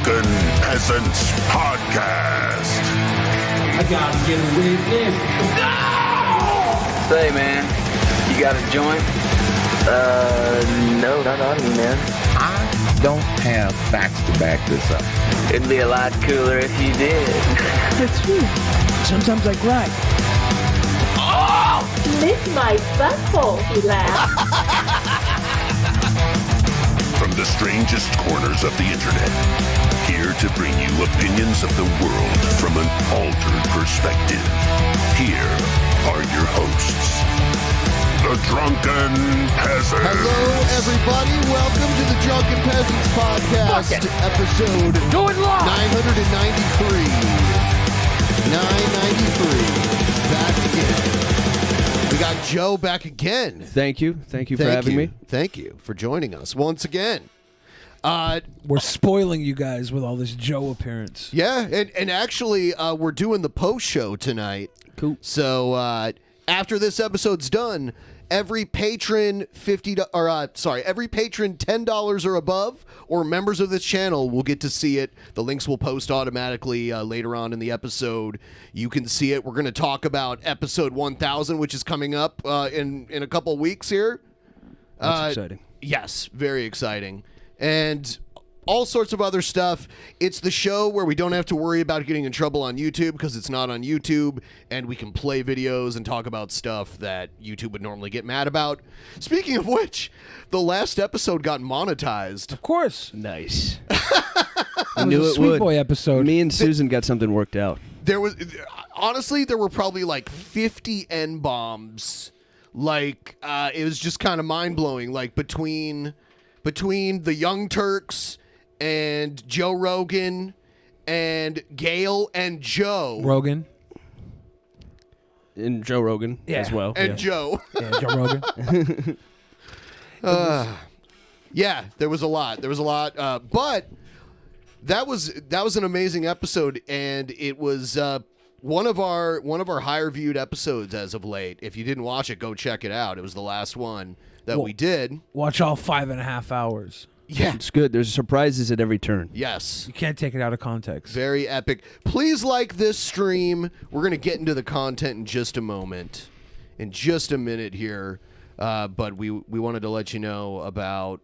Drunken Peasants Podcast. I gotta get away with this. No! Say, man, you got a joint? No, not on me, man. I don't have facts to back this up. It'd be a lot cooler if you did. That's true. Sometimes I cry. Lick my butthole, he laughed. From the strangest corners of the internet, here to bring you opinions of the world from an altered perspective. Here are your hosts, the Drunken Peasants. Hello, everybody. Welcome to the Drunken Peasants Podcast, episode Do it live! 993. 993. Back again. We got Joe back again. Thank you. Thank you for having me. Thank you for joining us once again. We're spoiling you guys with all this Joe appearance. Yeah, and actually, we're doing the post show tonight. Cool. So after this episode's done, every patron every patron $10 or above, or members of this channel will get to see it. The links will post automatically later on in the episode. You can see it. We're going to talk about episode 1000, which is coming up in a couple weeks here. That's exciting. Yes, very exciting. And all sorts of other stuff. It's the show where we don't have to worry about getting in trouble on YouTube because it's not on YouTube, and we can play videos and talk about stuff that YouTube would normally get mad about. Speaking of which, the last episode got monetized. Of course. Nice. I knew it Sweet would. Boy episode. Me and Susan got something worked out. There were probably like 50 N-bombs. Like, it was just kind of mind-blowing. Like, between the Young Turks and Joe Rogan and Gail and Joe. Rogan. And Joe Rogan as well. And yeah. Joe. Yeah, Joe Rogan. Yeah, there was a lot. But that was an amazing episode, and it was one of our higher viewed episodes as of late. If you didn't watch it, go check it out. It was the last one that we did. Watch all 5.5 hours. Yeah. It's good. There's surprises at every turn. Yes. You can't take it out of context. Very epic. Please like this stream. We're going to get into the content in just a moment. In just a minute here. But we wanted to let you know about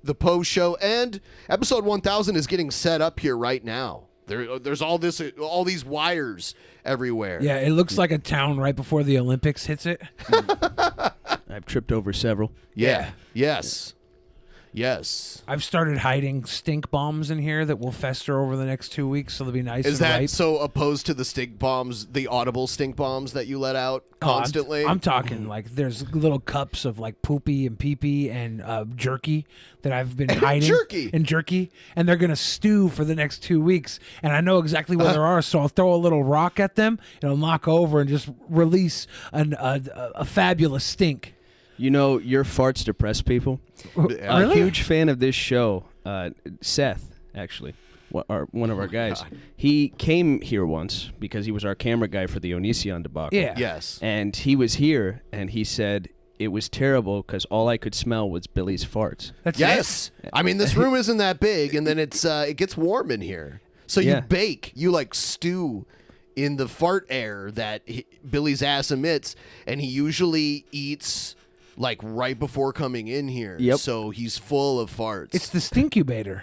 the post show. And episode 1000 is getting set up here right now. There's all these wires everywhere. Yeah, it looks like a town right before the Olympics hits it. I've tripped over several. Yeah. Yes. I've started hiding stink bombs in here that will fester over the next 2 weeks, so they'll be nice Is and that ripe. so opposed to the stink bombs, the audible stink bombs that you let out constantly? I'm talking like there's little cups of like poopy and pee-pee and jerky that I've been hiding. Jerky. And they're going to stew for the next 2 weeks. And I know exactly where they are, so I'll throw a little rock at them, it'll knock over and just release a fabulous stink. You know, your farts depress people. Really? A huge fan of this show, Seth, actually, one of our guys. He came here once because he was our camera guy for the Onision debacle. Yeah. Yes. And he was here, and he said it was terrible because all I could smell was Billy's farts. That's Yes. I mean, this room isn't that big, and then it gets warm in here. So you bake, you like stew in the fart air that Billy's ass emits, and he usually eats like right before coming in here. Yep. So he's full of farts. It's the stinkubator.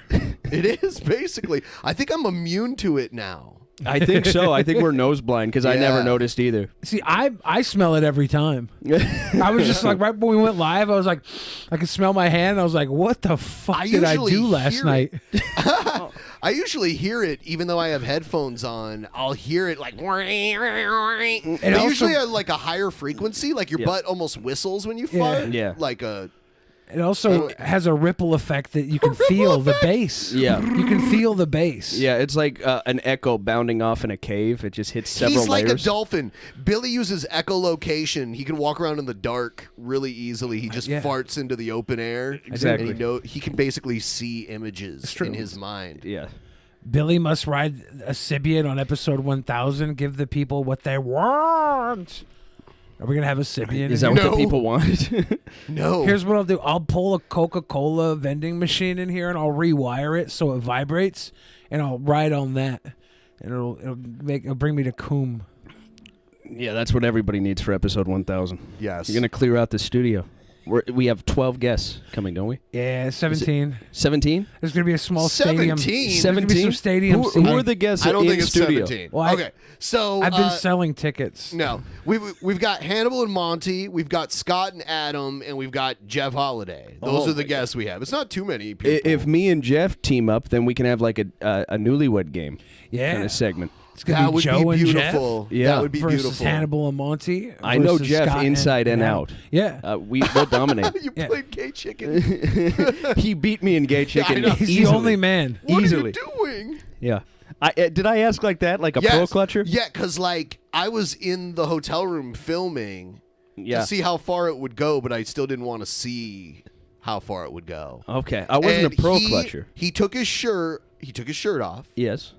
It is, basically. I think I'm immune to it now. I think so. I think we're nose blind because I never noticed either. See, I smell it every time. I was just like, right when we went live, I was like, I could smell my hand. I was like, what the fuck did I do last night? I usually hear it, even though I have headphones on. I'll hear it like, And but also- usually at like a higher frequency, like your butt almost whistles when you fart. Yeah. Like a. It also has a ripple effect that you can feel the bass. Yeah. You can feel the bass. Yeah, it's like an echo bounding off in a cave. It just hits several He's like layers. a dolphin. Billy uses echolocation. He can walk around in the dark really easily. He just farts into the open air. Exactly. And he can basically see images in his mind. Yeah. Billy must ride a Sibian on episode 1000, give the people what they want. Are we gonna have a Sibian? Is that what the people want? No. Here's what I'll do. I'll pull a Coca-Cola vending machine in here and I'll rewire it so it vibrates, and I'll ride on that, and it'll bring me to Coom. Yeah, that's what everybody needs for episode 1000. Yes. You're gonna clear out the studio. We have 12 guests coming, don't we? Yeah, 17. 17? There's gonna be a small stadium. 17? There's gonna be some stadium. Who are the guests I don't in think it's studio? 17. Well, Okay, so I've been selling tickets. no, we've got Hannibal and Monty, we've got Scott and Adam, and we've got Jeff Holiday. Those are the guests we have. It's not too many people. If me and Jeff team up, then we can have like a newlywed game Yeah. kind of segment. It's gonna that be would Joe be and beautiful. Jeff Yeah. That would be versus beautiful. Hannibal and Monty. I know versus Jeff Scott inside and Adam. out. Yeah. We'll dominate. You Yeah. played gay chicken. He beat me in gay chicken know. He's easily. the only man. What Easily. are you doing? Yeah. Did I ask like that, like a pro clutcher? Yeah, because like I was in the hotel room filming Yeah. to see how far it would go, but I still didn't want to see how far it would go. Okay. I wasn't And a pro he- clutcher. He took his shirt. He took his shirt off, Yes.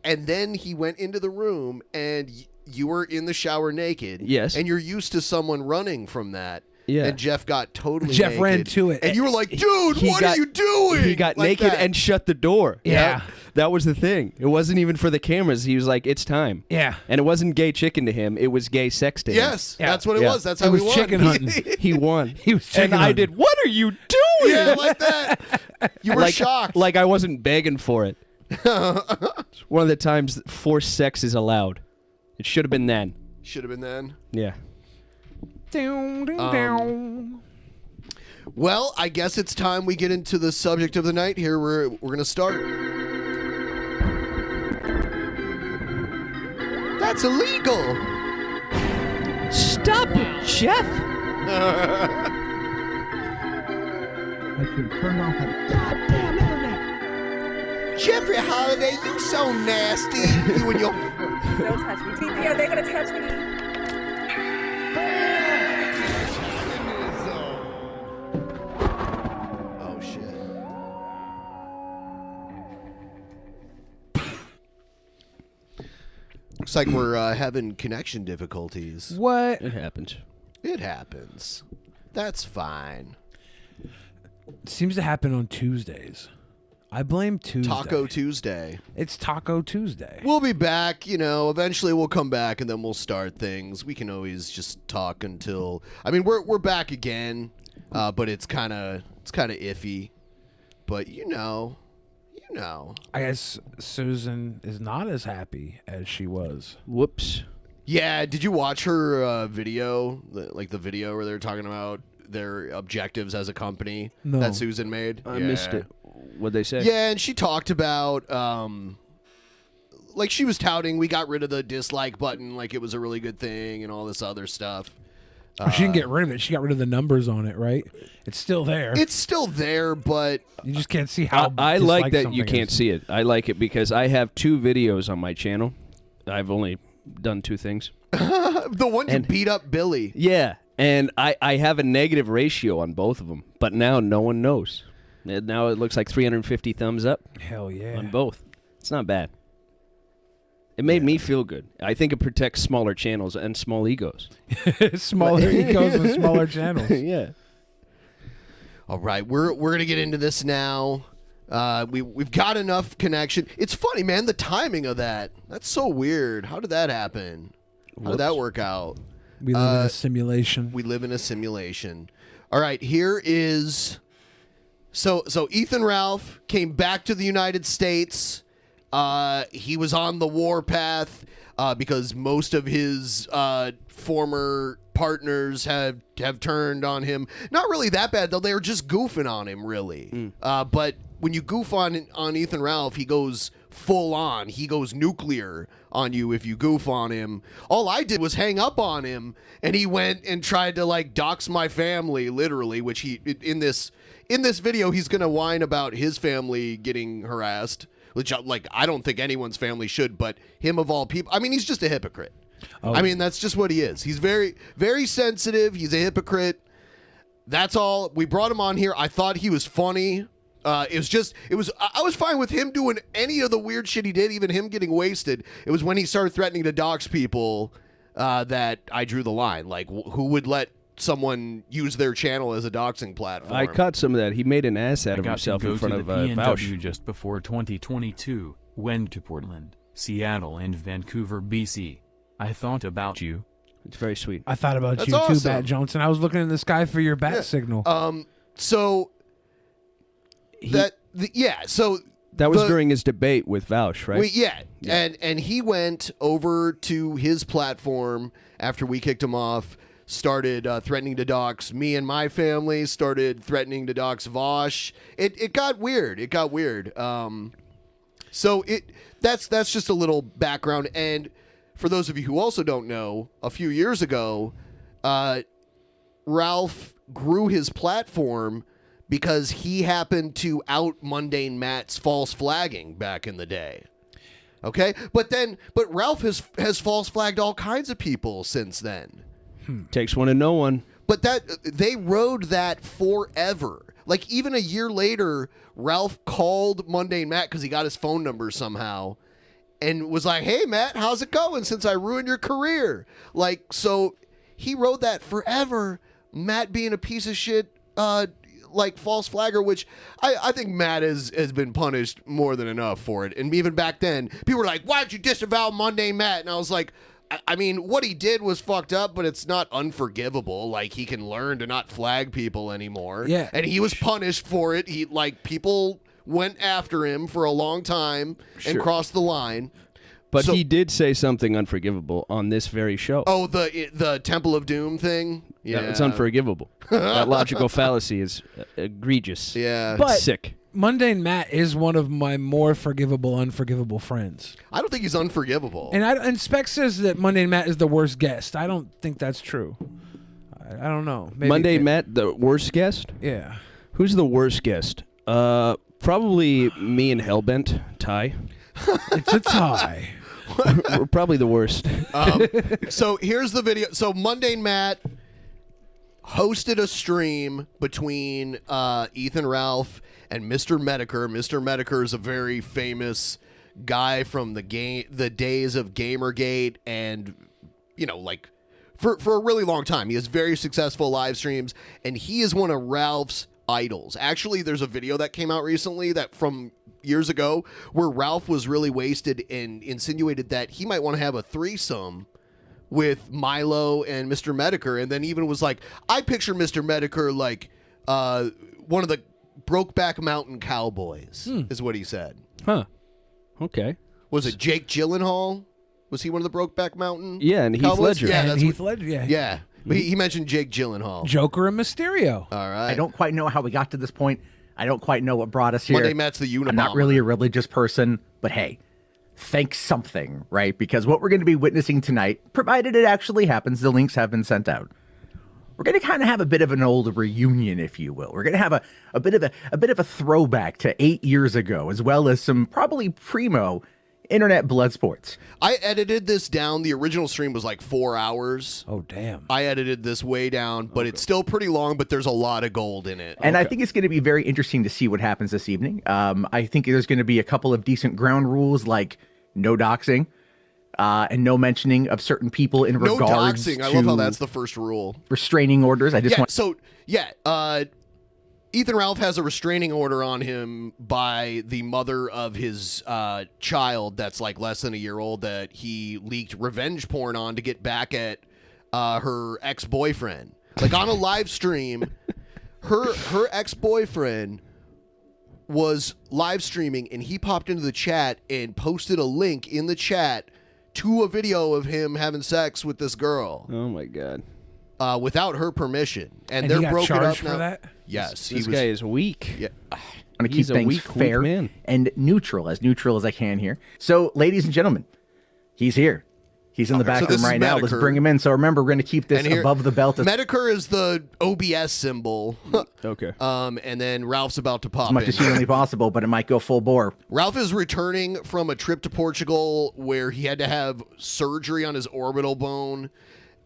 and then he went into the room, and you were in the shower naked. Yes. And you're used to someone running from that. Yeah. And Jeff got totally Jeff naked. ran to it. And you were like, dude, He what got- are you doing? He got Like naked that. and shut the door. Yeah. That was the thing. It wasn't even for the cameras. He was like, it's time. Yeah. And it wasn't gay chicken to him. It was gay sex to him. Yes, Yeah. that's what it Yeah. was. That's It how was we won. chicken hunting. He won. He was chicken And I hunting. did, what are you doing? Yeah, like that. You were like, shocked. Like I wasn't begging for it. It's one of the times that forced sex is allowed. It should have been then. Should have been then. Yeah. Well, I guess it's time we get into the subject of the night here. We're going to start. That's illegal. Stop it, Jeff. Jeffrey Holiday, you so nasty. You and your... Don't touch me. TP, are they going to touch me? Oh, shit. Looks like we're having connection difficulties. What? It happens. It happens. That's fine. Seems to happen on Tuesdays. I blame Tuesday. Taco Tuesday. It's Taco Tuesday. We'll be back, eventually we'll come back and then we'll start things. We can always just talk until we're back again. But it's kind of iffy. But you know. I guess Susan is not as happy as she was. Whoops. Yeah, did you watch her video? The video where they're talking about their objectives as a company No. that Susan made? I missed it. What'd they say? Yeah, and she talked about she was touting we got rid of the dislike button like it was a really good thing and all this other stuff. She didn't get rid of it. She got rid of the numbers on it, right? It's still there. It's still there, but You just can't see how. I like disliked that you something can't is. see it. I like it because I have 2 videos on my channel. I've only done 2 things. the one you And- beat up Billy. Yeah, and I have a negative ratio on both of them, but now no one knows. And now it looks like 350 thumbs up Hell yeah. on both. It's not bad. It made me feel good. I think it protects smaller channels and small egos. Smaller egos and smaller channels. Yeah. All right, we're gonna get into this now. We've got enough connection. It's funny, man. The timing of that's so weird. How did that happen? How did that work out? We live in a simulation. We live in a simulation. All right, here is so Ethan Ralph came back to the United States. He was on the warpath because most of his former partners have turned on him. Not really that bad though. They were just goofing on him, really. But when you goof on Ethan Ralph, he goes full on. He goes nuclear on you if you goof on him. All I did was hang up on him, and he went and tried to dox my family, literally. Which in this video he's gonna whine about his family getting harassed. Which I don't think anyone's family should, but him of all people. He's just a hypocrite. Oh. That's just what he is. He's very, very sensitive. He's a hypocrite. That's all. We brought him on here. I thought he was funny. I was fine with him doing any of the weird shit he did, even him getting wasted. It was when he started threatening to dox people that I drew the line. Like, who would let someone use their channel as a doxing platform? I caught some of that. He made an ass out of himself in front of PNW just before 2022. Went to Portland, Seattle, and Vancouver, BC. I thought about you. It's very sweet. I thought about That's you awesome. too, Bat Johnson. I was looking in the sky for your bat signal. So that was during his debate with Vaush, right? Yeah. And he went over to his platform after we kicked him off, started threatening to dox me and my family, started threatening to dox Vaush. It got weird. So that's just a little background. And for those of you who also don't know, a few years ago, Ralph grew his platform because he happened to out Mundane Matt's false flagging back in the day. Okay? But Ralph has false flagged all kinds of people since then. Takes one to know one. But they rode that forever. Like, even a year later, Ralph called Mundane Matt because he got his phone number somehow and was like, "Hey, Matt, how's it going since I ruined your career?" Like, so he rode that forever, Matt being a piece of shit, like, false flagger, which I think Matt has been punished more than enough for it. And even back then, people were like, "Why don't you disavow Mundane Matt?" And I was like, I mean, what he did was fucked up, but it's not unforgivable. Like, he can learn to not flag people anymore. Yeah. And he was punished for it. People went after him for a long time and crossed the line. But he did say something unforgivable on this very show. Oh, the Temple of Doom thing? Yeah. It's unforgivable. That logical fallacy is egregious. Yeah. But sick. Mundane Matt is one of my more forgivable, unforgivable friends. I don't think he's unforgivable. And Spec says that Mundane Matt is the worst guest. I don't think that's true. I don't know. Maybe Mundane Matt, the worst guest? Yeah. Who's the worst guest? Probably me and Hellbent, Ty. It's a tie. We're probably the worst. So here's the video. So Mundane Matt hosted a stream between Ethan Ralph and Mr. Metokur. Mr. Metokur is a very famous guy from the days of Gamergate, and like for a really long time. He has very successful live streams, and he is one of Ralph's idols. Actually, there's a video that came out recently that from years ago where Ralph was really wasted and insinuated that he might want to have a threesome with Milo and Mr. Metokur, and then even was like, I picture Mr. Metokur like one of the Brokeback Mountain Cowboys, is what he said. Huh. Okay. Was it Jake Gyllenhaal? Was he one of the Brokeback Mountain? Yeah, and Heath Cowboys? Ledger. Yeah, And that's Heath Ledger, yeah. Yeah, but he mentioned Jake Gyllenhaal. Joker and Mysterio. All right. I don't quite know how we got to this point. I don't quite know what brought us here. Monday Matt's the Unabomber. I'm not really a religious person, but hey, thank something, right? Because what we're going to be witnessing tonight, provided it actually happens, the links have been sent out. We're going to kind of have a bit of an old reunion, if you will. We're going to have a bit of a throwback to 8 years ago, as well as some probably primo internet blood sports. I edited this down. The original stream was like 4 hours. Oh, damn. I edited this way down, but it's still pretty long, but there's a lot of gold in it. And I think it's going to be very interesting to see what happens this evening. I think there's going to be a couple of decent ground rules, like no doxing and no mentioning of certain people in No regards doxing. to I love how that's the first rule. restraining orders. I just want Ethan Ralph has a restraining order on him by the mother of his child that's like less than a year old that he leaked revenge porn on to get back at her ex-boyfriend. Like on a live stream, her ex-boyfriend was live streaming and he popped into the chat and posted a link in the chat to a video of him having sex with this girl. Oh my god. Without her permission. And he they're got broken up charged now. for that? Yes. This guy is weak. Yeah. to keep He's a things weak fair man. and neutral as I can here. So, ladies and gentlemen, he's here. He's in the back so this room is right now. Let's Metokur. bring him in. So remember, we're going to keep this And here- above the belt as Metokur is the OBS symbol. Okay. And then Ralph's about to pop much in. as humanly possible, but it might go full bore. Ralph is returning from a trip to Portugal where he had to have surgery on his orbital bone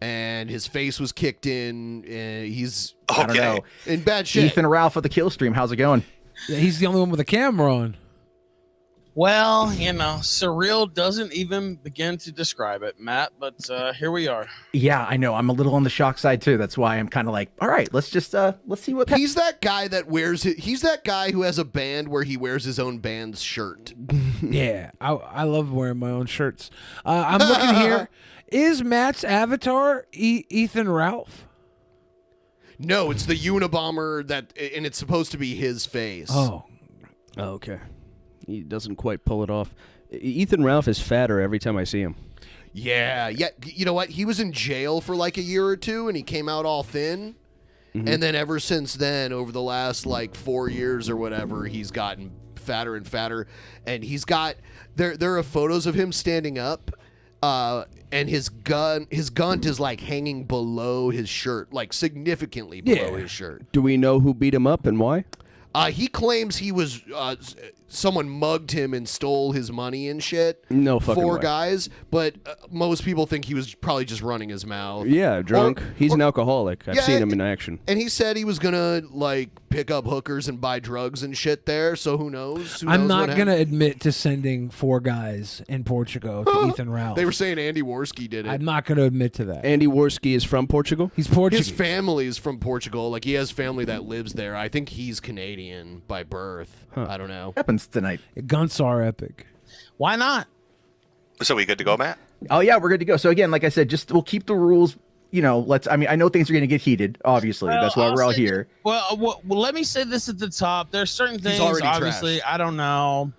and his face was kicked in. And he's I don't know. in bad shape. Ethan Ralph of the Kill Stream, how's it going? Yeah, he's the only one with a camera on. Well, surreal doesn't even begin to describe it, Matt, but here we are. Yeah, I know. I'm a little on the shock side too. That's why I'm kind of like, all right, let's see what. He's that guy that he's that guy who has a band where he wears his own band's shirt. Yeah, I love wearing my own shirts. I'm looking here. Is Matt's avatar Ethan Ralph? No, it's the Unabomber and it's supposed to be his face. Oh, okay. He doesn't quite pull it off. Ethan Ralph is fatter every time I see him. Yeah. You know what? He was in jail for like a year or two, and he came out all thin. Mm-hmm. And then ever since then, over the last like 4 years or whatever, he's gotten fatter and fatter. And he's got there are photos of him standing up, and his gunt is like hanging below his shirt, like significantly below his shirt. Do we know who beat him up and why? He claims he was someone mugged him and stole his money and shit. No fucking Four way. guys, but most people think he was probably just running his mouth. Yeah, drunk. He's an alcoholic. I've seen him in action. And he said he was gonna like pick up hookers and buy drugs and shit there. So who knows? I'm not gonna admit to sending 4 guys in Portugal to Ethan Ralph. They were saying Andy Worski did it. I'm not gonna admit to that. Andy Worski is from Portugal? He's Portuguese. His family is from Portugal. Like he has family that lives there. I think he's Canadian by birth. I don't know. Happens tonight. Guns are epic. Why not? So we good to go, Matt? Oh yeah, we're good to go. So again, like I said, we'll keep the rules. I know things are going to get heated. Obviously, that's why we're all here. Well, let me say this at the top. There's certain things, obviously, I don't know,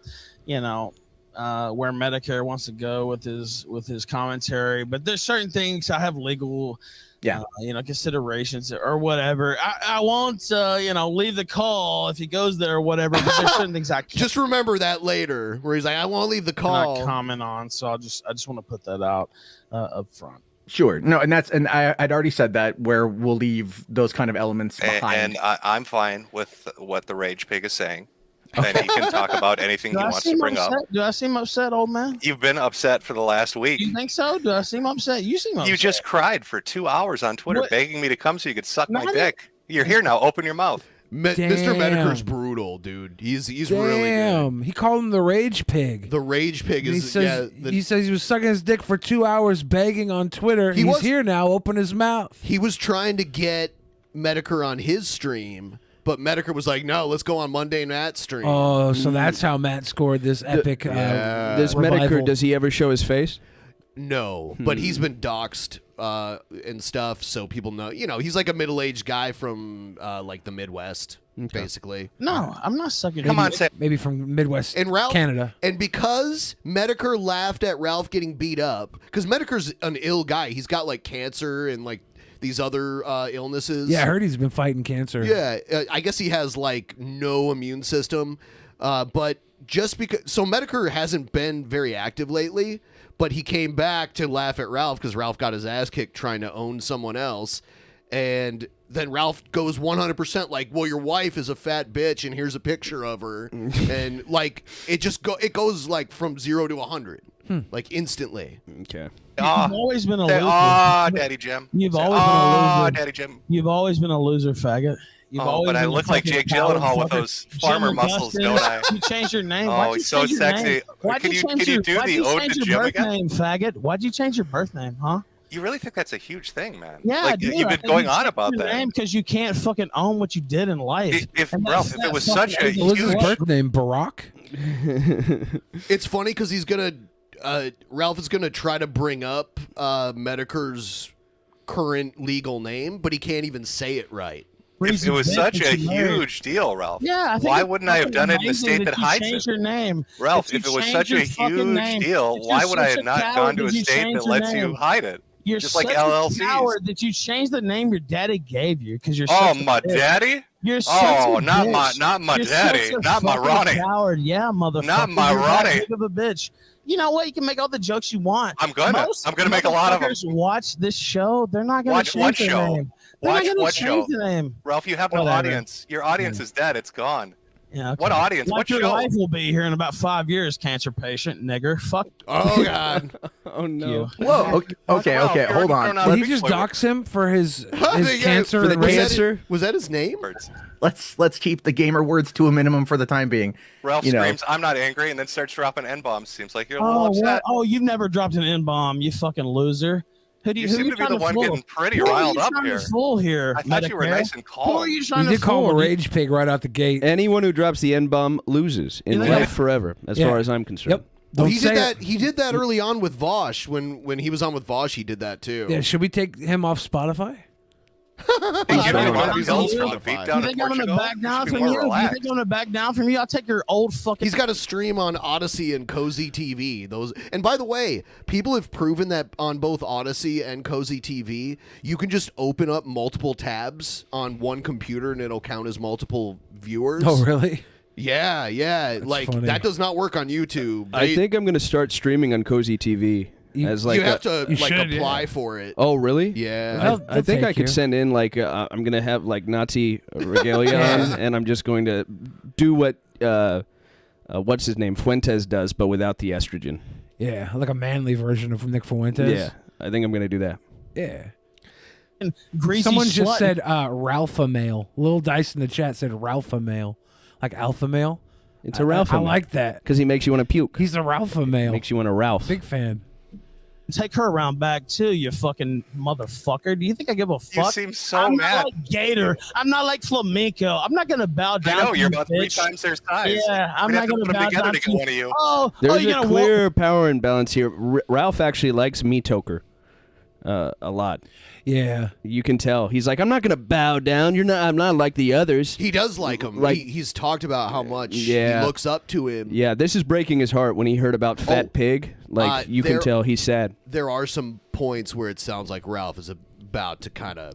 where Medicare wants to go with his commentary, but there's certain things I have legal, considerations or whatever. I won't, leave the call if he goes there or whatever. But there's certain things I can't. Just remember that later, where he's like, "I won't leave the call." Not comment on. So I just want to put that out up front. Sure. No, and I'd already said that where we'll leave those kind of elements behind. And I'm fine with what the Rage Pig is saying. And he can talk about anything he wants to bring up. Do I seem upset, old man? You've been upset for the last week. You think so? Do I seem upset? You seem upset. You just cried for 2 hours on Twitter begging me to come so you could suck my dick. You're here now. Open your mouth. Mr. Metokur's brutal, dude. He's really good. He called him the Rage Pig. The Rage Pig he says he was sucking his dick for 2 hours, begging on Twitter. He's here now. Open his mouth. He was trying to get Metokur on his stream, but Metokur was like, "No, let's go on Monday Matt's stream." Oh, so that's how Matt scored this epic. Does Metokur? Does he ever show his face? No, but he's been doxxed and stuff, so people know. He's like a middle-aged guy from like the Midwest, basically. No, I'm not sucking. Come on, maybe from Midwest and Ralph, Canada. And because Metokur laughed at Ralph getting beat up, because Metokur's an ill guy. He's got like cancer and like these other illnesses. Yeah, I heard he's been fighting cancer. Yeah, I guess he has like no immune system, but just because Metokur hasn't been very active lately. But he came back to laugh at Ralph because Ralph got his ass kicked trying to own someone else. And then Ralph goes 100% like, "Well, your wife is a fat bitch, and here's a picture of her." And like, it goes like from 0 to 100, like instantly. Okay. You've always been a loser. Daddy Jim. You've always been a loser. Daddy Jim. You've always been a loser, faggot. But I look like Jake Gyllenhaal with those farmer muscles, don't I? You changed your name. Oh, he's so sexy. Can you do the ode to Jim again? Name, faggot? Why'd you change your birth name, huh? You really think that's a huge thing, man? Yeah, like, you've been going on about that. Because you can't fucking own what you did in life. If it was such a huge... What's his birth name? Barack? It's funny because Ralph is gonna try to bring up Metokur's current legal name, but he can't even say it right. If it was such a huge deal, Ralph, why wouldn't I have done it in the state that hides it? Your name. Ralph, if it was such a huge deal, why would I have not gone to a state that lets you hide it? You're just such like LLCs. A coward that you changed the name your daddy gave you because you're. My daddy? You're such a not bitch. my daddy, not my Ronnie. Coward, yeah, motherfucker. Not my You're Ronnie. that big of a bitch. You know what? You can make all the jokes you want. I'm gonna make a lot of them. Watch this show. They're not gonna change their name. Watch what show? The name. Ralph, you have no audience. Your audience is dead. It's gone. Yeah, okay. What audience? What What your show? life will be here in about 5 years, cancer patient, nigger. Fuck. Oh God. Oh no. Whoa. Okay. Hold on. Did he just dox him for his cancer? For the and race? cancer? Was that his name? Let's keep the gamer words to a minimum for the time being. Ralph You know. screams, "I'm not angry," and then starts dropping N-bombs. Seems like you're a little upset. Oh, you've never dropped an N-bomb, you fucking loser. Who do You who seem you to be the trying one fool? getting pretty Who are riled you up trying here. to fool here. I thought you were Medicare? nice and calm. Who are you You trying to did call him a fool? rage pig right out the gate. Anyone who drops the N-bomb loses in think life forever, as Yeah. far as I'm concerned. Yep. Well, Don't he say did it. that. He did that early on with Vosh. When he was on with Vosh, he did that too. Yeah, should we take him off Spotify? Hey, you don't Spotify. want pills for the Spotify. beatdown You in think I'm gonna Portugal? back down You should from be more you? You relaxed. think I'm gonna back down from you? I'll take your old fucking. He's got a stream on Odyssey and Cozy TV. Those, and by the way, people have proven that on both Odyssey and Cozy TV, you can just open up multiple tabs on one computer and it'll count as multiple viewers. Oh, really? Yeah. Like funny. that does not work on YouTube. I think I'm going to start streaming on Cozy TV. As like you have a- to like apply for it. Oh, really? Yeah. I think I could send in like I'm gonna have like Nazi regalia on, and I'm just going to do what what's his name Fuentes does, but without the estrogen. Yeah, like a manly version of Nick Fuentes. Yeah, I think I'm gonna do that. Yeah. Greasy Someone just slut. said Ralpha male. Little Dice in the chat said Ralpha male, like alpha male. It's a Ralph. I like that because he makes you want to puke. He's a Ralpha male. Makes you want to Ralph. Big fan. Take her around back too, you fucking motherfucker. Do you think I give a fuck? You seem so I'm mad. not like Gator. I'm not like Flamenco. I'm not gonna bow down. I know to you're you, about bitch. 3 times their size. Yeah, I'm We'd not have to gonna put them bow together down to to get one of you. There's you're a gonna clear power imbalance here. Ralph actually likes Metokur a lot. Yeah, you can tell. He's like, I'm not gonna bow down. I'm not like the others. He does like him. Like- He's talked about how much Yeah. he looks up to him. Yeah, this is breaking his heart when he heard about Fat Pig. Like you can there- tell he's sad. There are some points where it sounds like Ralph is about to kind of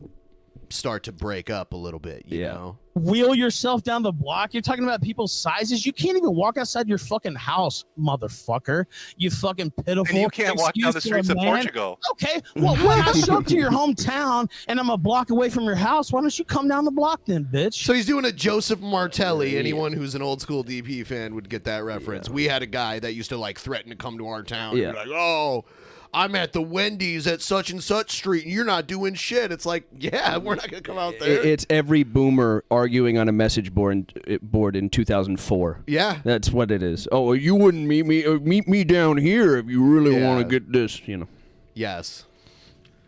start to break up a little bit. You know. Wheel yourself down the block. You're talking about people's sizes. You can't even walk outside your fucking house, motherfucker. You fucking pitiful. And you can't walk down the excuse to streets a of man. Portugal. Okay, well, when I show up to your hometown and I'm a block away from your house, why don't you come down the block then, bitch? So he's doing a Joseph Martelli. Anyone who's an old school DP fan would get that reference. We had a guy that used to like threaten to come to our town. Yeah. And be like, oh, I'm at the Wendy's at such and such street, and you're not doing shit. It's like, yeah, we're not gonna come out there. It's every boomer arguing on a message board in 2004. Yeah, that's what it is. Oh, you wouldn't meet me down here if you really want to get this. You know. Yes.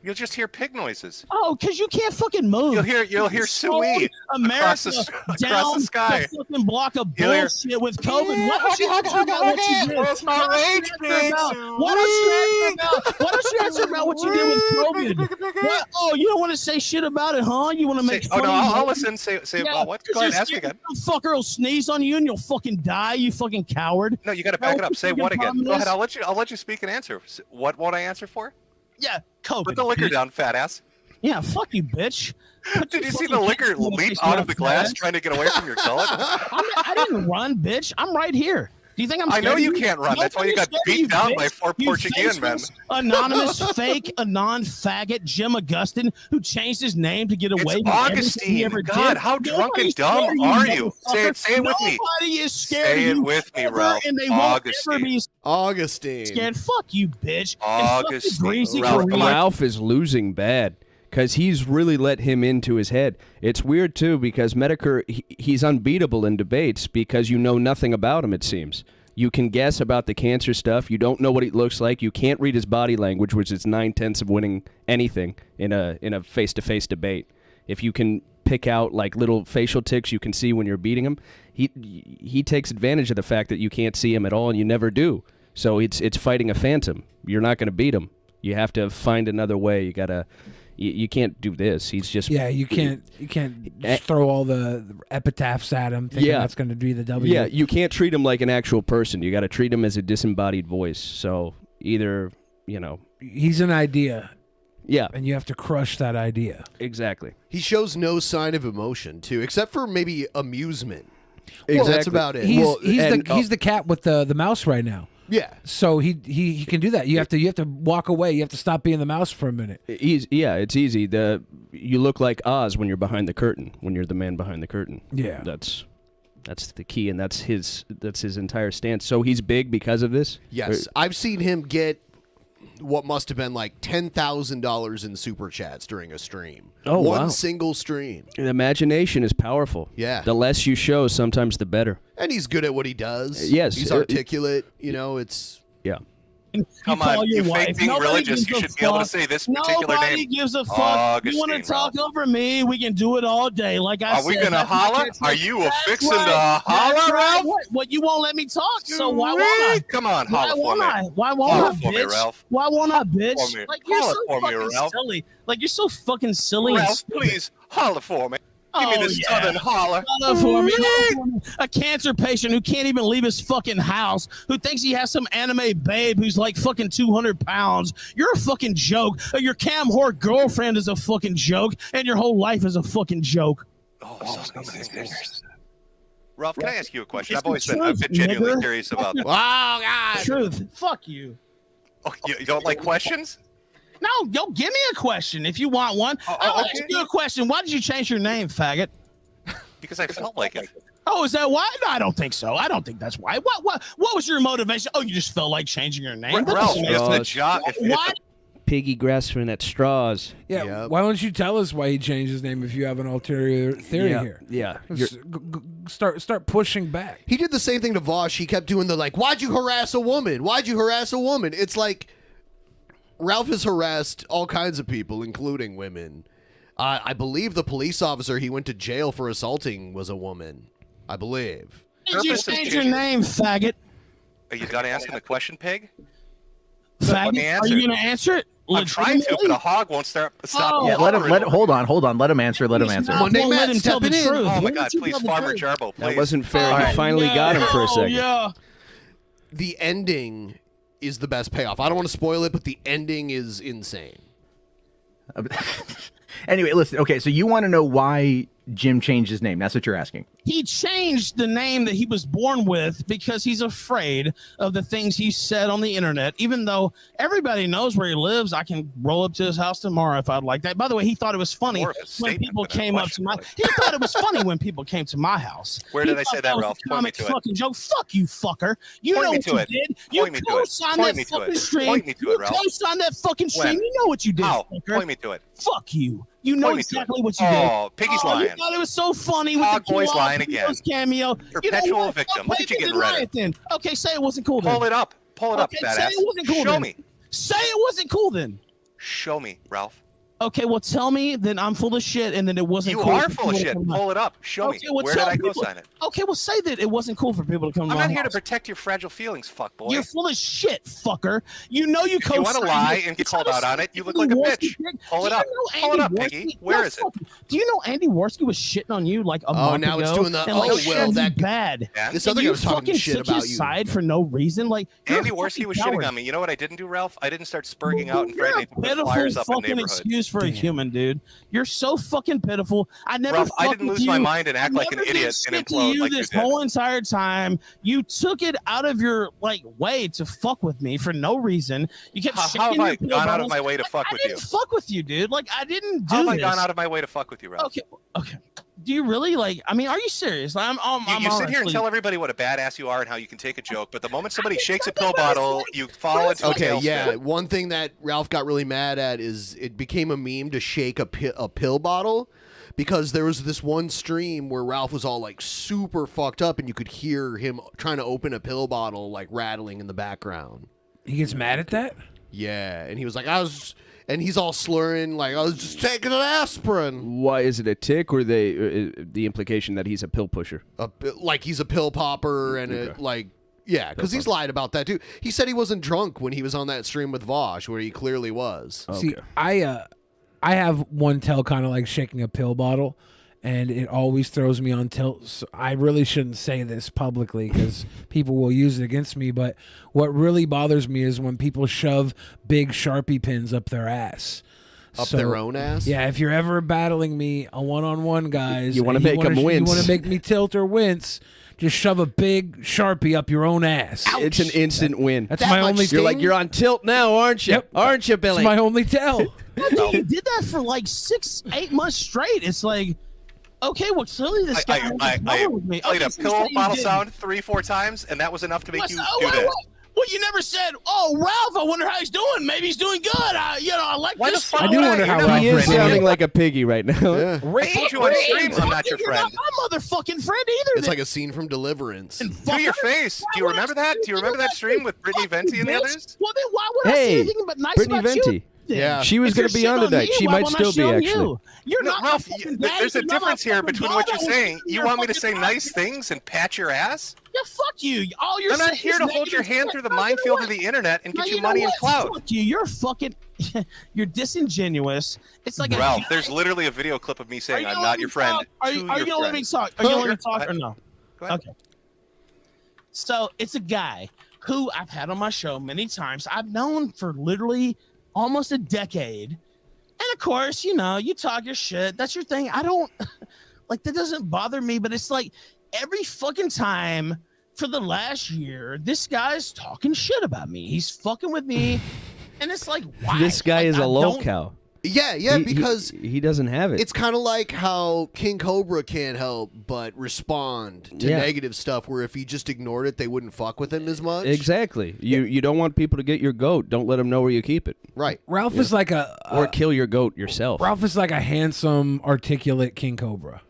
You'll just hear pig noises. Oh, because you can't fucking move. You'll hear Sui America across down the sky. the fucking block of You'll hear- bullshit with COVID. Why don't you answer about what you did? It's not rage Why don't you answer about what you did with COVID? What? Oh, you don't want to say shit about it, huh? You want to make Oh fun no, of I'll me? listen. Say Yeah, what? 'cause Go ahead, you're ask me scared again. some fucker will sneeze on you and you'll fucking die. You fucking coward. No, you got to back it up. Say what again? problem Go ahead. is- I'll let you speak and answer. What won't I answer for? Yeah, COVID. Put the liquor down, fat ass. Yeah, fuck you, bitch. Did you see the liquor leap out of the glass trying to get away from your gullet? I didn't run, bitch. I'm right here. Do you think I'm I scared know of you can't run. That's why you got Nobody's beat scared of down by bitch. 4 You Portuguese men. faceless, anonymous, fake, faggot Jim Augustine who changed his name to get away It's from everything he Augustine. ever God, did. how drunk Nobody's and dumb scared of are you? motherfucker. Say it with me. Nobody is scared Say of it you with me, ever, Ralph. and they won't ever Augustine. be Augustine. scared. Fuck you, bitch. And fuck the Augustine. greasy Ralph, Korean- Ralph is losing bad because he's really let him into his head. It's weird too because Metokur he's unbeatable in debates because you know nothing about him. It seems. You can guess about the cancer stuff. You don't know what he looks like. You can't read his body language, which is 9/10 of winning anything in a face-to-face debate. If you can pick out like little facial tics you can see when you're beating him, he takes advantage of the fact that you can't see him at all, and you never do. So it's fighting a phantom. You're not going to beat him. You have to find another way. You gotta. You can't do this. He's just you can't just throw all the epitaphs at him thinking that's going to be the W. Yeah, you can't treat him like an actual person. You got to treat him as a disembodied voice. So either, he's an idea. Yeah. And you have to crush that idea. Exactly. He shows no sign of emotion too, except for maybe amusement. Exactly. Well, that's about it. He's the cat with the mouse right now. Yeah. So he can do that. You have to walk away. You have to stop being the mouse for a minute. It's easy. You look like Oz when you're behind the curtain. When you're the man behind the curtain. Yeah. That's That's the key, and that's his entire stance. So he's big because of this? Yes. I've seen him get what must have been like $10,000 in super chats during a stream. Oh, wow. One single stream. The imagination is powerful. Yeah. The less you show, sometimes the better. And he's good at what he does. Yes. He's articulate. It's... Yeah. Come on, you fake being religious. You should be able to say this particular Nobody name. gives a fuck. Augustine, You want to talk Ralph. over me? We can do it all day. Like I said. Are we gonna holler? Are you fixing to That's holler, right. Ralph? What? You won't let me talk. So why won't I? Come on, Why holler for won't me. I? Why won't Holler I, for me, bitch? Ralph. Why won't I, for bitch? me. Like you're Holler so for me, fucking Ralph. silly. Like you're so fucking silly. and Ralph, stupid. please holler for me. Give me this yeah. southern holler. Holler for me. Holler for me. A cancer patient who can't even leave his fucking house, who thinks he has some anime babe who's like fucking 200 pounds. You're a fucking joke. Your cam whore girlfriend is a fucking joke, and your whole life is a fucking joke. Ralph, can I ask you a question? It's I've the been truth, genuinely nigger. curious about that. Oh, God. Truth. Fuck you. Oh, you don't like questions? No, yo, give me a question if you want one. I'll ask you a question. Why did you change your name, faggot? Because I felt like it. Oh, is that why? No, I don't think so. I don't think that's why. What was your motivation? Oh, you just felt like changing your name. That Ralph, doesn't make if sense. the job, Why? Piggy grasping at straws. Yeah. Why don't you tell us why he changed his name if you have an ulterior theory here? Yeah. Start pushing back. He did the same thing to Vosh. He kept doing the why'd you harass a woman? Why'd you harass a woman? It's like Ralph has harassed all kinds of people, including women. I believe the police officer he went to jail for assaulting was a woman. I believe. Did you change your name, faggot? Are you done asking the question, pig? Faggot? Let me Are answer. you gonna answer it? I'm trying to, but a hog won't stop. Yeah, let him. Hold on. Let him answer. Let him answer. Monday let Matt him tell the stepping in. truth. Oh my Let God! him Please, tell the Farmer truth. Jarbo, please. That wasn't fair. You finally got him for a second. Yeah. The ending is the best payoff. I don't want to spoil it, but the ending is insane. Anyway, listen. Okay, so you want to know why Jim changed his name? That's what you're asking. He changed the name that he was born with because he's afraid of the things he said on the internet. Even though everybody knows where he lives, I can roll up to his house tomorrow if I'd like that. By the way, he thought it was funny More of a when statement people than a came up to question, my. really. He thought it was funny when people came to my house. Where He did I thought say that, was Ralph? a Point me comic to it. fucking joke. Fuck you, fucker. You Point know me what to you it. did. You Point me to it. co-signed Point that me to fucking it. stream. Point me to You it, Ralph. co-signed that fucking stream. When? You know what you did, How? fucker. Point me to it. Fuck you. You know Point me to exactly it. what you did. Oh, Piggy's You lying. thought it was so funny with Hog the boy's Q lying again. cameo. Perpetual you know what? victim. Fuck Look at you Pagans getting and redder. Riot then. Okay, say it wasn't cool then. Pull it up. Pull it up, Okay, fat say ass. it wasn't cool Show then. me. Say it wasn't cool then. Show me, Ralph. Okay, well tell me then I'm full of shit and then it wasn't You cool. are for full of people to shit. come out. Pull it up. Show me. Okay, well, Where did tell I people- co-sign it? Okay, well say that it wasn't cool for people to come to I'm my not here to house. protect your fragile feelings, fuckboy. You're full of shit, fucker. You know you If you want to lie and get called out on it, you look like a bitch. Pull it up. Pull it up, Piggy. Where is it? Do you know Andy Worski was shitting on you like a month now ago? it's doing the, and, like, oh, shit well, was that- bad. Yeah. This And other guy you was talking fucking shit took about his you. side for no reason. Like you're Andy a Worski fucking was coward. shitting on me. You know what I didn't do, Ralph? I didn't start spurging out and You're threatening to a put pitiful flyers up in fucking neighborhoods. excuse for a human, dude. You're so fucking pitiful. I never. Ralph, I fucked didn't with lose my you. mind and act I like an never did idiot and shit to implode you like you this did. whole entire time. You took it out of your way to fuck with me for no reason. You kept How shaking have I your pill gone out bottles. of my way to fuck I with didn't you? fuck with you, dude. Like I didn't do How have I this. gone out of my way to fuck with you, Ralph? Okay. Do you really like? I mean, are you serious? I'm You sit here and honestly- tell everybody what a badass you are and how you can take a joke, but the moment somebody shakes a pill bottle, you fall into a Okay, tailspin. yeah. One thing that Ralph got really mad at is it became a meme to shake a pill bottle because there was this one stream where Ralph was all like super fucked up and you could hear him trying to open a pill bottle like rattling in the background. He gets mad at that? Yeah, and he was like, and he's all slurring like, I was just taking an aspirin. Why is it a tick or the implication that he's a pill pusher? Like he's a pill popper and yeah, because he's lied about that too. He said he wasn't drunk when he was on that stream with Vosh, where he clearly was. See, I have one tell kind of like shaking a pill bottle, and it always throws me on tilt. So I really shouldn't say this publicly because people will use it against me. But what really bothers me is when people shove big Sharpie pins up their ass. Up their own ass? Yeah, if you're ever battling me a one-on-one, guys, You wanna and make 'em wince. You want to make me tilt or wince, just shove a big Sharpie up your own ass. It's an instant win. That's my only You're like, you're on tilt now, aren't you? Yep. Aren't you, Billy? It's my only tell. Dude, you did that for like 6-8 months straight. It's like, Okay, well, clearly this guy I with me. played Okay, a so you pill said you bottle didn't. sound 3-4 times, and that was enough to make you do What? that. Well, you never said, "Oh, Ralph, I wonder how he's doing. Maybe he's doing good. I like Why this." the fuck I do would wonder how You're not He is my friend. sounding like a piggy right now. Yeah. I told you on stream I'm not your You're friend. not my motherfucking friend either. It's like a scene from Deliverance. To your face. Do you remember that? Do you remember that stream with Brittany Venti and the others? Well, then why would I say Hey, anything but nice Brittany about Venti. you? then? Yeah. She was If going to you're be on shitting tonight. me, She why might won't I still be, shit on actually. you? You're No, not Ralph, my fucking daddy, there's a you're not my difference here fucking between God. what you're I was saying. shitting You your want me to fucking say mouth. nice things and pat your ass? Yeah, fuck you. All you're I'm not saying here is to hold your negative hand shit. through the No, you know minefield what? of the internet and No, get you you know money and what? clout. Fuck you. You're fucking. You're disingenuous. It's like Ralph, there's literally a video clip of me saying I'm not your friend. Are you gonna let me talk? Are you gonna let me talk or no? Go ahead. Okay. So it's a guy who I've had on my show many times. I've known for literally almost a decade. And of course, you talk your shit. That's your thing. I don't that doesn't bother me, but it's like every fucking time for the last year, this guy's talking shit about me. He's fucking with me. And it's like, why? This guy is a I low don't- cow. Yeah, because he doesn't have it. it's kind of like how King Cobra can't help but respond to Yeah. negative stuff, where if he just ignored it, they wouldn't fuck with him as much. Exactly. You don't want people to get your goat. Don't let them know where you keep it. Right. Ralph is like Or kill your goat yourself. Ralph is like a handsome, articulate King Cobra.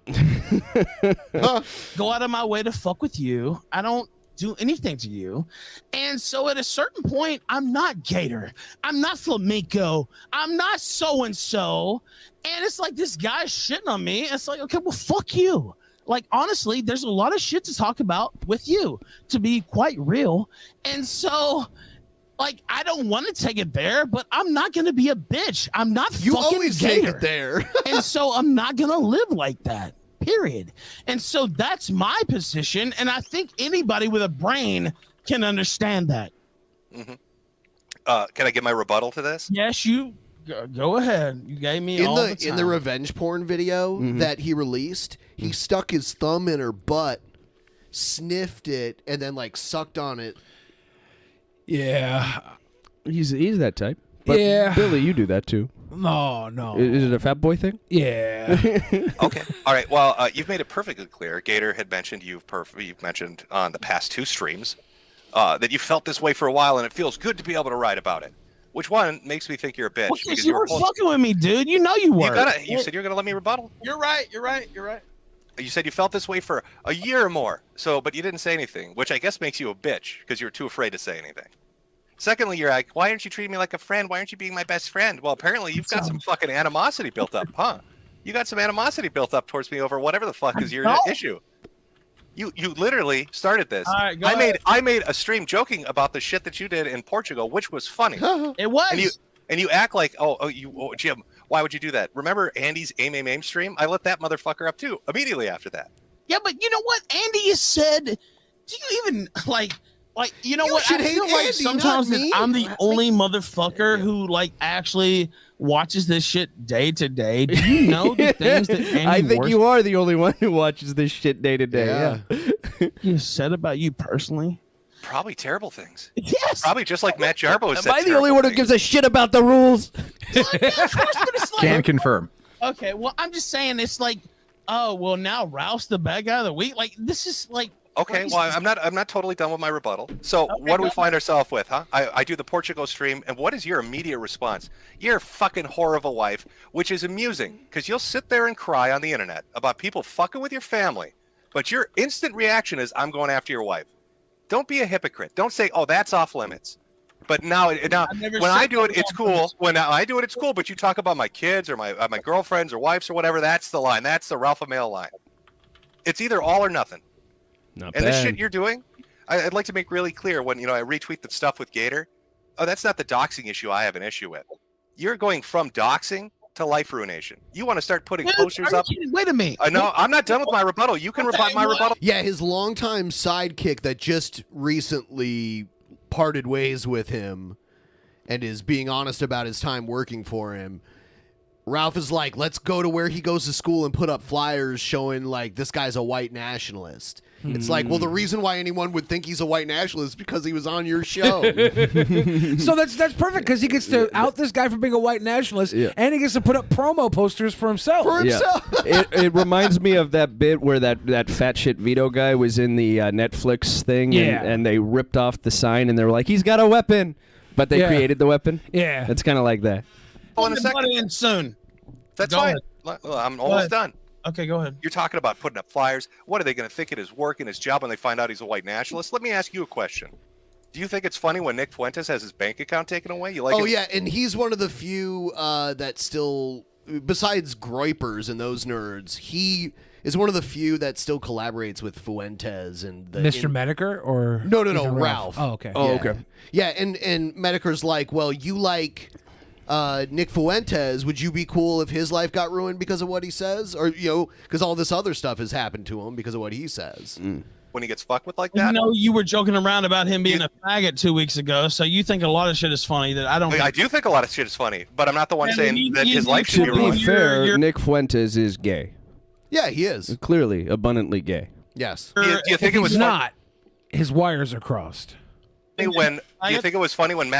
Go out of my way to fuck with you. I don't do anything to you. And so at a certain point, I'm not Gator. I'm not Flamenco. I'm not so-and-so. And it's like this guy's shitting on me. It's like, okay, well, fuck you. Like, honestly, there's a lot of shit to talk about with you, to be quite real. And so, like, I don't want to take it there, but I'm not going to be a bitch. I'm not You fucking always Gator. take it there. And so I'm not going to live like that. Period. And so that's my position, and I think anybody with a brain can understand that. Mm-hmm. Can I get my rebuttal to this? Yes, you go ahead. You gave me all the time. in the revenge porn video that he released, he stuck his thumb in her butt, sniffed it, and then sucked on it. Yeah. He's that type. But Yeah. Billy, you do that too. No. Is it a fat boy thing? Yeah. Okay. All right. Well, you've made it perfectly clear. Gator had mentioned you've mentioned on the past 2 streams that you felt this way for a while, and it feels good to be able to write about it. Which one makes me think you're a bitch? Well, because you were fucking with me, dude. You know you were. You said you're gonna let me rebuttal. You're right. You said you felt this way for a year or more. But you didn't say anything, which I guess makes you a bitch because you were too afraid to say anything. Secondly, you're like, why aren't you treating me like a friend? Why aren't you being my best friend? Well, apparently you've got some fucking animosity built up, huh? You got some animosity built up towards me over whatever the fuck is your issue. You literally started this. All right, go ahead. I made a stream joking about the shit that you did in Portugal, which was funny. It was. And you act like, Jim, why would you do that? Remember Andy's AIM stream? I lit that motherfucker up too immediately after that. Yeah, but you know what? Andy has said, do you even you know what? should I hate feel like Andy, sometimes not me. I'm the only motherfucker who actually watches this shit day to day. Do you know the things that Andy I think War's- you are the only one who watches this shit day to day. Yeah. you said about you personally? Probably terrible things. Yes. Probably just like Matt Jarbo said. Am I the only one who gives a shit about the rules? Can confirm. Okay, well, I'm just saying it's like, oh, well, now Ralph's the bad guy of the week. Like, this is like. Okay, well, I'm not totally done with my rebuttal. So what do we find ourselves with, huh? I do the Portugal stream, and what is your immediate response? You're a fucking whore of a wife, which is amusing, because you'll sit there and cry on the internet about people fucking with your family, but your instant reaction is, I'm going after your wife. Don't be a hypocrite. Don't say, oh, that's off limits. But now when I do it, it's cool. When I do it, it's cool, but you talk about my kids or my girlfriends or wives or whatever, that's the line. That's the Ralph Mail line. It's either all or nothing. Not And bad. this shit you're doing, I'd like to make really clear when I retweet the stuff with Gator. Oh, that's not the doxing issue I have an issue with. You're going from doxing to life ruination. You want to start putting posters up. Wait a minute. No, I'm not done with my rebuttal. You can rebut my rebuttal. Yeah, his longtime sidekick that just recently parted ways with him and is being honest about his time working for him Ralph is like, let's go to where he goes to school and put up flyers showing like this guy's a white nationalist. It's like, well, the reason why anyone would think he's a white nationalist is because he was on your show. So that's perfect because he gets to out this guy for being a white nationalist, and he gets to put up promo posters for himself. It reminds me of that bit where that fat shit Vito guy was in the Netflix thing, and they ripped off the sign, and they were like, he's got a weapon, but they created the weapon. Yeah, it's kind of like that. Oh, in a second. In soon. That's fine. I'm almost done. Okay, go ahead. You're talking about putting up flyers. What are they going to think it is work in his job when they find out he's a white nationalist? Let me ask you a question. Do you think it's funny when Nick Fuentes has his bank account taken away? You like? Oh yeah, and he's one of the few that still, besides Groypers and those nerds, he is one of the few that still collaborates with Fuentes and the Mr. Metokur or no, Ralph. Oh, okay. Yeah. Yeah, and Metokur's like, well, you like Nick Fuentes, would you be cool if his life got ruined because of what he says? Or, because all this other stuff has happened to him because of what he says. When he gets fucked with like that? You were joking around about him being a faggot 2 weeks ago, so you think a lot of shit is funny that I don't I do think a lot of shit is funny, but I'm not the one saying that his life should be To ruined. be fair, Nick Fuentes is gay. Yeah, he is. Clearly, abundantly gay. Yes. Do you think it was not? His wires are crossed. Do you think it was funny when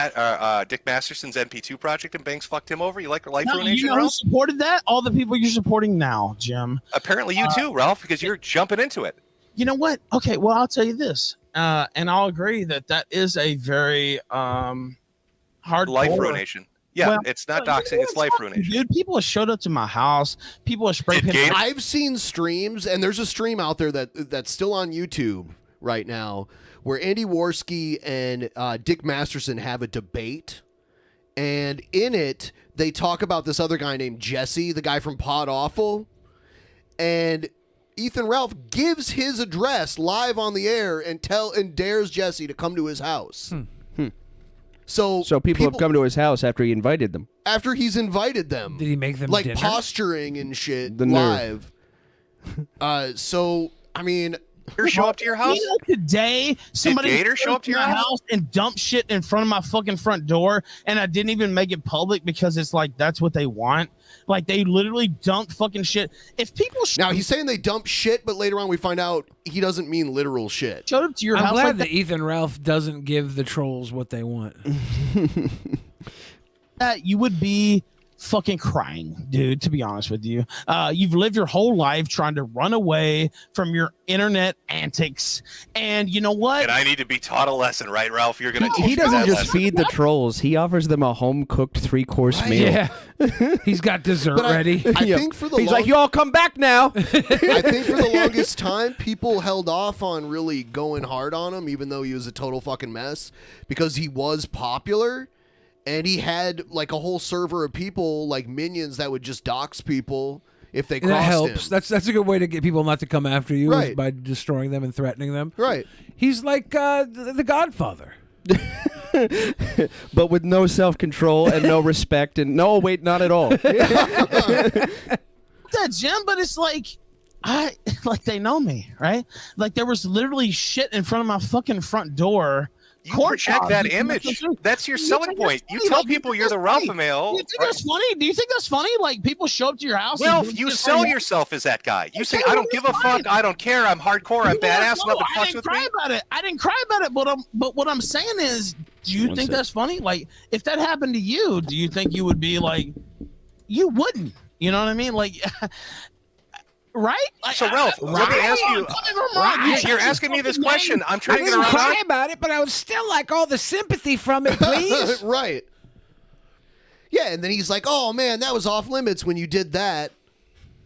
Dick Masterson's NP2 project and Banks fucked him over? You like life ruination, you know who Ralph? supported that? All the people you're supporting now, Jim. Apparently you too, Ralph, because you're jumping into it. You know what? Okay, well, I'll tell you this, and I'll agree that is a very hard life ruination. Yeah, well, it's not doxing, it's life ruination. Dude, people have showed up to my house. People have spray painted. I've seen streams, and there's a stream out there that's still on YouTube right now where Andy Worski and Dick Masterson have a debate. And in it, they talk about this other guy named Jesse, the guy from Pod Awful. And Ethan Ralph gives his address live on the air and dares Jesse to come to his house. So people have come to his house after he invited them. After he's invited them. Did he make them like dinner? Posturing and shit The live. So, I mean... Gator show up to your house? Today, somebody Did Gator show up to your house and dump shit in front of my fucking front door, and I didn't even make it public because it's like that's what they want. Like they literally dumped fucking shit. If people now he's saying they dump shit, but later on we find out he doesn't mean literal shit. Showed up to your I'm house. glad like that Ethan Ralph doesn't give the trolls what they want. You would be fucking crying, dude, to be honest with you. You've lived your whole life trying to run away from your internet antics, and you know what? And I need to be taught a lesson, right, Ralph? You're gonna teach He me doesn't that just lesson. feed the trolls. He offers them a home-cooked 3-course meal. Yeah. He's got dessert ready. I think for the He's like, you all come back now. I think for the longest time, people held off on really going hard on him, even though he was a total fucking mess, because he was popular. And he had like a whole server of people, like minions, that would just dox people if they crossed that helps. him. That's a good way to get people not to come after you, Right. is by destroying them and threatening them. Right. He's like the Godfather. But with no self-control and no respect and no, wait, not at all. That Jim, but it's like they know me, right? Like there was literally shit in front of my fucking front door. You project that image. That's your selling point. You tell people you're the Ralph male. Do you think that's funny? Do you think that's funny? Like people show up to your house. Well, if you sell yourself as that guy. You say, I don't give a fuck. I don't care. I'm hardcore. I'm badass. Nothing fucks with me. I didn't cry about it, but what I'm saying is, do you think that's funny? Like, if that happened to you, do you think you would be like, you wouldn't? You know what I mean? Like, right? Like, so, Ralph, let me ask you. You're asking me this question. I'm trying to get around. I didn't cry about it, but I would still like all the sympathy from it, please. Right. Yeah, and then he's like, oh, man, that was off limits when you did that.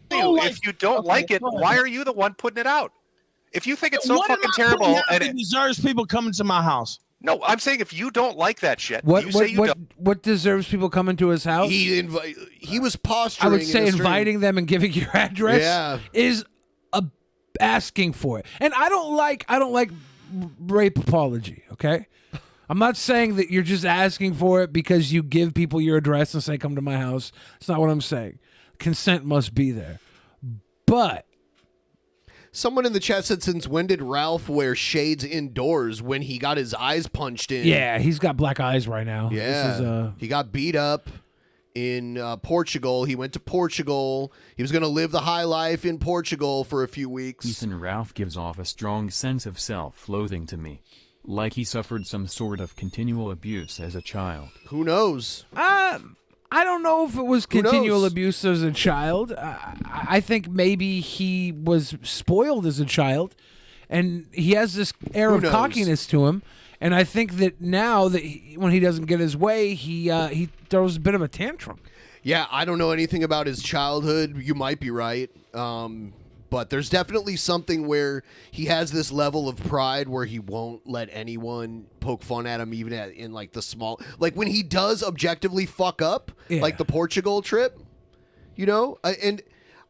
If you don't like it, why are you the one putting it out? If you think it's so fucking terrible, and it deserves people coming to my house. No, I'm saying if you don't like that shit, what deserves people coming to his house? He was posturing. I would say inviting them and giving your address is asking for it. And I don't like rape apology, okay? I'm not saying that you're just asking for it because you give people your address and say come to my house. That's not what I'm saying. Consent must be there. But someone in the chat said, since when did Ralph wear shades indoors when he got his eyes punched in? Yeah, he's got black eyes right now. Yeah. He got beat up in Portugal. He went to Portugal. He was going to live the high life in Portugal for a few weeks. Ethan Ralph gives off a strong sense of self-loathing to me. Like he suffered some sort of continual abuse as a child. Who knows? I don't know if it was continual abuse as a child. I think maybe he was spoiled as a child, and he has this air of cockiness to him. And I think that now that when he doesn't get his way, he throws a bit of a tantrum. Yeah, I don't know anything about his childhood. You might be right. But there's definitely something where he has this level of pride where he won't let anyone poke fun at him, even in like the small, like when he does objectively fuck up, like the Portugal trip, and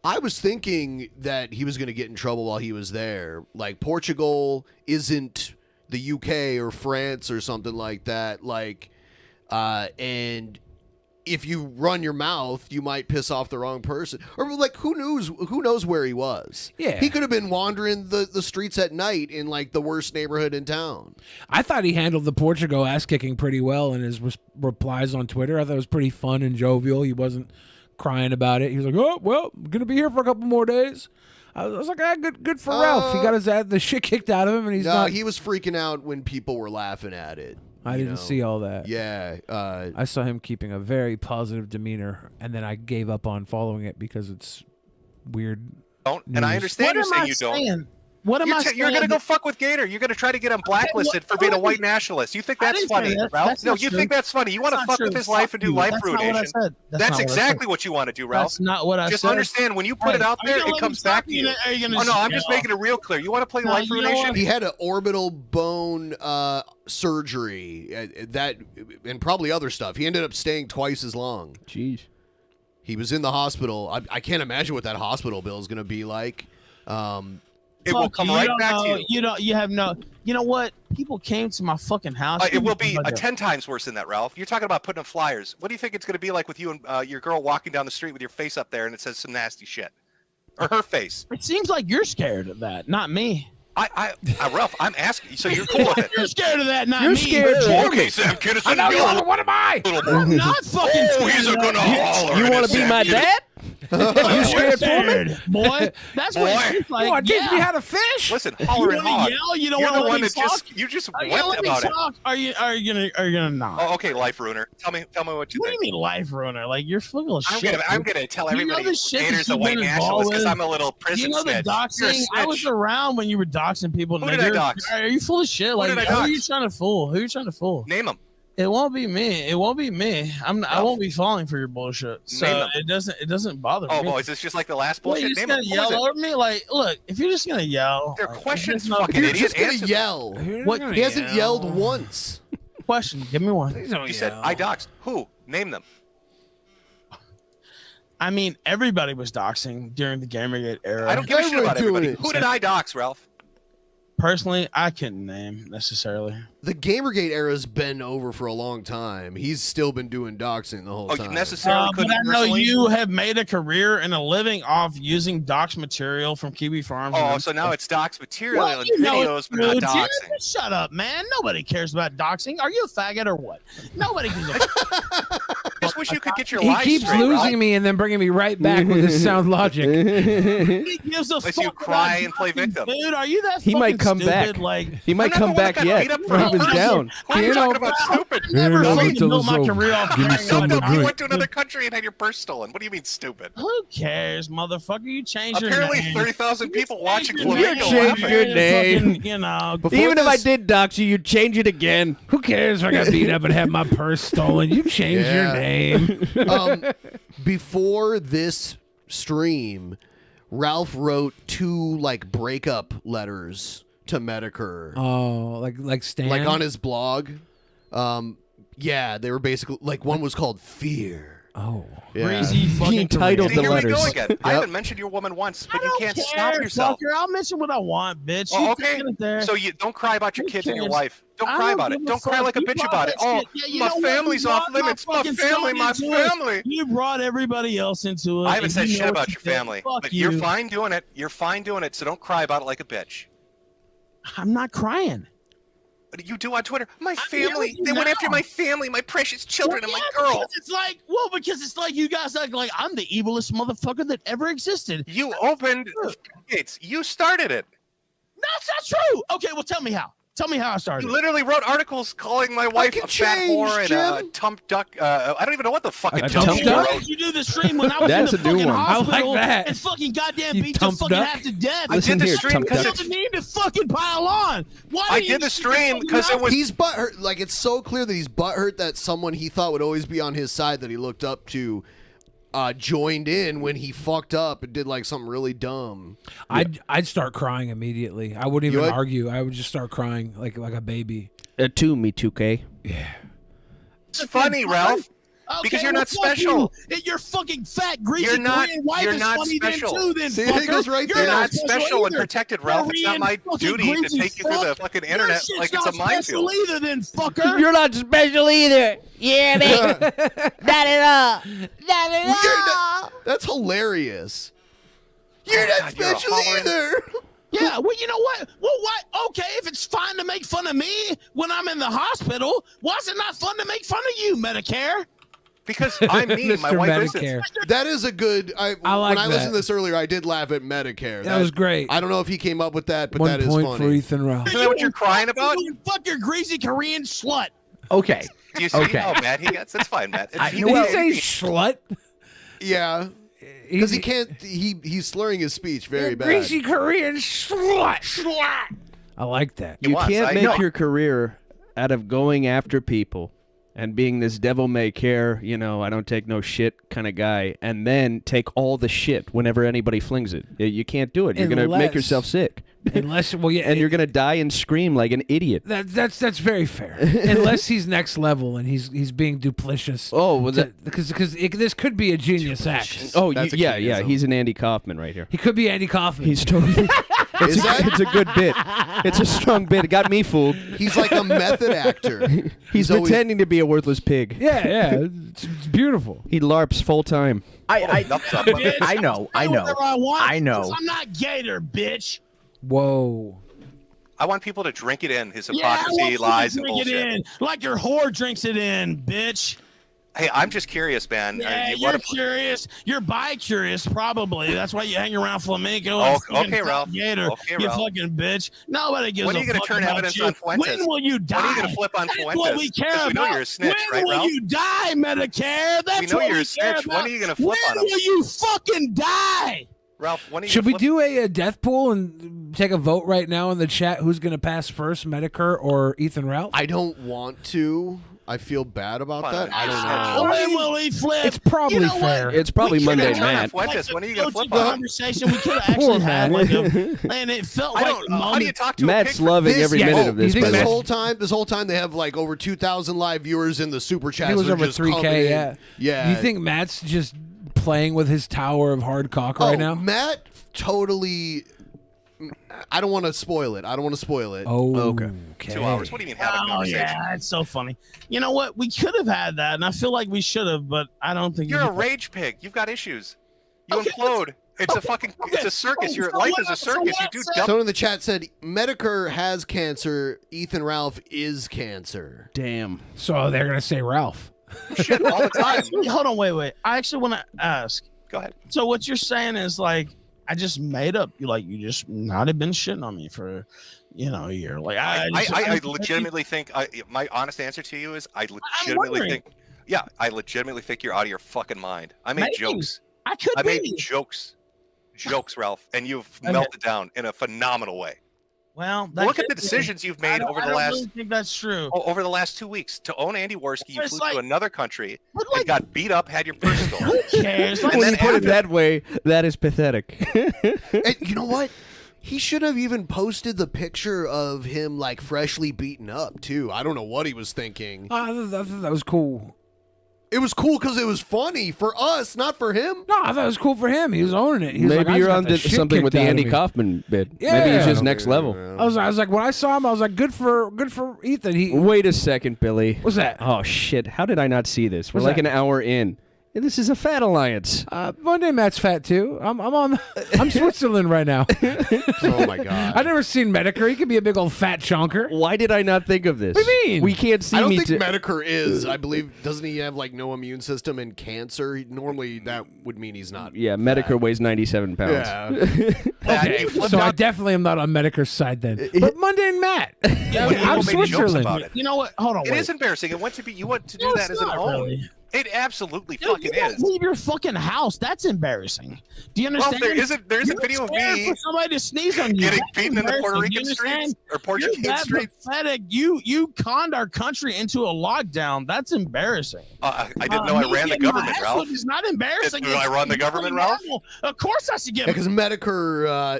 I was thinking that he was going to get in trouble while he was there. Like Portugal isn't the UK or France or something like that. And if you run your mouth, you might piss off the wrong person. Or like, who knows where he was? Yeah. He could have been wandering the streets at night in like the worst neighborhood in town. I thought he handled the Portugal ass kicking pretty well in his replies on Twitter. I thought it was pretty fun and jovial. He wasn't crying about it. He was like, "Oh well, I'm gonna be here for a couple more days." I was like, good for Ralph. He got the shit kicked out of him, and he's not. He was freaking out when people were laughing at it. I didn't see all that. Yeah. I saw him keeping a very positive demeanor, and then I gave up on following it because it's weird. And I understand you're saying you don't. What am I saying? You're going to go fuck with Gator. You're going to try to get him blacklisted for being a white nationalist. You think that's funny, Ralph? No, you think that's funny. You want to fuck with his life and do life ruination. That's exactly what you want to do, Ralph. That's not what I said. Just understand, when you put it out there, it comes back to you. Oh, no, I'm just making it real clear. You want to play life ruination? He had an orbital bone surgery, that and probably other stuff. He ended up staying twice as long. Jeez. He was in the hospital. I can't imagine what that hospital bill is going to be like. It will come right back to you. You know what? People came to my fucking house. It will be 10 times worse than that, Ralph. You're talking about putting up flyers. What do you think it's going to be like with you and your girl walking down the street with your face up there and it says some nasty shit? Or her face? It seems like you're scared of that, not me. Ralph, I'm asking you, so you're cool with it. You're scared of that, not you're me. Scared okay, Sam Kinison. What am I? I'm not fucking scared. He's gonna holler. You want to be my dad? You scared for me? Boy, that's what it's like. You want to teach me how to fish? Listen, holler and hog. Yell? You don't You're want the to one let that me talk? you just Are you wept gonna let me about it. talk? Are you gonna not? Oh, okay, life ruiner. Tell me what you What do think. you mean life ruiner? Like, you're full of shit. I'm gonna tell You know everybody the shit that Gator's a you've white been nationalist involved because with? I'm a little prison You know the snitch. You're a doxing? I was snitch. around when you were doxing people. Who did I dox? Are you full of shit? Who Like, did I who are dox? you trying to fool? Who are you trying to fool? Name them. It won't be me. It won't be me. I won't be falling for your bullshit. So it doesn't bother me. Oh, boy, is this just like the last What, bullshit? you just Name gonna them. yell over me? Like, look, if you're just gonna yell, They're questions, if you're fucking You're idiot. just going Answer to them. yell. What? He hasn't yelled once. Question. Give me one. You said I doxed. Who? Name them. I mean, everybody was doxing during the Gamergate era. I don't give a shit about doing everybody. it. Who did I dox, Ralph? Personally, I couldn't name necessarily. The Gamergate era's been over for a long time. He's still been doing doxing the whole Oh, time. you necessarily But couldn't I know personally? you have made a career and a living off using dox material from Kiwi Farms. Oh, so now it's dox material Well, and you know videos, it's but not true, Jim. doxing. Shut up, man. Nobody cares about doxing. Are you a faggot or what? Nobody gives a Just wish you could get your He life keeps straight, losing Ralph. me and then bringing me right back with his sound logic. Nobody gives a Unless fuck you cry about and play doxing, victim. Dude, are you that He might fucking come stupid? back. Like, He might I'm not come the one back that got yet. beat up When he for was it. down. What are you talking about, stupid? I never know, fucking built my Dilzo, career off give me carrying some on to You drink. went to another country and had your purse stolen. What do you mean, stupid? Who cares, motherfucker? You changed your Apparently, name. 30,000 people watching You Flamingo. changed laughing. your name. Fucking, you know, Even if I did dox you, you'd change it again. Who cares if I got beat up and had my purse stolen? You changed your name. Before this stream, Ralph wrote 2 like breakup letters to Metokur. Oh, like Stan? Like on his blog. Yeah, they were basically like one was called Fear. Oh. Yeah. crazy fucking He entitled See, the here we go letters. again. I haven't mentioned your woman once, but you don't can't care, stop yourself. Fucker. I'll mention what I want, bitch. Oh, You okay. taking it there. So you don't cry about your Who kids and your cares? wife. Don't I cry don't about give it. a Don't cry fuck. like a You bitch brought about it. that Oh, shit. Yeah, you my know what? family's You off brought my limits. My fucking family, my son into it. family. You brought everybody else into it. I haven't and said you shit know about what your you did. family, Fuck but you. you're fine doing it. You're fine doing it. So don't cry about it like a bitch. I'm not crying. You do on Twitter. My family. They went after my family, my precious children, and my girl. Because it's like you guys act like I'm the evilest motherfucker that ever existed. You opened gates. You started it. That's not true. Okay, well, tell me how. Tell me how I started. You literally wrote articles calling my wife a fat whore and a tump duck. I don't even know what the fucking tump duck. You do the stream when I was in the fucking hospital and fucking goddamn beat you fucking half to death. I did the stream because it doesn't need to fucking pile on. I did the stream because it was. He's butthurt. Like, it's so clear that he's butthurt that someone he thought would always be on his side that he looked up to joined in when he fucked up and did like something really dumb. I'd start crying immediately. I wouldn't even argue. I would just start crying like a baby. Me 2K. Yeah. It's funny, Ralph. Because you're not special. Your fucking fat, greasy Korean wife you're is not funny special. then too, then, See, fucker. it goes right You're not special and protected, Ralph. It's not my duty to take you through the fucking internet like it's a minefield. Either, then, fucker. You're not special either. Yeah, man. Not at all. Not at all. That's hilarious. You're not special either. Yeah, well, you know what? Well, what? Okay, if it's fine to make fun of me when I'm in the hospital, why is it not fun to make fun of you, Medicare? Because I'm me, my wife isn't. That is a good. I like when I that. listened to this earlier, I did laugh at Medicare. That was great. I don't know if he came up with that, but 1 that is point funny. for Ethan Ralph. Isn't that what you're crying about? Fuck your greasy Korean slut. Okay. Do you see? Okay. Oh, Matt, that's fine, Matt. Did he say slut? Yeah. Because he can't. He's slurring his speech very bad. Greasy Korean slut. I like that. You can't make your career out of going after people and being this devil may care, I don't take no shit kind of guy, and then take all the shit whenever anybody flings it. You can't do it. You're going to make yourself sick. Unless, and you're going to die and scream like an idiot. That's very fair. Unless he's next level and he's being duplicitous. Oh, was that because this could be a genius act. Oh, yeah. He's an Andy Kaufman right here. He could be Andy Kaufman. He's totally. It's a good bit. It's a strong bit. It got me fooled. He's like a method actor. He's pretending to be a worthless pig. Yeah. It's beautiful. He LARPs full time. I know. I know. I'm not Gator, bitch. Whoa. I want people to drink it in, his hypocrisy, lies, and bullshit. It in, like your whore drinks it in, bitch. Hey, I'm just curious, man. Yeah, you're curious. You're bi-curious, probably. That's why you hang around flamenco. Okay, Ralph. Gator, okay, you Ralph. fucking bitch. Nobody gives a fuck. When are you going to turn evidence on Fuentes? When will you die? When are you going to flip on Fuentes? What we care about. We know you're a snitch, when right, Ralph? will you die, Medicare? That's we know what you're we a snitch. When are you going to flip on him? When will you fucking die? Ralph, when are you Should we do a death pool and take a vote right now in the chat? Who's going to pass first, Metokur or Ethan Ralph? I don't want to. I feel bad about that. I don't know. When will he flip? It's probably fair. It's probably Monday night. Fuentes, when are you going to flip on him? Conversation we could have actually had, and it felt like how do you talk to Matt's a pig? loving every minute of this. This whole time they have like over 2,000 live viewers in the super chat. It was over just 3K. Yeah. Do you Yeah. think Matt's just playing with his tower of hard cock right now? Matt totally. I don't want to spoil it. Oh, okay. 2 hours. What do you mean have a conversation? Yeah, it's so funny. You know what? We could have had that, and I feel like we should have, but I don't think You're a rage pig. You've got issues. You implode. It's a fucking. It's a circus. Your life is a circus. You do dumb. Someone in the chat said Metokur has cancer. Ethan Ralph is cancer. Damn. So they're gonna say Ralph. Shit all the time. Hold on, wait. I actually want to ask. Go ahead. So what you're saying is like I just made up. You just not have been shitting on me for, a year. Like I legitimately think. My honest answer to you is I legitimately think. Yeah, I legitimately think you're out of your fucking mind. I made jokes. I made jokes, Ralph, and you've melted down in a phenomenal way. Well, look at the decisions you've made over the last. I don't really think that's true. Over the last 2 weeks, to own Andy Worski, you flew to another country and got beat up, had your purse stolen. Who cares? When you put it that way, that is pathetic. And you know what? He should have even posted the picture of him like freshly beaten up too. I don't know what he was thinking. I thought that was cool. It was cool because it was funny for us, not for him. No, I thought it was cool for him. He was owning it. He was Maybe like, you're on something with the Andy Kaufman bit. Yeah. Maybe he's just next level. I was like, when I saw him, I was like, good for Ethan. Wait a second, Billy. What's that? Oh shit! How did I not see this? We're What's like that? an hour in. This is a fat alliance. Monday Matt's fat too. I'm Switzerland right now. Oh my god! I've never seen Metokur. He could be a big old fat chonker. Why did I not think of this? What do you mean? We can't see I don't me. think Metokur is. I believe doesn't he have like no immune system and cancer? Normally that would mean he's not. Yeah, Metokur weighs 97 pounds. Yeah. Okay, so I definitely am not on Metokur's side then. But Monday and Matt. I'm Switzerland. You know what? Hold on. It wait. is embarrassing. It went to be. You want to do No, that it's as an not own. really. It absolutely Dude, fucking you don't is. leave your fucking house. That's embarrassing. Do you Well, understand? there is a You're video of scared me for somebody to sneeze on you. getting That's beaten in the Puerto embarrassing. Rican You streets understand? or Portuguese You're that streets. pathetic. You conned our country into a lockdown. That's embarrassing. I didn't know I ran the government, Ralph. It's not embarrassing. Did I run the government, Ralph? Of course I should get. Because Metokur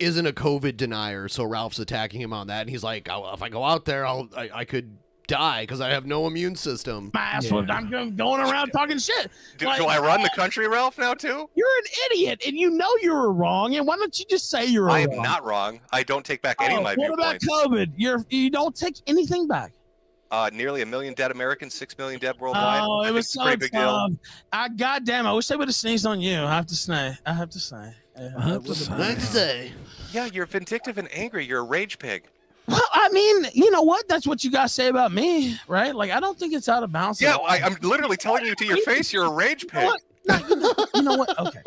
isn't a COVID denier, so Ralph's attacking him on that, and he's like, oh, if I go out there, I could die because I have no immune system. My ass whooped. I'm going around talking shit. Do I run the country, Ralph, now too? You're an idiot, and you know you were wrong. And why don't you just say you're wrong? I am not wrong. I don't take back any of my What about viewpoints. COVID? You don't take anything back. Nearly 1 million dead Americans, 6 million dead worldwide. Oh, I it think was it's a so pretty big deal. tough. Goddamn, I wish they would have sneezed on you. I have to say. Yeah, you're vindictive and angry. You're a rage pig. Well, I mean, you know what? That's what you guys say about me, right? Like, I don't think it's out of bounds. Yeah, I'm literally telling you to your face you're a rage pig. You know what? Okay.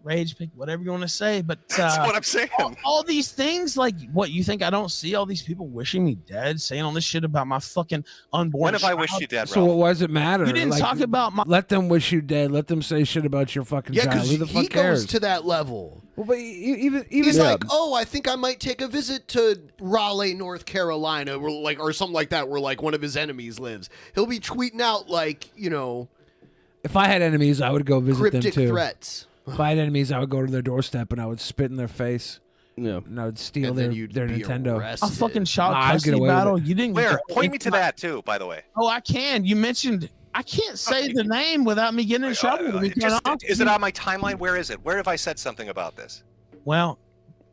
Rage pig, whatever you want to say. But That's what I'm saying. All these things, like, what, you think I don't see all these people wishing me dead, saying all this shit about my fucking unborn When have I child? wished you dead, So Ralph? what does it matter? You didn't talk about my... Let them wish you dead. Let them say shit about your fucking Yeah, child. because Who the he fuck cares? goes to that level. Well, but even He's like, oh, I think I might take a visit to Raleigh, North Carolina, or something like that, where like one of his enemies lives. He'll be tweeting out like, if I had enemies, I would go visit them cryptic too. threats. If I had enemies, I would go to their doorstep and I would spit in their face. Yeah. And I would steal And their then you'd their be Nintendo. arrested. A fucking child Nah, I'd get custody away with battle? it. You didn't Where? get Point me to that, too, by the way. Oh, I can. You mentioned... I can't say the name without me getting in trouble. To be quite honest. Is it on my timeline? Where is it? Where have I said something about this? Well,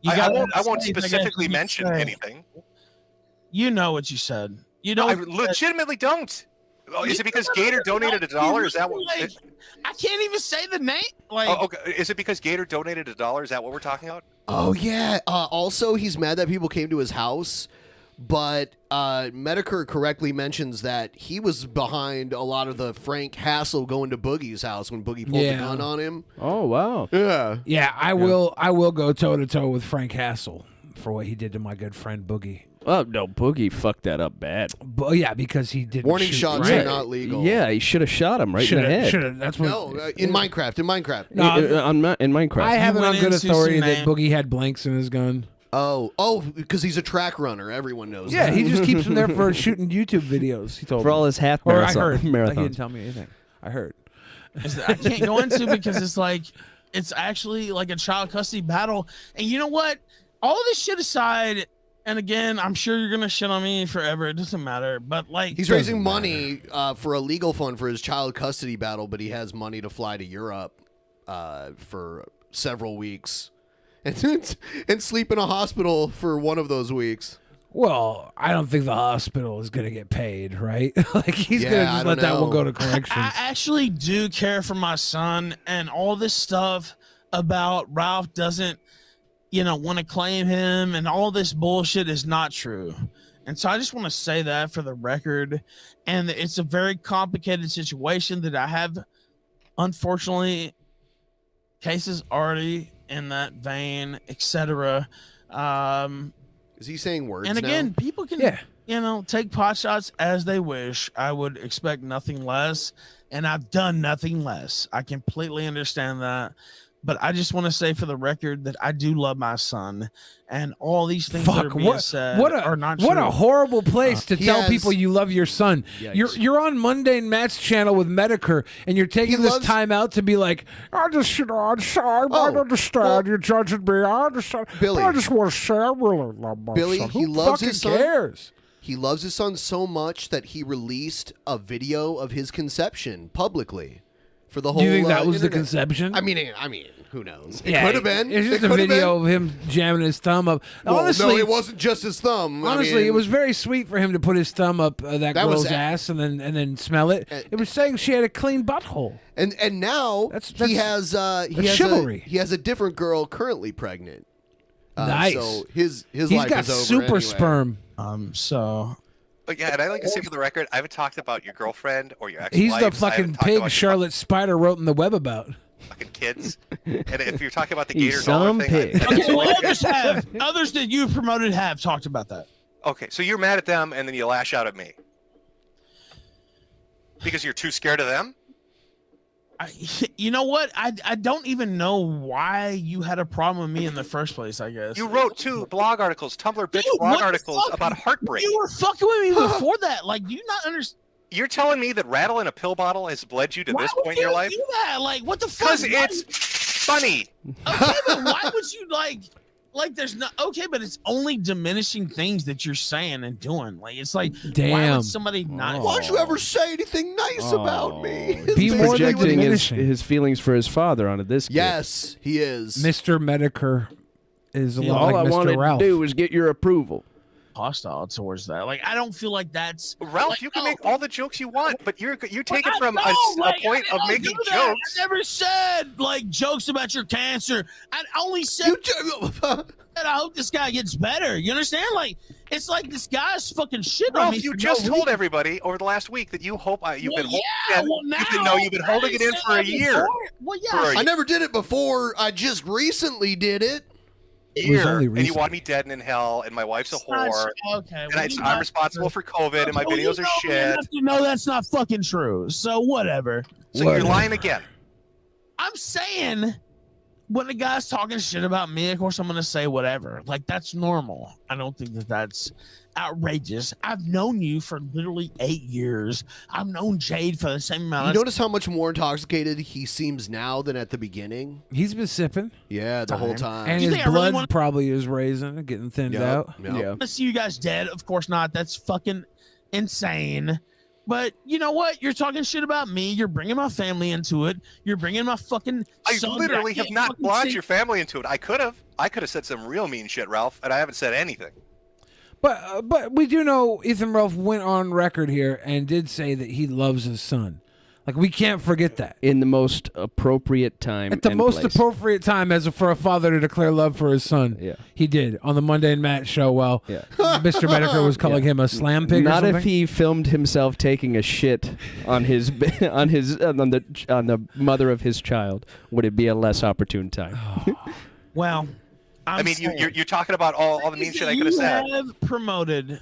I won't specifically mention anything. You know what you said. You know. I legitimately don't. Oh, is it because Gator donated $1? Is that what? I can't even say the name. Like, Oh, okay. Is it because Gator donated $1? Is that what we're talking about? Oh yeah. Also, he's mad that people came to his house, but Metokur correctly mentions that he was behind a lot of the Frank hassle going to Boogie's house when Boogie pulled the gun on him. Oh wow. Yeah. Yeah, I will go toe to toe with Frank Hassel for what he did to my good friend Boogie. Oh no, Boogie fucked that up bad. Yeah, because he didn't. Warning shoot shots right. are not legal. Yeah, he should have shot him right in the head. Should have. That's what. No, in Minecraft. In Minecraft. No, in Minecraft. I have it went on good into authority some that Boogie had blanks in his gun. Oh, because he's a track runner. Everyone knows. Yeah, that. he just keeps them there for shooting YouTube videos. He told For me. all his half Or I marathon- heard. marathons. He didn't tell me anything. I heard. I can't go into because it's like it's actually like a child custody battle. And you know what? All this shit aside, and again, I'm sure you're gonna shit on me forever. It doesn't matter. But like, He's raising money for a legal fund for his child custody battle, but he has money to fly to Europe for several weeks and sleep in a hospital for one of those weeks. Well, I don't think the hospital is gonna get paid, right? Like he's gonna just let that one go to corrections. I actually do care for my son, and all this stuff about Ralph doesn't, want to claim him, and all this bullshit is not true. And so I just want to say that for the record. And it's a very complicated situation that I have, unfortunately, cases already in that vein, etc. Is he saying words And again, now? people can, take pot shots as they wish. I would expect nothing less, and I've done nothing less. I completely understand that. But I just want to say for the record that I do love my son, and all these things that are being said are not true. What a horrible place to He tell has- people you love your son. Yikes. You're on Mundane Matt's channel with Metokur, and you're taking this time out to be like, I just, I'm sorry, I understand you're judging me. I understand. Billy. But I just want to say I really love my Billy, son. he Who loves fucking his son. cares? He loves his son so much that he released a video of his conception publicly for the whole. Do you think that was the internet. conception? I mean, who knows? It Yeah, could have been. It's just It a could have video been. of him jamming his thumb up. Well, Honestly, no, it wasn't just his thumb. Honestly, it was very sweet for him to put his thumb up that That was girl's ass and then smell it. It was saying she had a clean butthole. And now he has chivalry. he has a different girl currently pregnant. Nice. So his He's life got is over super anyway. sperm. But yeah, and I like to say for the record, I haven't talked about your girlfriend or your ex-wife. He's the fucking pig Charlotte Spider wrote in the web about. Fucking kids. And if you're talking about the You Gator dollar some thing, pig. Okay, well, others that you promoted have talked about that. Okay, so you're mad at them and then you lash out at me because you're too scared of them. You know what? I don't even know why you had a problem with me in the first place. I guess You wrote 2 blog articles, Tumblr bitch Dude, blog what the articles fuck? about heartbreak. You were fucking with me before that. Like, do you not understand? You're telling me that rattle in a pill bottle has led you to this point in your life? Do that? Like, what the fuck? Because it's funny. Okay, but why would you like? There's not okay, but it's only diminishing things that you're saying and doing. Like, it's like, why Damn. would somebody not? Why don't you ever say anything nice about me? He's more than projecting diminishing. his feelings for his father onto this kid. Yes, he is. Mr. Metokur is a lot All like I Mr. wanted Ralph. to do was get your approval. Hostile towards that. Like, I don't feel like that's Ralph, like, you can make all the jokes you want, but you take it from I a know, point I of don't making do that. jokes. I never said like jokes about your cancer. I only said that I hope this guy gets better. You understand? Like, it's like this guy's fucking shit on Ralph, me. you for just no told reason. everybody over the last week that you hope you've been Yeah, holding. well, you've been holding it in for a year. Well, yeah. For a I never did it before. I just recently did it. year, and you want me dead and in hell, and my wife's a whore. Okay, And I'm responsible for COVID, and my Well, videos you are know me shit. enough to know that's not fucking true. So whatever. So you're lying again. I'm saying when a guy's talking shit about me, of course I'm gonna say whatever. Like, that's normal. I don't think that that's outrageous. I've known you for literally 8 years. I've known Jade for the same amount. You notice how much more intoxicated he seems now than at the beginning? He's been sipping. Yeah, the whole time. And Do you his think I really blood wanna- probably is raising, getting thinned out. Yep. Yeah. I want to see you guys dead. Of course not. That's fucking insane. But you know what? You're talking shit about me. You're bringing my family into it. You're bringing my fucking. I son literally that I have can't not fucking brought see. your family into it. I could have said some real mean shit, Ralph, and I haven't said anything. But we do know Ethan Ralph went on record here and did say that he loves his son. Like, we can't forget that. In the most appropriate time. At the and most place. appropriate time for a father to declare love for his son. Yeah. He did on the Monday and Matt show while Mr. Metokur was calling him a slam pig or Not something. if he filmed himself taking a shit on his on the mother of his child. Would it be a less opportune time? Well, I mean, you're talking about all the mean shit I could have said. You have promoted.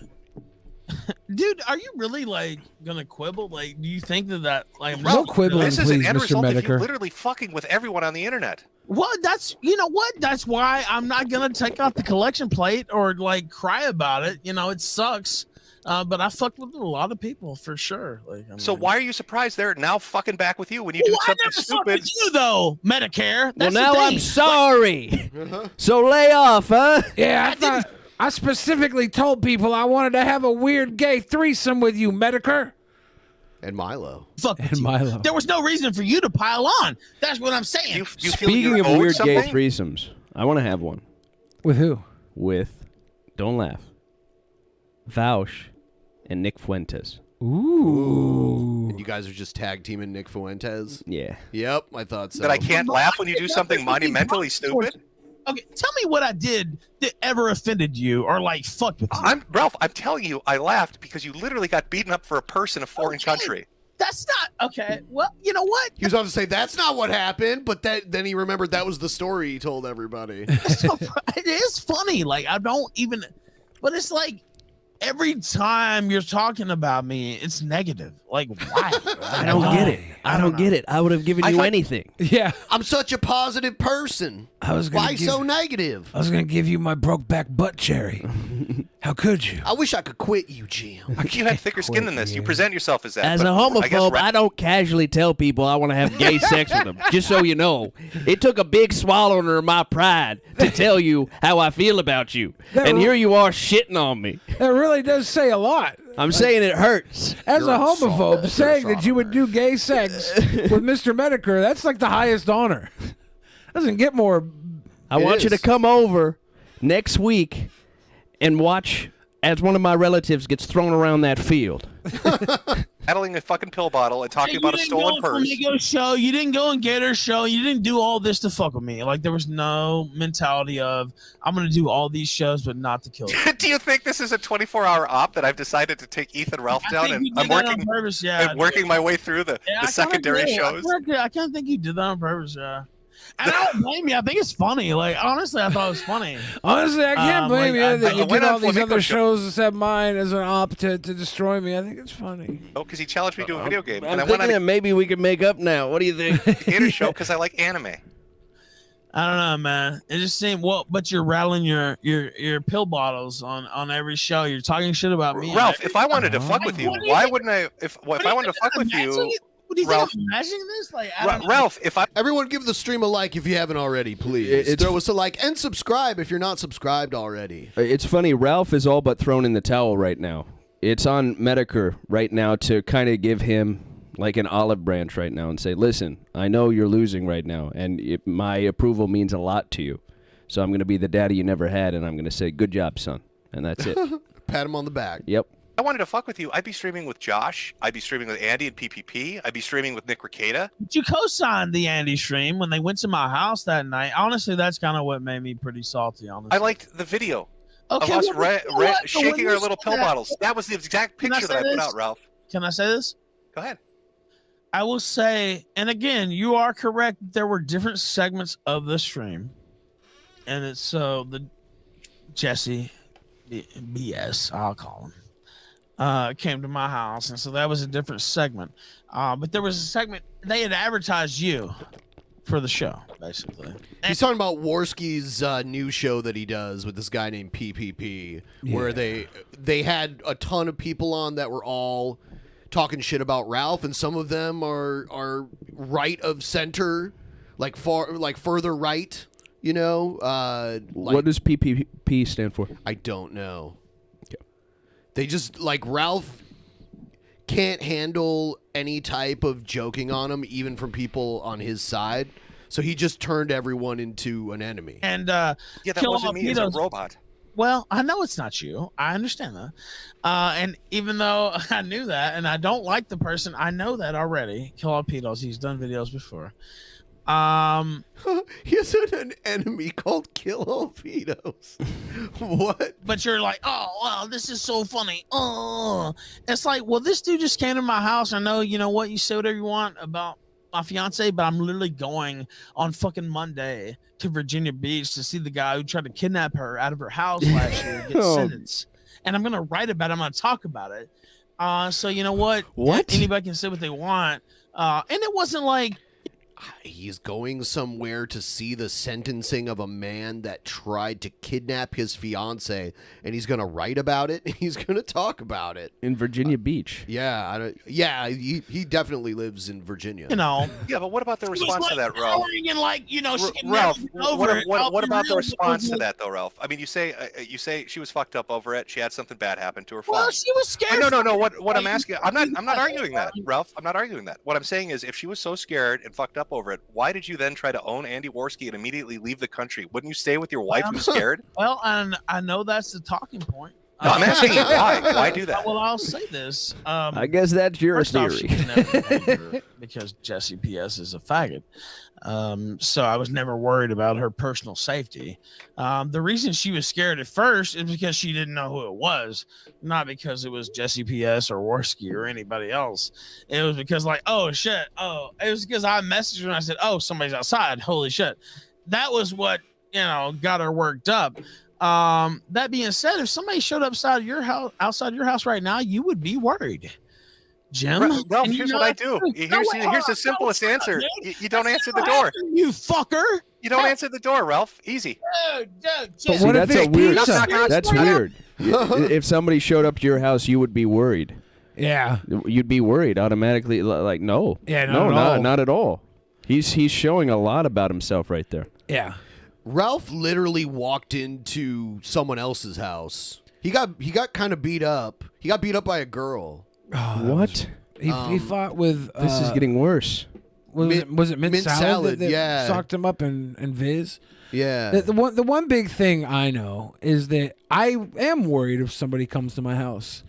Dude, are you really like gonna quibble? Like, do you think that like I'm No not quibbling, This is an please, end Mr. result of you Metokur. literally fucking with everyone on the internet. Well, that's you know what? That's why I'm not gonna take out the collection plate or like cry about it. You know, it sucks. But I fucked with a lot of people for sure. Like, So why are you surprised they're now fucking back with you when you do I something never fucked stupid? with you though, Medicare. Well, That's the now I'm thing. sorry. So lay off, huh? Yeah, I specifically told people I wanted to have a weird gay threesome with you, Metokur. And Milo. Fuck with And you. Milo. There was no reason for you to pile on. That's what I'm saying. You feel Speaking you're of owed weird gay something? threesomes, I want to have one With who? with, don't laugh, Vaush and Nick Fuentes. Ooh. And you guys are just tag teaming Nick Fuentes? Yeah. Yep, I thought so. That I can't laugh when you do something monumentally stupid? Okay, tell me what I did that ever offended you or like fucked with you. Ralph, I'm telling you, I laughed because you literally got beaten up for a purse in a foreign country. That's not okay. Well, you know what? He was about to say that's not what happened, but then he remembered that was the story he told everybody. It is funny. Like, I don't even, but it's like every time you're talking about me, it's negative. Like, why? I don't get it. I don't get it. I would have given you anything. Yeah. I'm such a positive person. I was gonna Why so negative? I was going to give you my broke back butt cherry. How could you? I wish I could quit you, Jim. You had thicker skin than this. You present yourself as that. As a but I guess homophobe, I don't casually tell people I want to have gay sex with them. Just so you know, it took a big swallowing of my pride to tell you how I feel about you, and here you are shitting on me. That really really does say a lot. I'm saying it hurts. As a homophobe, saying that you would do gay sex with Mr. Metokur, that's like the highest honor. Doesn't get more. I want you to come over next week and watch as one of my relatives gets thrown around that field. Battling a fucking pill bottle and talking about a stolen purse. Show. You didn't go and get her show. You didn't do all this to fuck with me. Like, there was no mentality of, I'm going to do all these shows, but not to kill you. Do you think this is a 24-hour op that I've decided to take Ethan Ralph down and I'm working my way through the secondary shows? I kind of think you did that on purpose, yeah. And I don't blame you. I think it's funny. Like, honestly, I thought it was funny. Honestly, I can't blame you that you did all these other shows except mine as an op to destroy me. I think it's funny. Oh, because he challenged me to a video game. I'm thinking that maybe we could make up now. What do you think? Theater show because I like anime. I don't know, man. It just seemed but you're rattling your pill bottles on every show. You're talking shit about me. Ralph, if I wanted to fuck with you, why wouldn't I? If I wanted to fuck with you. What do you think I'm imagining this? Like, Ralph, everyone give the stream a like if you haven't already, please. Throw us a like and subscribe if you're not subscribed already. It's funny. Ralph is all but thrown in the towel right now. It's on Metokur right now to kind of give him like an olive branch right now and say, listen, I know you're losing right now, and my approval means a lot to you. So I'm going to be the daddy you never had, and I'm going to say, good job, son. And that's it. Pat him on the back. Yep. I wanted to fuck with you, I'd be streaming with Josh. I'd be streaming with Andy and PPP. I'd be streaming with Nick Ricada. But you co-signed the Andy stream when they went to my house that night. Honestly, that's kind of what made me pretty salty, honestly. I liked the video of us shaking our little pill bottles. That was the exact picture that I put out, Ralph. Can I say this? Go ahead. I will say, and again, you are correct, there were different segments of the stream. And it's so the Jesse BS, I'll call him. Came to my house, and so that was a different segment. But there was a segment they had advertised you for the show, basically. He's talking about Warski's new show that he does with this guy named PPP, where they had a ton of people on that were all talking shit about Ralph, and some of them are right of center, like further right. You know, what does PPP stand for? I don't know. They just, like, Ralph can't handle any type of joking on him, even from people on his side. So he just turned everyone into an enemy. And that wasn't me. It's a robot. Well, I know it's not you. I understand that. And even though I knew that, and I don't like the person, I know that already. Kilopedos. He's done videos before. He has an enemy called Kilopedos. What? But you're like, oh, well, this is so funny. Oh, it's like, well, this dude just came to my house. I know, you know what, you say whatever you want about my fiance, but I'm literally going on fucking Monday to Virginia Beach to see the guy who tried to kidnap her out of her house last year get sentenced. And I'm gonna write about it. I'm gonna talk about it. So you know what? Anybody can say what they want. And it wasn't like he's going somewhere to see the sentencing of a man that tried to kidnap his fiance, and he's going to write about it. He's going to talk about it in Virginia Beach. Yeah, he definitely lives in Virginia. You know. Yeah, but what about the response to that, Ralph? And like, you know, Ralph, what about the response to that, though, Ralph? I mean, you say she was fucked up over it. She had something bad happen to her. Well, she was scared. No. What I'm asking, I'm not arguing that, Ralph. I'm not arguing that. What I'm saying is, if she was so scared and fucked up over it, why did you then try to own Andy Warski and immediately leave the country? Wouldn't you stay with your wife who's scared? Well, and I know that's the talking point. No, I'm asking you why. Why do that? Well, I'll say this. I guess that's your theory. Because Jesse PS is a faggot. So I was never worried about her personal safety. The reason she was scared at first is because she didn't know who it was, not because it was Jesse PS or Warski or anybody else. It was because like, oh shit. Oh, it was because I messaged her and I said, oh, somebody's outside. Holy shit. That was what, got her worked up. That being said, if somebody showed up outside your house right now, you would be worried. Jim, Ralph, here's what I do. Here's the simplest answer. You don't answer the door. You fucker. You don't answer the door, Ralph. Easy. But what if that's weird. That's weird. If somebody showed up to your house, you would be worried. Yeah. You'd be worried automatically. Like, no. Yeah, not at all. He's showing a lot about himself right there. Yeah. Ralph literally walked into someone else's house He got kind of beat up. He got beat up by a girl. What? He fought with. This is getting worse. Was it mint salad that yeah. socked him up in Viz? Yeah. The one big thing I know is that I am worried if somebody comes to my house.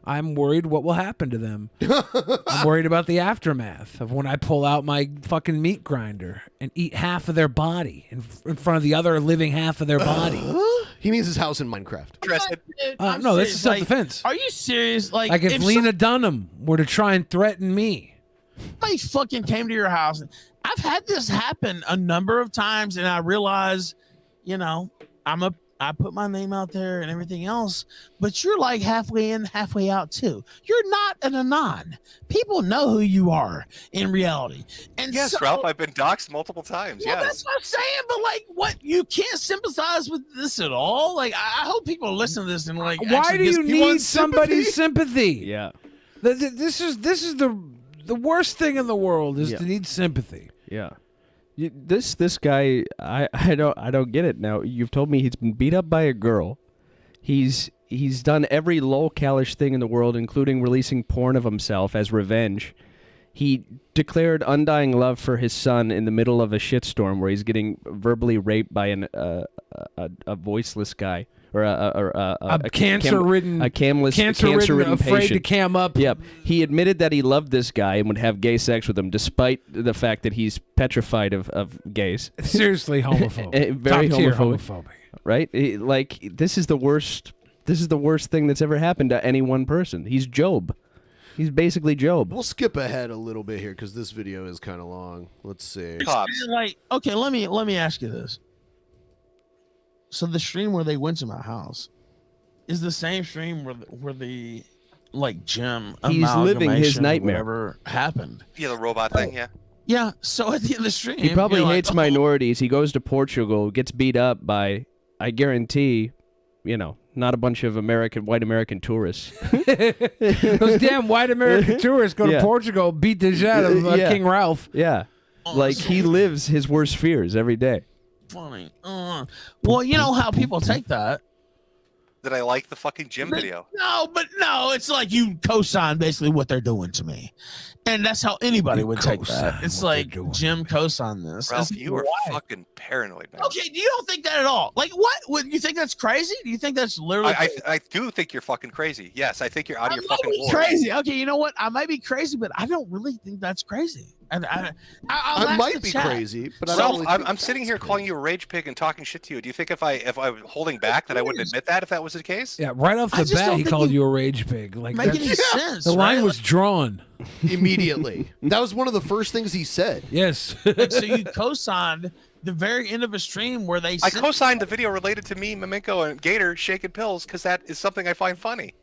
I'm worried what will happen to them. I'm worried about the aftermath of when I pull out my fucking meat grinder and eat half of their body in front of the other living half of their body. He means his house in Minecraft. No, this is self-defense. Are you serious? Like if Lena Dunham were to try and threaten me. Somebody fucking came to your house. I've had this happen a number of times, and I realize, I put my name out there and everything else, but you're like halfway in, halfway out too. You're not an anon. People know who you are in reality. And yes, Ralph, I've been doxxed multiple times. Well, yes, that's what I'm saying. But like, what? You can't sympathize with this at all. Like, I hope people listen to this and like. Why do you need somebody's sympathy? Yeah, this is the worst thing in the world is to need sympathy. Yeah. This guy, I don't get it now. You've told me he's been beat up by a girl. He's done every lol-calish thing in the world, including releasing porn of himself as revenge. He declared undying love for his son in the middle of a shitstorm where he's getting verbally raped by a voiceless guy or a cancer-ridden cancer-ridden afraid patient. to cam up. Yep. He admitted that he loved this guy and would have gay sex with him, despite the fact that he's petrified of gays. Seriously homophobic. Very Top-tier homophobic. Right? Like, this is the worst. This is the worst thing that's ever happened to any one person. He's Job. He's basically Job. We'll skip ahead a little bit here because this video is kind of long. Let's see. Like, okay, let me ask you this. So the stream where they went to my house is the same stream where the like gym he's living his nightmare. Whatever happened. Yeah, the robot thing. Yeah. Yeah. So at the end of the stream, He probably hates minorities. He goes to Portugal, gets beat up by, I guarantee, not a bunch of white American tourists. Those damn white American tourists go to Portugal, beat the shit out of King Ralph. Yeah. Like, he lives his worst fears every day. Funny. Well, you know how people take that. That I like the fucking gym video. No, it's like you co-sign basically what they're doing to me. And that's how anybody would take that. It's like Jim co-sign this. Ralph, you are fucking paranoid, man. Okay, you don't think that at all. Like, what? Would you think that's crazy? Do you think that's literally I do think you're fucking crazy. Yes, I think you're out of your fucking lord. Crazy. Okay, you know what? I might be crazy, but I don't really think that's crazy. And I might be crazy, but I Ralph, don't. I'm sitting here calling you a rage pig and talking shit to you. Do you think if I'm holding back that I wouldn't admit that if that was the case? Yeah, right off the bat, he called you a rage pig. Like, make any sense. The line was drawn immediately. That was one of the first things he said. Yes. So you co-signed the very end of a stream where they. I co-signed the video related to me, Maminko, and Gator shaking pills because that is something I find funny.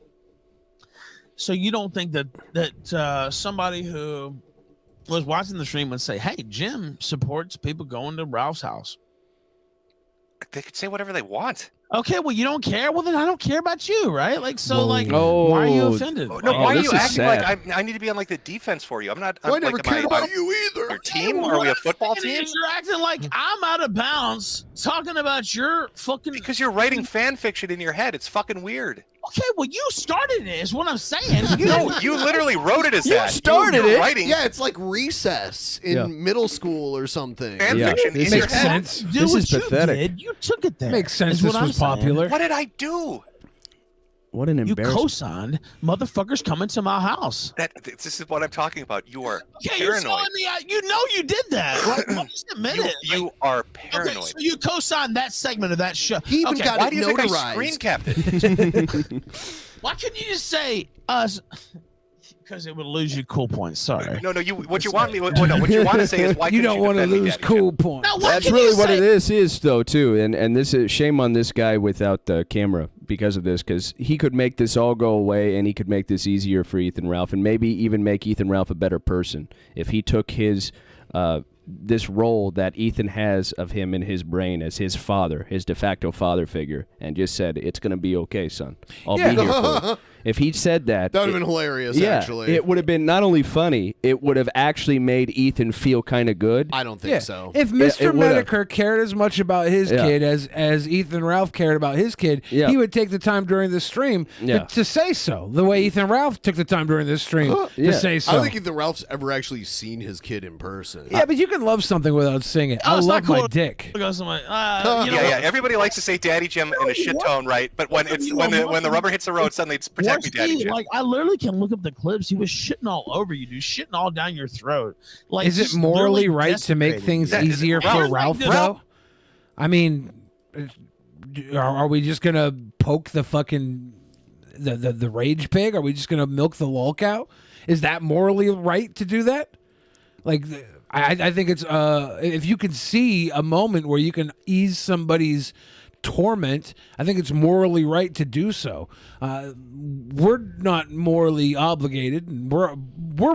So you don't think that somebody who was watching the stream would say, "Hey, Jim supports people going to Ralph's house"? They could say whatever they want. Okay, well, you don't care. Well, then I don't care about you, right? Like, so, why are you offended? No, why are you acting like I need to be on like the defense for you? I'm not. I never cared about you either. Your team? Are we a football team? You're acting like I'm out of bounds talking about your fucking. Because you're writing fan fiction in your head. It's fucking weird. Okay, well, you started it, is what I'm saying. You literally wrote it as you that. Started You're it. Writing. Yeah, it's like recess in middle school or something. Fan fiction in your head. This is pathetic. You took it there. Makes sense. This was popular. What did I do? What an embarrassment. You co-signed motherfuckers coming to my house. This is what I'm talking about. You are You're paranoid. telling me you know you did that. Right? Just admit it. You are paranoid. Okay, so you co-signed that segment of that show. He even got Why it do you think I notarized. screen capped it? Why couldn't you just say us? Because it would lose you cool points. Sorry. No. What you want to say is why you don't want to lose cool points. Now, That's really what it is though, too. And this is shame on this guy without the camera because of this, because he could make this all go away and he could make this easier for Ethan Ralph and maybe even make Ethan Ralph a better person if he took his this role that Ethan has of him in his brain as his father, his de facto father figure, and just said, "It's going to be okay, son. I'll be here for you." If he said that, that would have been hilarious. Yeah, actually, it would have been not only funny, it would have actually made Ethan feel kind of good. I don't think so. If Mr. Metokur cared as much about his kid as Ethan Ralph cared about his kid, he would take the time during the stream to say so. The way Ethan Ralph took the time during this stream to say so. I don't think Ethan Ralph's ever actually seen his kid in person. Yeah, but you can love something without seeing it. I love my dick. Everybody likes to say "Daddy Jim" in a shit tone, right? But when it's when the rubber hits the road, suddenly it's "Protect me, Daddy Jim." Like I literally can look up the clips. He was shitting all over you, dude. Shitting all down your throat. Like, is it morally right to make things easier for Ralph, though? I mean, are we just gonna poke the fucking the rage pig? Are we just gonna milk the lol cow? Is that morally right to do that? Like, I think it's if you can see a moment where you can ease somebody's torment, I think it's morally right to do so. We're not morally obligated. We're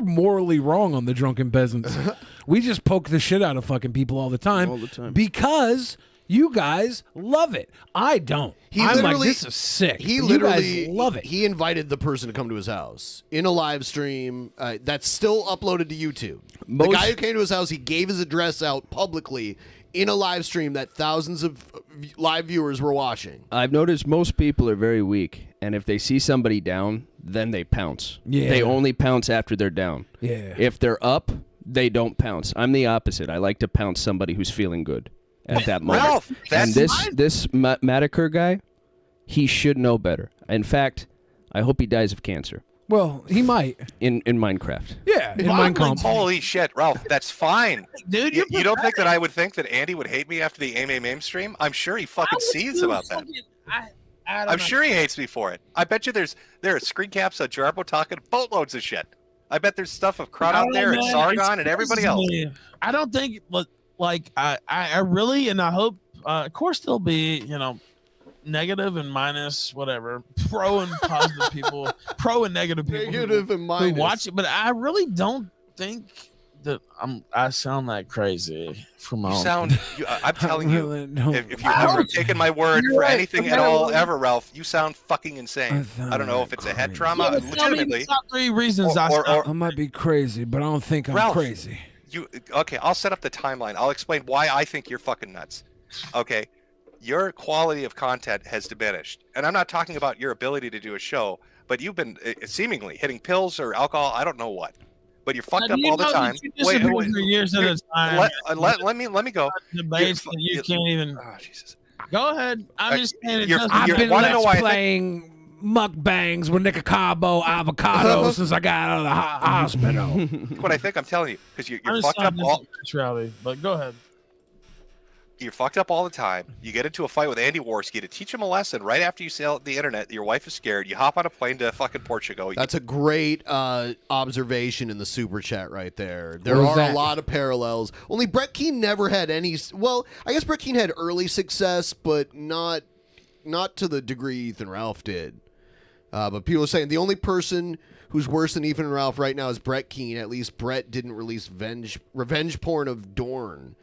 morally wrong on the Drunken Peasants. We just poke the shit out of fucking people all the time because you guys love it. I don't. I'm like, this is sick. He literally love it. He invited the person to come to his house in a live stream that's still uploaded to YouTube. The guy who came to his house, he gave his address out publicly in a live stream that thousands of live viewers were watching. I've noticed most people are very weak, and if they see somebody down, then they pounce. Yeah. They only pounce after they're down. Yeah. If they're up, they don't pounce. I'm the opposite. I like to pounce somebody who's feeling good at that moment. Ralph, and this Metokur guy, he should know better. In fact, I hope he dies of cancer. Well, he might. In Minecraft. Yeah, in Minecraft. Holy shit, Ralph, that's fine. Dude, you don't think that I would think that Andy would hate me after the AIM stream? I'm sure he fucking sees about that. I'm sure he hates me for it. I bet you there are screen caps of Jarbo talking boatloads of shit. I bet there's stuff of Crud out there and Sargon and everybody else. I don't think, like, I really, and I hope, of course, there'll be, negative and minus, whatever, pro and positive people, pro and negative people who watch it, but I really don't think that I sound that crazy from my own. I'm telling you, if you've ever taken my word for anything at all ever, Ralph, you sound fucking insane. I don't know if it's a head trauma, legitimately. Top 3 reasons I might be crazy, but I don't think I'm crazy. Okay, I'll set up the timeline. I'll explain why I think you're fucking nuts. Okay. Your quality of content has diminished. And I'm not talking about your ability to do a show, but you've been seemingly hitting pills or alcohol, I don't know what. But you're fucked up all the time. Wait, for years at a time. Let me go. Debates that you can't even. Oh, Jesus. Go ahead. I'm just saying I've been playing mukbangs with Nick Cabo avocado since I got out of the hospital. What I think I'm telling you, because you're fucked up all. But go ahead. You're fucked up all the time. You get into a fight with Andy Worski to teach him a lesson right after you sell the internet. Your wife is scared. You hop on a plane to fucking Portugal. That's a great observation in the super chat right there. There are a lot of parallels. Only Brett Keane never had any. Well, I guess Brett Keane had early success, but not to the degree Ethan Ralph did. But people are saying the only person who's worse than Ethan Ralph right now is Brett Keane. At least Brett didn't release revenge porn of Dorn.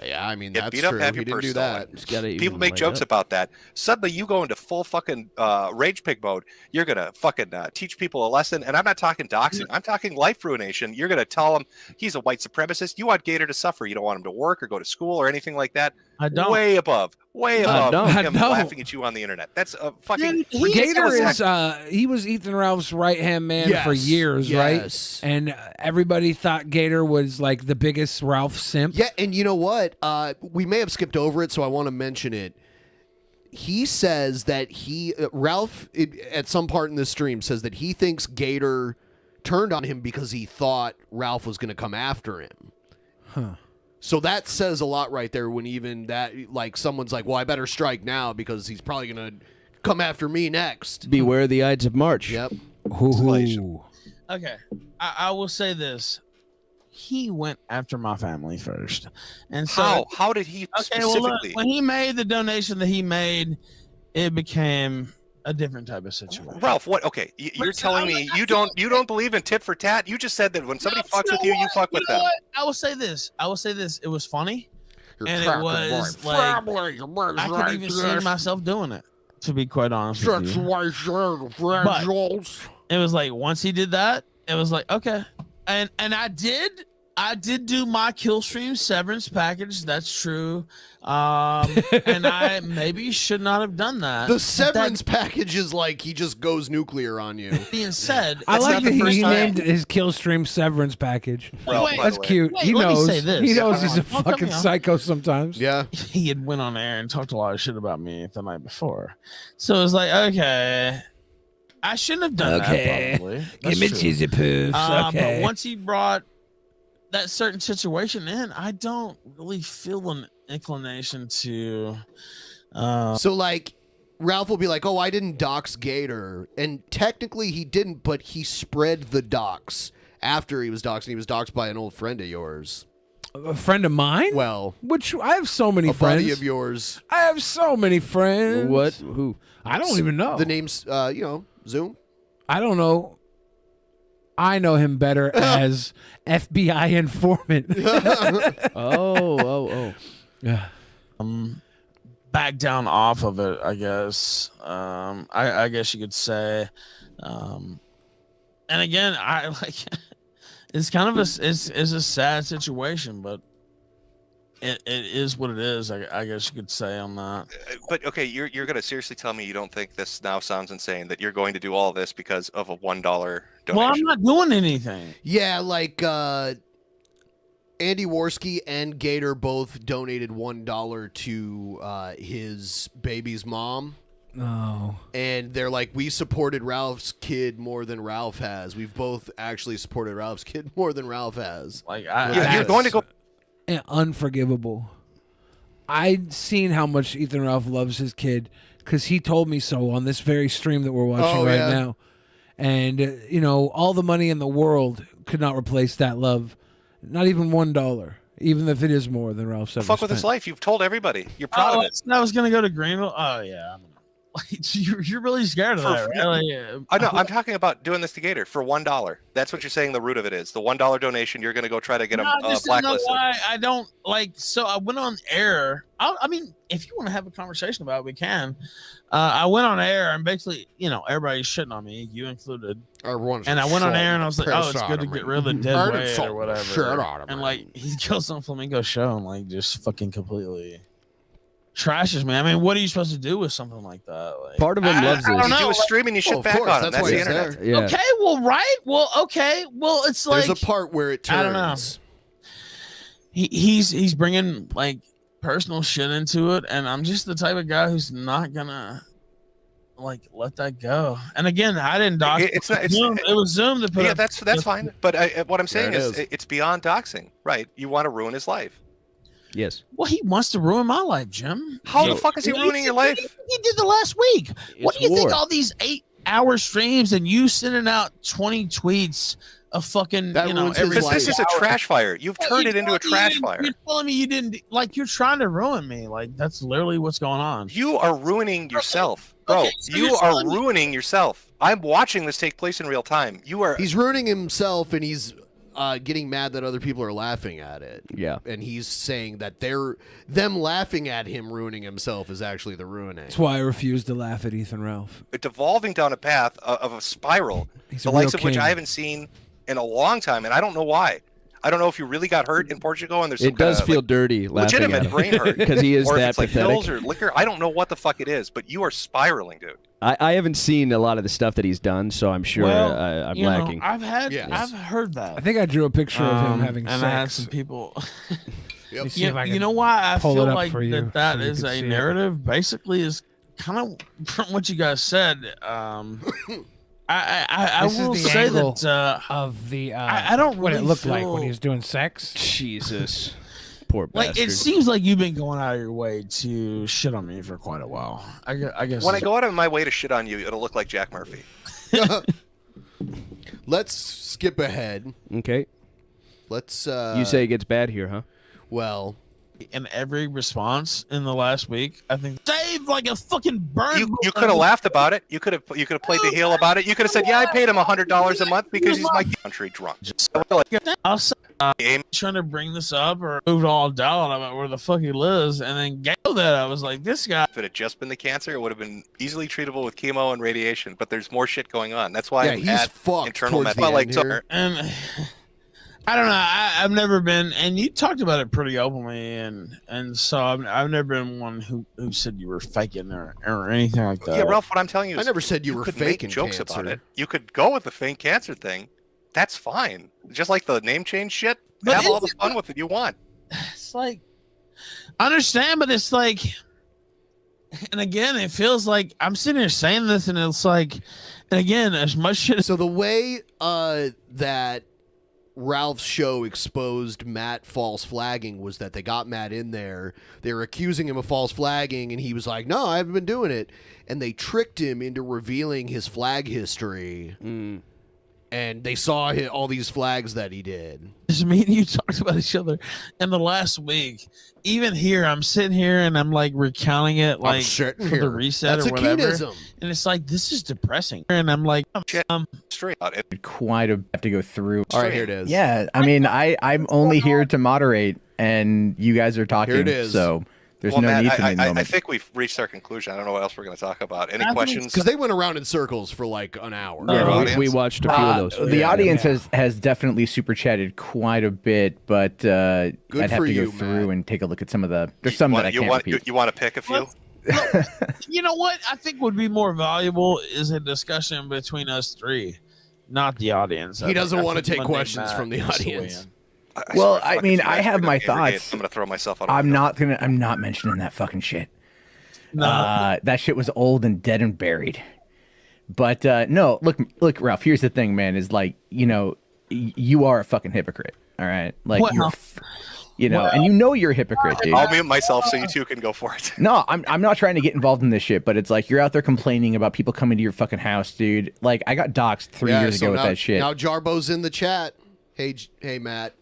Yeah, I mean, that's beat up, true. have He your didn't do purse that. People make jokes about that. Suddenly, you go into full fucking rage pig mode. You're going to fucking teach people a lesson. And I'm not talking doxing. I'm talking life ruination. You're going to tell him he's a white supremacist. You want Gator to suffer. You don't want him to work or go to school or anything like that. I don't. Way above him laughing at you on the internet. That's a fucking... Gator is, he was Ethan Ralph's right-hand man for years, right? And everybody thought Gator was like the biggest Ralph simp. Yeah, and you know what? We may have skipped over it, so I want to mention it. He says that Ralph, at some part in this stream, says that he thinks Gator turned on him because he thought Ralph was going to come after him. Huh. So that says a lot right there when even that, like, someone's like, well, I better strike now because he's probably going to come after me next. Beware the Ides of March. Yep. Okay. I will say this. He went after my family first. And so how did he specifically? Well, look, when he made the donation that he made, it became a different type of situation. Ralph, what? Okay, you're telling me you don't believe in tit for tat? You just said that when somebody fucks with you, you fuck with them. What? I will say this. It was funny, and it was like I could even see myself doing it. To be quite honest with you, but it was like once he did that, it was like okay, and I did do my Killstream severance package. That's true. And I maybe should not have done that. The severance package is like he just goes nuclear on you. Being said, I like that he named his Killstream severance package. That's cute. He knows. He knows he's a fucking psycho sometimes. Yeah. He had went on air and talked a lot of shit about me the night before. So it was like, okay, I shouldn't have done that. Probably. Give me cheesy poofs. Okay. But once he brought that certain situation in, I don't really feel an inclination to so like Ralph will be like, oh, I didn't dox Gator, and technically he didn't, but he spread the dox after he was doxed, and he was doxed by an old friend of yours. A friend of mine? Well, which I have so many a friends. buddy of yours. I have so many friends. What? Who? I don't even know. The name's Zoom. I don't know. I know him better as FBI informant. Oh. Yeah. Back down off of it, I guess. I guess you could say. And again, I like it's kind of it's a sad situation, but it is what it is. I guess you could say on that. But okay, you're gonna seriously tell me you don't think this now sounds insane that you're going to do all this because of a $1 donation? Well, I'm not doing anything. Yeah, like Andy Worski and Gator both donated $1 to his baby's mom. Oh. And they're like, we supported Ralph's kid more than Ralph has. We've both actually supported Ralph's kid more than Ralph has. Like, you're going to go. Unforgivable. I'd seen how much Ethan Ralph loves his kid because he told me so on this very stream that we're watching now. And, all the money in the world could not replace that love. Not even $1, even if it is more than Ralph's ever Fuck with spent. his life. You've told everybody. You're proud of it. I was going to go to Greenville. Oh, yeah. You're really scared of that, right? I know. I'm talking about doing this to Gator for $1. That's what you're saying the root of it is. The $1 donation, you're going to go try to get him blacklisted. Why I don't like. So I went on air. I mean, if you want to have a conversation about it, we can. I went on air and basically, everybody's shitting on me, you included. And I went on air and I was like, oh, it's good to get rid of the dead weight or whatever. And like, he goes on Flamingo show and like just fucking completely trashes me. I mean, what are you supposed to do with something like that? Like, part of him loves this. You do a stream and you shit back on him. That's the internet. Yeah. Okay, well, right. Well, okay. Well, it's like there's a part where it turns. I don't know. He's bringing like personal shit into it, and I'm just the type of guy who's not gonna like let that go. And again, I didn't dox. It's not. Zoom. It was Zoom that put. Yeah, that's fine. But what I'm saying is, it's beyond doxing, right? You want to ruin his life. Yes. Well, he wants to ruin my life, Jim. How the fuck is he ruining your life? He did the last week. What do you think? All these 8-hour streams and you sending out 20 tweets of fucking, every this is a trash fire. You've turned it into a trash fire. You're telling me you didn't, like, you're trying to ruin me. Like, that's literally what's going on. You are ruining yourself, bro. So you are ruining yourself. I'm watching this take place in real time. He's ruining himself, and he's getting mad that other people are laughing at it. Yeah. And he's saying that them laughing at him ruining himself is actually the ruining. That's why I refuse to laugh at Ethan Ralph. It's devolving down a path of a spiral, He's the likes of which I haven't seen in a long time, and I don't know why. I don't know if you really got hurt in Portugal, and there's some it does feel dirty laughing legitimate at him. brain hurt because he is or that if it's like pathetic. pills or liquor. I don't know what the fuck it is, but you are spiraling, dude. I haven't seen a lot of the stuff that he's done, so I'm sure I'm lacking. I've heard that. I think I drew a picture of him having and sex. I had some people. Yep. You know why I pull feel it up like for you that so you is can a see it. narrative. Basically, is kind of from what you guys said. I This will is the say angle that of the I don't what really it looked like when feel- he was doing sex. Jesus, poor like bastard. it seems like you've been going out of your way to shit on me for quite a while. I guess When I go out of my way to shit on you, it'll look like Jack Murphy. Let's skip ahead. Okay. Let's. You say it gets bad here, huh? Well, in every response in the last week. I think saved like a fucking burn. You could have laughed about it. You could have played the heel about it. You could have said, "Yeah, I paid him $100 a month because he's my country drunk." I'll say, trying to bring this up or moved all down about where the fuck he lives, and then get that I was like, this guy. If it had just been the cancer, it would have been easily treatable with chemo and radiation. But there's more shit going on. That's why he's fucked internal towards the end here. And I don't know. I've never been, and you talked about it pretty openly, and so I've never been one who said you were faking or anything like that. Yeah, Ralph. What I'm telling you is, I never said you were could faking make jokes cancer. about it. You could go with the fake cancer thing. That's fine. Just like the name change shit. But have all the fun with it you want. It's like, I understand, but it's like, and again, it feels like I'm sitting here saying this, and it's like, and again, as much shit. So the way that Ralph's show exposed Matt false flagging was that they got Matt in there. They were accusing him of false flagging, and he was like, "No, I haven't been doing it." And they tricked him into revealing his flag history. And they saw all these flags that he did. Just me and you talked about each other in the last week. Even here, I'm sitting here and I'm like recounting it, like for the reset That's or whatever. Keanism. And it's like, this is depressing. And I'm like, straight out. Quite a have to go through. All right, here it is. Yeah, I mean, I'm only here to moderate, and you guys are talking. Here it is. So there's Well, no Matt, need for me. I think we've reached our conclusion. I don't know what else we're going to talk about. Any questions? Because they went around in circles for like an hour. Yeah, we watched a few of those. The audience has definitely super chatted quite a bit, but I'd have for to go you, through Matt. and take a look at some of the. There's some that I can't repeat. You want to pick a few? you know what I think would be more valuable is a discussion between us three, not the audience. He doesn't want to take questions from the audience. Well, I mean, I have my thoughts. I'm going to throw myself out. I'm not mentioning that fucking shit. No. That shit was old and dead and buried. But no, look, Ralph. Here's the thing, man. Is like, you are a fucking hypocrite. All right, like and you're a hypocrite, dude. I'll mute myself so you two can go for it. No, I'm not trying to get involved in this shit, but it's like you're out there complaining about people coming to your fucking house, dude. Like I got doxxed 3 years ago with that shit. Now Jarbo's in the chat. Hey, Matt.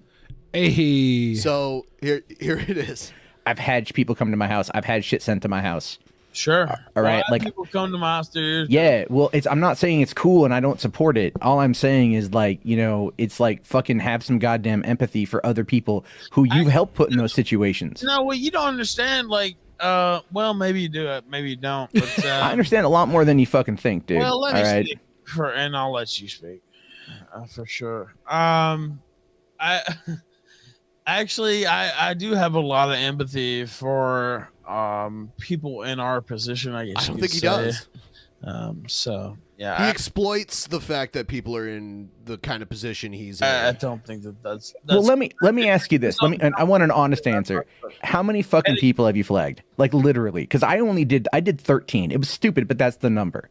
Hey. So here it is. I've had people come to my house. I've had shit sent to my house. Sure. All right. Like people come to my house, dude. Yeah. Well, I'm not saying it's cool and I don't support it. All I'm saying is like, it's like fucking have some goddamn empathy for other people who you've helped put in those situations. No, well, you don't understand. Like, well, maybe you do, maybe you don't. But I understand a lot more than you fucking think, dude. Well, let me all right? speak and I'll let you speak for sure. I do have a lot of empathy for people in our position. I guess I don't you think could he does. So yeah, He exploits the fact that people are in the kind of position he's in. I don't think that's. Well, let me ask you this. And I want an honest answer. How many fucking people have you flagged? Like literally, because I did 13. It was stupid, but that's the number.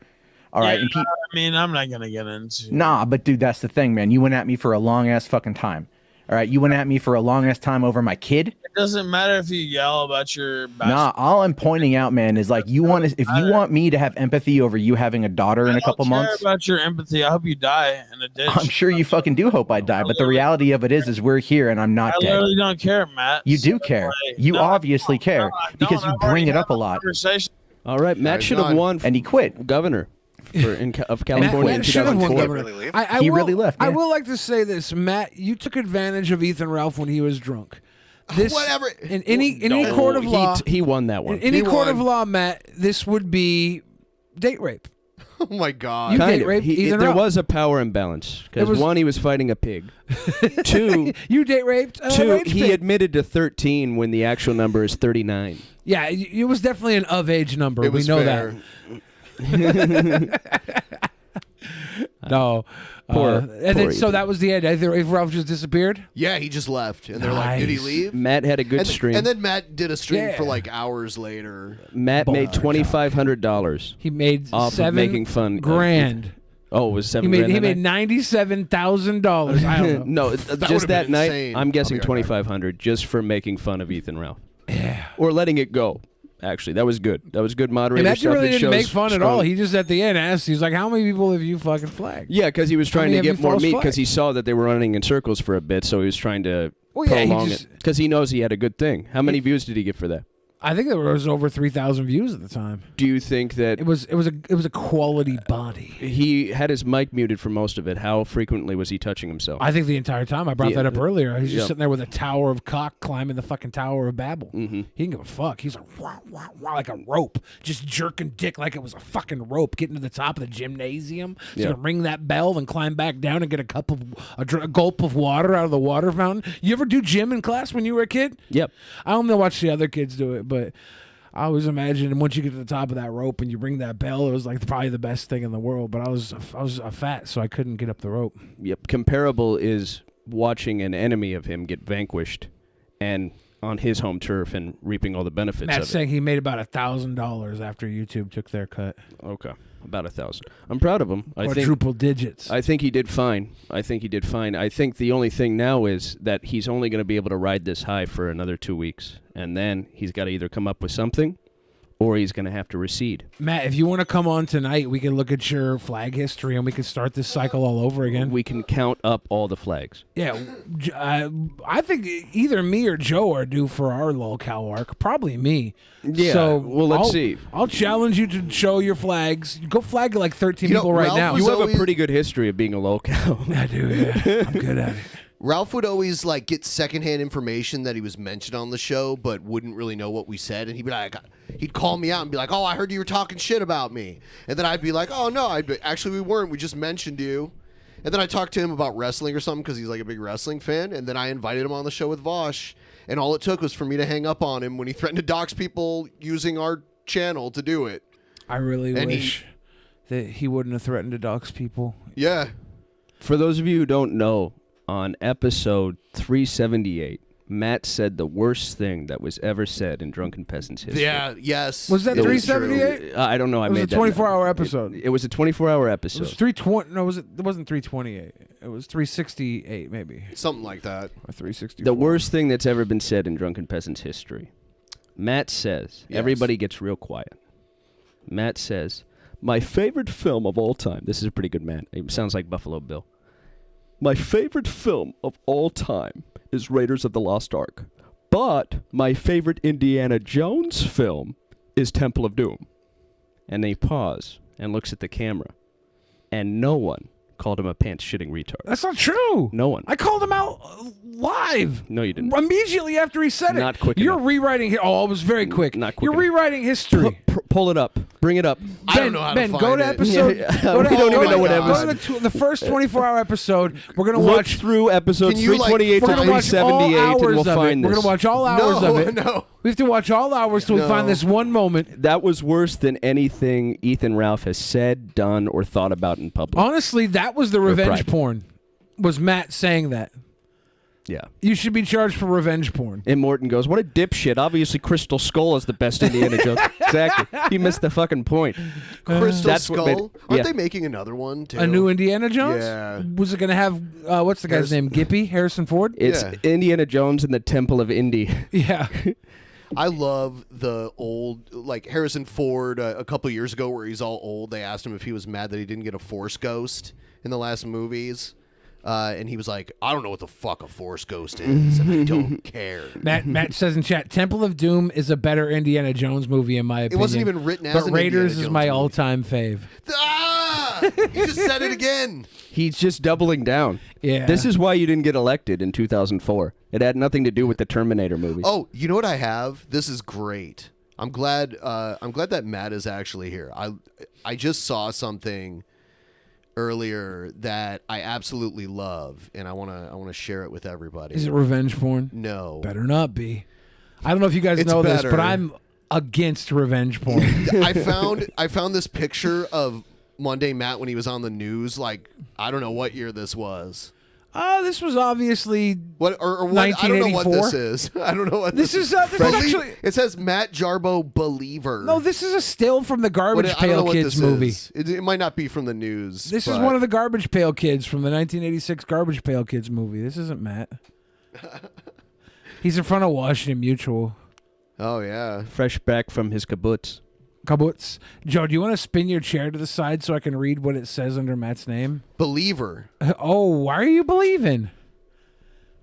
All right. I mean, I'm not gonna get into. Nah, but dude, that's the thing, man. You went at me for a long ass fucking time. All right, you went at me for a long ass time over my kid. It doesn't matter if you yell about your. Nah, all I'm pointing out, man, is like if you want me to have empathy over you having a daughter in a couple months. I don't care about your empathy. I hope you die in a ditch. I'm sure you fucking do hope I die, but the reality of it is we're here and I'm not dead. I literally don't care, Matt. You do care. You obviously care because you bring it up a lot. All right, Matt should have won, and he quit governor. Of California in 2004. He really left. I will like to say this, Matt. You took advantage of Ethan Ralph when he was drunk. Whatever. In any court of law, he won that one. In any court of law, Matt, this would be date rape. Oh my God! You date raped Ethan there Ralph. was a power imbalance because one, he was fighting a pig. Two, you date raped. He admitted to 13 when the actual number is 39. Yeah, it was definitely an of age number. It was we know fair. that. No. And then, so that was the end. If Ralph just disappeared? Yeah, he just left. And they're like, did he leave? Matt had a good stream. And then Matt did a stream for like hours later. Matt made $2,500. He made off of making fun. $7,000. Oh, it was $7,000. He made $97,000. I don't know. No, just that night. I'm guessing $2,500 just for making fun of Ethan Ralph. Yeah. Or letting it go. Actually, that was good. That was good moderator Matt stuff. really that didn't shows make fun at all. He just at the end asked, he's like, how many people have you fucking flagged? Yeah, because he was trying to get more meat because he he saw that they were running in circles for a bit, so he was trying to prolong it because he knows he had a good thing. How many views did he get for that? I think there was over 3,000 views at the time. Do you think that it was a quality body? He had his mic muted for most of it. How frequently was he touching himself? I think the entire time. I brought that up earlier. He's just sitting there with a tower of cock climbing the fucking Tower of Babel. He didn't give a fuck. He's like, wah, wah, wah, like a rope, just jerking dick like it was a fucking rope, getting to the top of the gymnasium. He's gonna ring that bell, then climb back down and get a gulp of water out of the water fountain. You ever do gym in class when you were a kid? Yep. I only watch the other kids do it, but I always imagine once you get to the top of that rope and you ring that bell, it was like probably the best thing in the world. But I was fat, so I couldn't get up the rope. Yep. Comparable is watching an enemy of him get vanquished, and on his home turf and reaping all the benefits. Matt's saying he made about $1,000 after YouTube took their cut. Okay. About 1,000. I'm proud of him. Quadruple digits. I think he did fine. I think the only thing now is that he's only going to be able to ride this high for another 2 weeks. And then he's got to either come up with something or he's going to have to recede. Matt, if you want to come on tonight, we can look at your flag history and we can start this cycle all over again. We can count up all the flags. Yeah. I think either me or Joe are due for our lolcow arc. Probably me. Yeah. So well, let's see. I'll challenge you to show your flags. Go flag like 13 people right now. You have a pretty good history of being a lolcow. I do, yeah. I'm good at it. Ralph would always like get secondhand information that he was mentioned on the show, but wouldn't really know what we said, and he'd be like, he'd call me out and be like, "Oh, I heard you were talking shit about me," and then I'd be like, "Oh no, actually we weren't. We just mentioned you." And then I talked to him about wrestling or something because he's like a big wrestling fan, and then I invited him on the show with Vosh, and all it took was for me to hang up on him when he threatened to dox people using our channel to do it. I really wish that he wouldn't have threatened to dox people. Yeah. For those of you who don't know, on episode 378, Matt said the worst thing that was ever said in Drunken Peasants history. Yeah, yes. Was that 378? I don't know. It was a 24-hour episode. It was a 24-hour episode. It was 320. No, it wasn't 328. It was 368, maybe. Something like that. Or 364. The worst thing that's ever been said in Drunken Peasants history. Matt says, everybody gets real quiet. Matt says, my favorite film of all time. This is a pretty good Matt. It sounds like Buffalo Bill. My favorite film of all time is Raiders of the Lost Ark. But my favorite Indiana Jones film is Temple of Doom. And they pause and looks at the camera. And no one called him a pants-shitting retard. That's not true. No one. I called him out live. No, you didn't. Immediately after he said it. Not quick You're enough. rewriting it. Oh, it was very quick. Not quick You're enough. rewriting history. Pull it up. Bring it up. I don't know how to find go to it. episode. Yeah, we don't even know what episode. Go to the first 24-hour episode. We're going to Look watch through episodes Can you, 328 to We're gonna watch all 378 and hours we'll of find it. this. We're going to watch all hours of it. No. We have to watch all hours till we find this one moment. That was worse than anything Ethan Ralph has said, done, or thought about in public. Honestly, that was the revenge private. porn. Was Matt saying that? Yeah. You should be charged for revenge porn. And Morton goes, what a dipshit. Obviously, Crystal Skull is the best Indiana Jones. Exactly. He missed the fucking point. Crystal That's what Skull. made- Aren't they making another one, too? A new Indiana Jones? Yeah. Was it going to have, what's the guy's name? Gippy? Harrison Ford? It's Indiana Jones and the Temple of Indy. Yeah. I love the old, like Harrison Ford a couple years ago where he's all old. They asked him if he was mad that he didn't get a Force Ghost in the last movies. And he was like, I don't know what the fuck a Force Ghost is, and I don't care. Matt says in chat, Temple of Doom is a better Indiana Jones movie in my opinion. It wasn't even written as but an Raiders Indiana is my Jones movie. all-time fave. Ah! You just said it again. He's just doubling down. Yeah. This is why you didn't get elected in 2004. It had nothing to do with the Terminator movies. Oh, you know what I have? This is great. I'm glad that Matt is actually here. I just saw something earlier that I absolutely love, and I want to share it with everybody. Is it revenge porn? No. Better not be. I don't know if you guys It's know this, better. but I'm against revenge porn. I found this picture of Monday Matt when he was on the news. Like, I don't know what year this was. This was obviously what or what? I don't know what 1984. this is. I don't know what This is actually. It says Matt Jarbo Believer. No, this is a still from the Garbage I don't know Pail what Kids this movie. is. It might not be from the news. This is but- one of the Garbage Pail Kids from the 1986 Garbage Pail Kids movie. This isn't Matt. He's in front of Washington Mutual. Oh yeah, fresh back from his kibbutz. Kibbutz. Joe, do you want to spin your chair to the side so I can read what it says under Matt's name? Believer. Oh, why are you believing?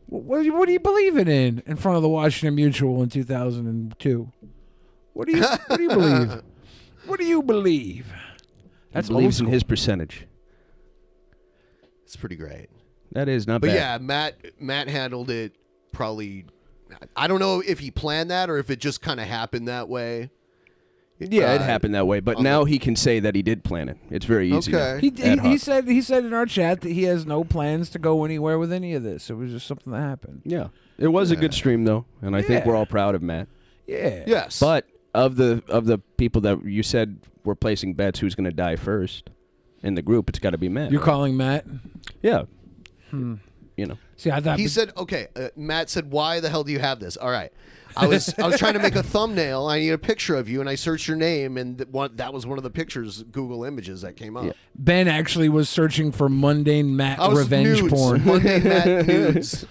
What are you believing in front of the Washington Mutual in 2002? What do you believe? What do you believe? He believes in his percentage. It's pretty great. That is not but bad. yeah, Matt handled it probably. I don't know if he planned that or if it just kind of happened that way. Yeah, it happened that way, but now he can say that he did plan it. It's very easy. Okay. He said in our chat that he has no plans to go anywhere with any of this. It was just something that happened. Yeah, it was a good stream though, and I think we're all proud of Matt. Yeah. Yes. But of the people that you said were placing bets, who's going to die first in the group? It's got to be Matt. You're right? calling Matt? Yeah. You know. See, I thought he said, okay. Matt said, "Why the hell do you have this?" All right. I was trying to make a thumbnail. I need a picture of you, and I searched your name, and that was one of the pictures, Google Images, that came up. Yeah. Ben actually was searching for mundane Matt revenge nudes. porn. Mundane Matt nudes.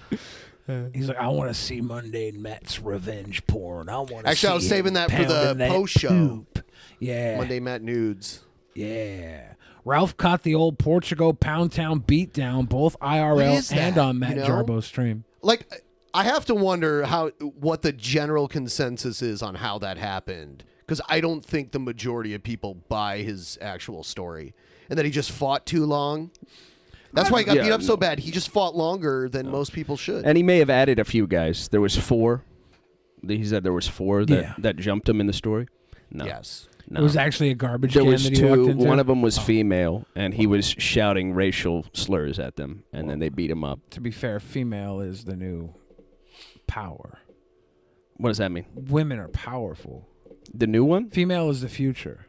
He's like, I want to see mundane Matt's revenge porn. I want. Actually, I was saving that for the post show. Poop. Yeah. Mundane Matt nudes. Yeah. Ralph caught the old Portugal Pound Town beatdown, both IRL and on Matt Jarbo's stream. Like, I have to wonder what the general consensus is on how that happened, because I don't think the majority of people buy his actual story, and that he just fought too long. That's why he got beat up so bad. He just fought longer than most people should. And he may have added a few guys. There was 4. He said there was 4 that jumped him in the story. No. Yes. No. It was actually a garbage There can was that he 2. walked into. One of them was female, and he was shouting racial slurs at them, and then they beat him up. To be fair, female is the new power. What does that mean? Women are powerful. The new one? Female is the future.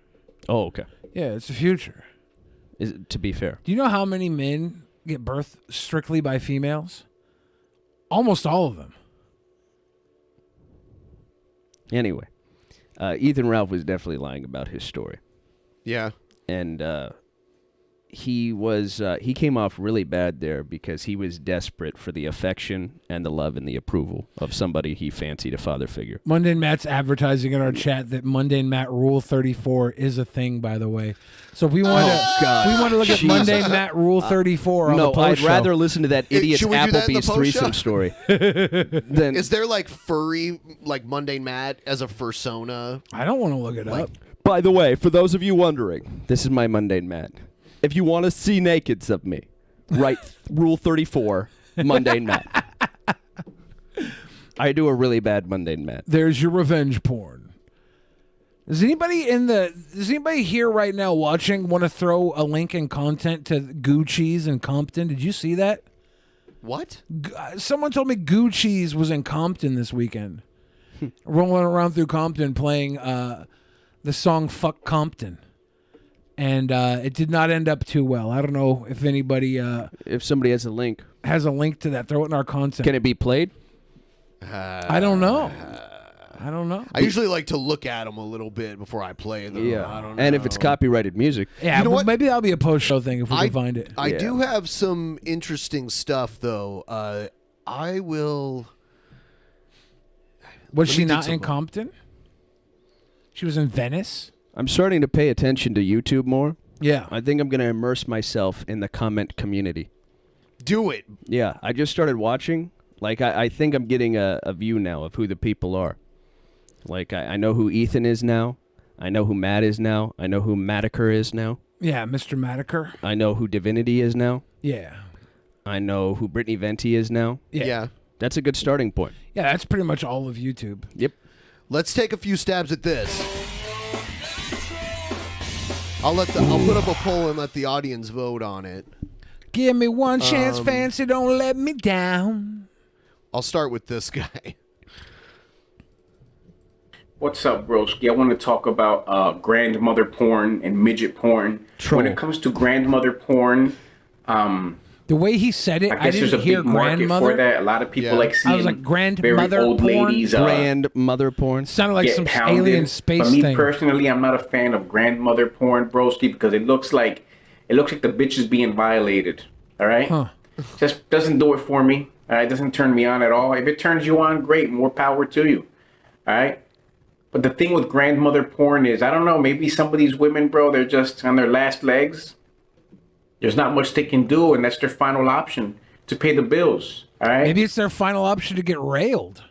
Oh, okay. Yeah, it's the future. To be fair. Do you know how many men get birthed strictly by females? Almost all of them. Anyway, Ethan Ralph was definitely lying about his story. Yeah. And he came off really bad there because he was desperate for the affection and the love and the approval of somebody he fancied a father figure. Mundane Matt's advertising in our chat that Mundane Matt Rule 34 is a thing, by the way. So if we want to look at Mundane Matt Rule 34 on the post I'd show. rather listen to that idiot's should we do that in the Applebee's post threesome show? story. Then Is there like furry, like Mundane Matt as a fursona? I don't want to look it up. by the way, for those of you wondering, this is my Mundane Matt. If you want to see nakeds of me, write Rule 34, Mundane Matt. I do a really bad Mundane Matt. There's your revenge porn. Does anybody here right now watching want to throw a link in content to Gucci's in Compton? Did you see that? What? Someone told me Gucci's was in Compton this weekend. Rolling around through Compton playing the song Fuck Compton. And it did not end up too well. I don't know if anybody... if somebody has a link to that, throw it in our content. Can it be played? I don't know. I don't know. I usually like to look at them a little bit before I play them. Yeah. I don't know. And if it's copyrighted music. Yeah, You know but what? maybe that'll be a post-show thing if we can find it. I do have some interesting stuff, though. I will... Was Let she me dig not in some- Compton? She was in Venice? I'm starting to pay attention to YouTube more. Yeah. I think I'm going to immerse myself in the comment community. Do it. Yeah, I just started watching. Like, I think I'm getting a view now of who the people are. Like, I know who Ethan is now. I know who Matt is now. I know who Metokur is now. Yeah, Mr. Metokur. I know who Divinity is now. Yeah. I know who Brittany Venti is now. Yeah. That's a good starting point. Yeah, that's pretty much all of YouTube. Yep. Let's take a few stabs at this. I'll put up a poll and let the audience vote on it. Give me one chance, fancy, don't let me down. I'll start with this guy. What's up, broski? I want to talk about grandmother porn and midget porn. Troll. When it comes to grandmother porn, the way he said it, I guess there's a didn't hear big market grandmother. for that. A lot of people like seeing I was like, very grandmother old porn? ladies. Grandmother porn. Sounded like get some pounded. alien space But me thing. personally, I'm not a fan of grandmother porn, broski, because it looks like the bitch is being violated. All right, just doesn't do it for me. All right, doesn't turn me on at all. If it turns you on, great, more power to you. All right. But the thing with grandmother porn is, I don't know, maybe some of these women, bro, they're just on their last legs. There's not much they can do, and that's their final option. to pay the bills. All right. Maybe it's their final option to get railed.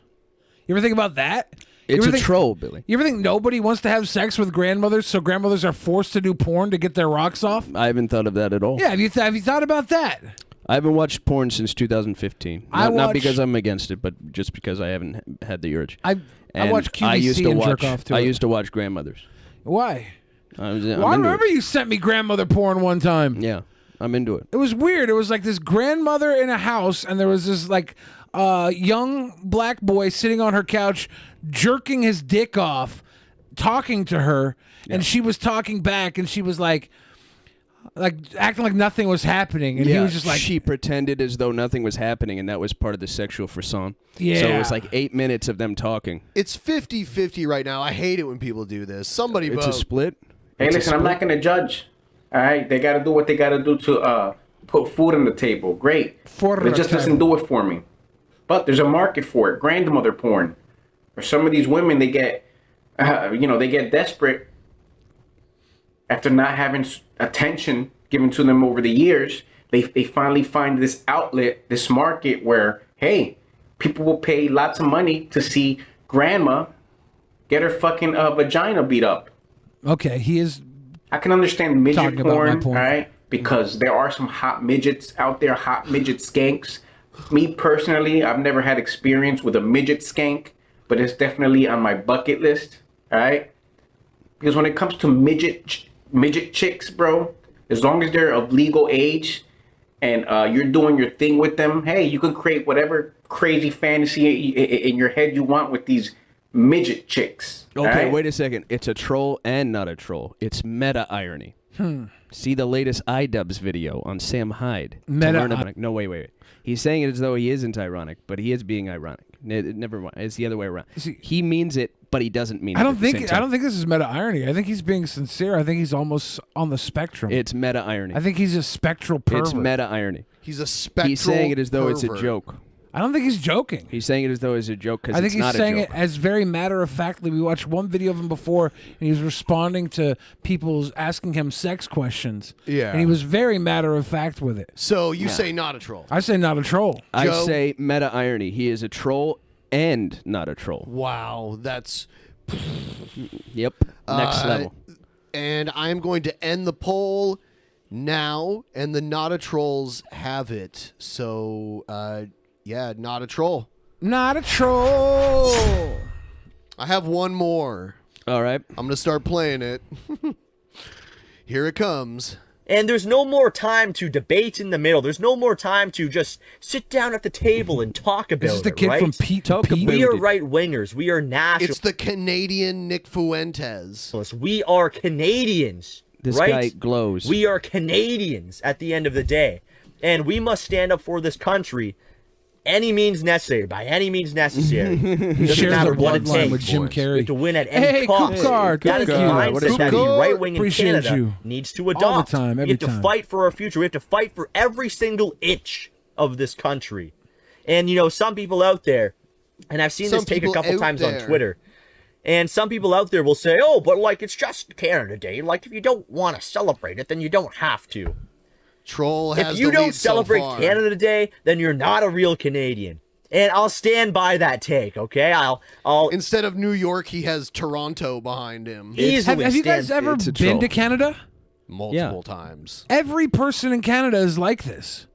You ever think about that? It's a troll, Billy. You ever think nobody wants to have sex with grandmothers, so grandmothers are forced to do porn to get their rocks off? I haven't thought of that at all. Yeah, have you thought about that? I haven't watched porn since 2015. Not because I'm against it, but just because I haven't had the urge. I watch QVC and jerk off to it. I used to watch grandmothers. Why? I remember you sent me grandmother porn one time. Yeah, I'm into it. It was weird. It was like this grandmother in a house, and there was this like young black boy sitting on her couch, jerking his dick off, talking to her, and she was talking back, and she was like acting like nothing was happening, and he was just like, she pretended as though nothing was happening, and that was part of the sexual frisson. Yeah. So it was like 8 minutes of them talking. It's 50-50 right now. I hate it when people do this. Somebody vote. It's a split. Hey, listen, I'm not going to judge. All right, they got to do what they got to do to put food on the table. Great. But it just doesn't do it for me. But there's a market for it. Grandmother porn. Or some of these women, they get, they get desperate after not having attention given to them over the years. They finally find this outlet, this market where, hey, people will pay lots of money to see grandma get her fucking vagina beat up. Okay, he is. I can understand midget porn, all right? Because there are some hot midgets out there, hot midget skanks. Me personally, I've never had experience with a midget skank, but it's definitely on my bucket list, all right? Because when it comes to midget chicks, bro, as long as they're of legal age and you're doing your thing with them, hey, you can create whatever crazy fantasy in your head you want with these midget chicks. Okay, right? wait a second. It's a troll and not a troll. It's meta-irony. See the latest iDubbbz video on Sam Hyde. No, wait. He's saying it as though he isn't ironic, but he is being ironic. Never mind. It's the other way around. He means it, but he doesn't mean it. I don't think this is meta irony. I think he's being sincere. I think he's almost on the spectrum. It's meta irony. I think he's a spectral pervert. It's meta irony. He's a spectral He's saying it as though it's a pervert. joke. I don't think he's joking. He's saying it as though it's a joke because I think it's not a joke. he's saying it as very matter-of-factly. We watched one video of him before, and he was responding to people asking him sex questions. Yeah. And he was very matter-of-fact with it. So you say not a troll. I say not a troll. I say meta-irony. He is a troll and not a troll. Wow, that's... Yep, next level. And I'm going to end the poll now, and the not a trolls have it. So, yeah, not a troll. Not a troll. I have one more. All right. I'm going to start playing it. Here it comes. And there's no more time to debate in the middle. There's no more time to just sit down at the table and talk about it. This is the kid right? from Pete. We are right-wingers. We are national. It's the Canadian Nick Fuentes. We are Canadians. This right? guy glows. We are Canadians at the end of the day. And we must stand up for this country any means necessary, by any means necessary. He Doesn't shares matter a what it bloodline takes. with Jim We Carrey. have to win at any cost. Coop Guard, That is the mindset that the right wing in Appreciate Canada you. needs to adopt. All the time, every we have to time. fight for our future. We have to fight for every single inch of this country. And, some people out there, and I've seen this take a couple times on Twitter, and some people out there will say, oh, but, it's just Canada Day. If you don't want to celebrate it, then you don't have to. Troll has If you the don't lead celebrate so far. Canada Day, then you're not a real Canadian. And I'll stand by that take, okay? I'll Instead of New York, he has Toronto behind him. Have you guys ever been to Canada? Multiple times. Every person in Canada is like this.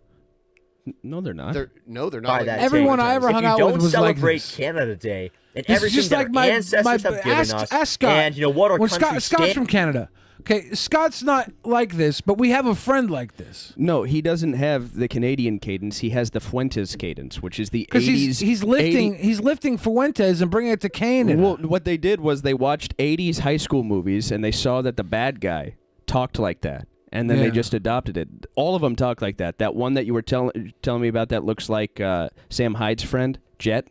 No, they're not. They're not. by that Everyone take. I ever If hung you out don't with was like celebrate this. Canada Day and It's everything just that like our my ancestors have given us, ask Scott. and what our when country Scott's from Canada. Okay, Scott's not like this, but we have a friend like this. No, he doesn't have the Canadian cadence. He has the Fuentes cadence, which is the 80s. Because he's lifting Fuentes and bringing it to Canada. Well, what they did was they watched 80s high school movies, and they saw that the bad guy talked like that. And then they just adopted it. All of them talk like that. That one that you were telling me about that looks like Sam Hyde's friend, Jet.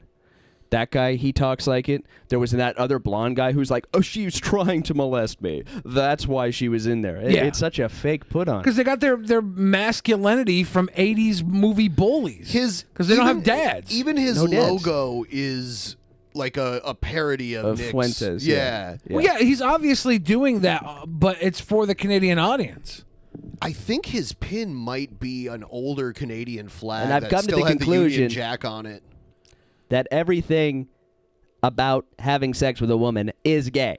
That guy, he talks like it. There was that other blonde guy who's like, oh, she's trying to molest me. That's why she was in there. It's such a fake put on. Because they got their masculinity from 80s movie bullies. Because they don't have dads. Even his No dads. logo is like a parody of Nick's. Fuentes. Yeah. Well, yeah, he's obviously doing that, but it's for the Canadian audience. I think his pin might be an older Canadian flag And I've that come to still the had conclusion the Union Jack on it. that everything about having sex with a woman is gay.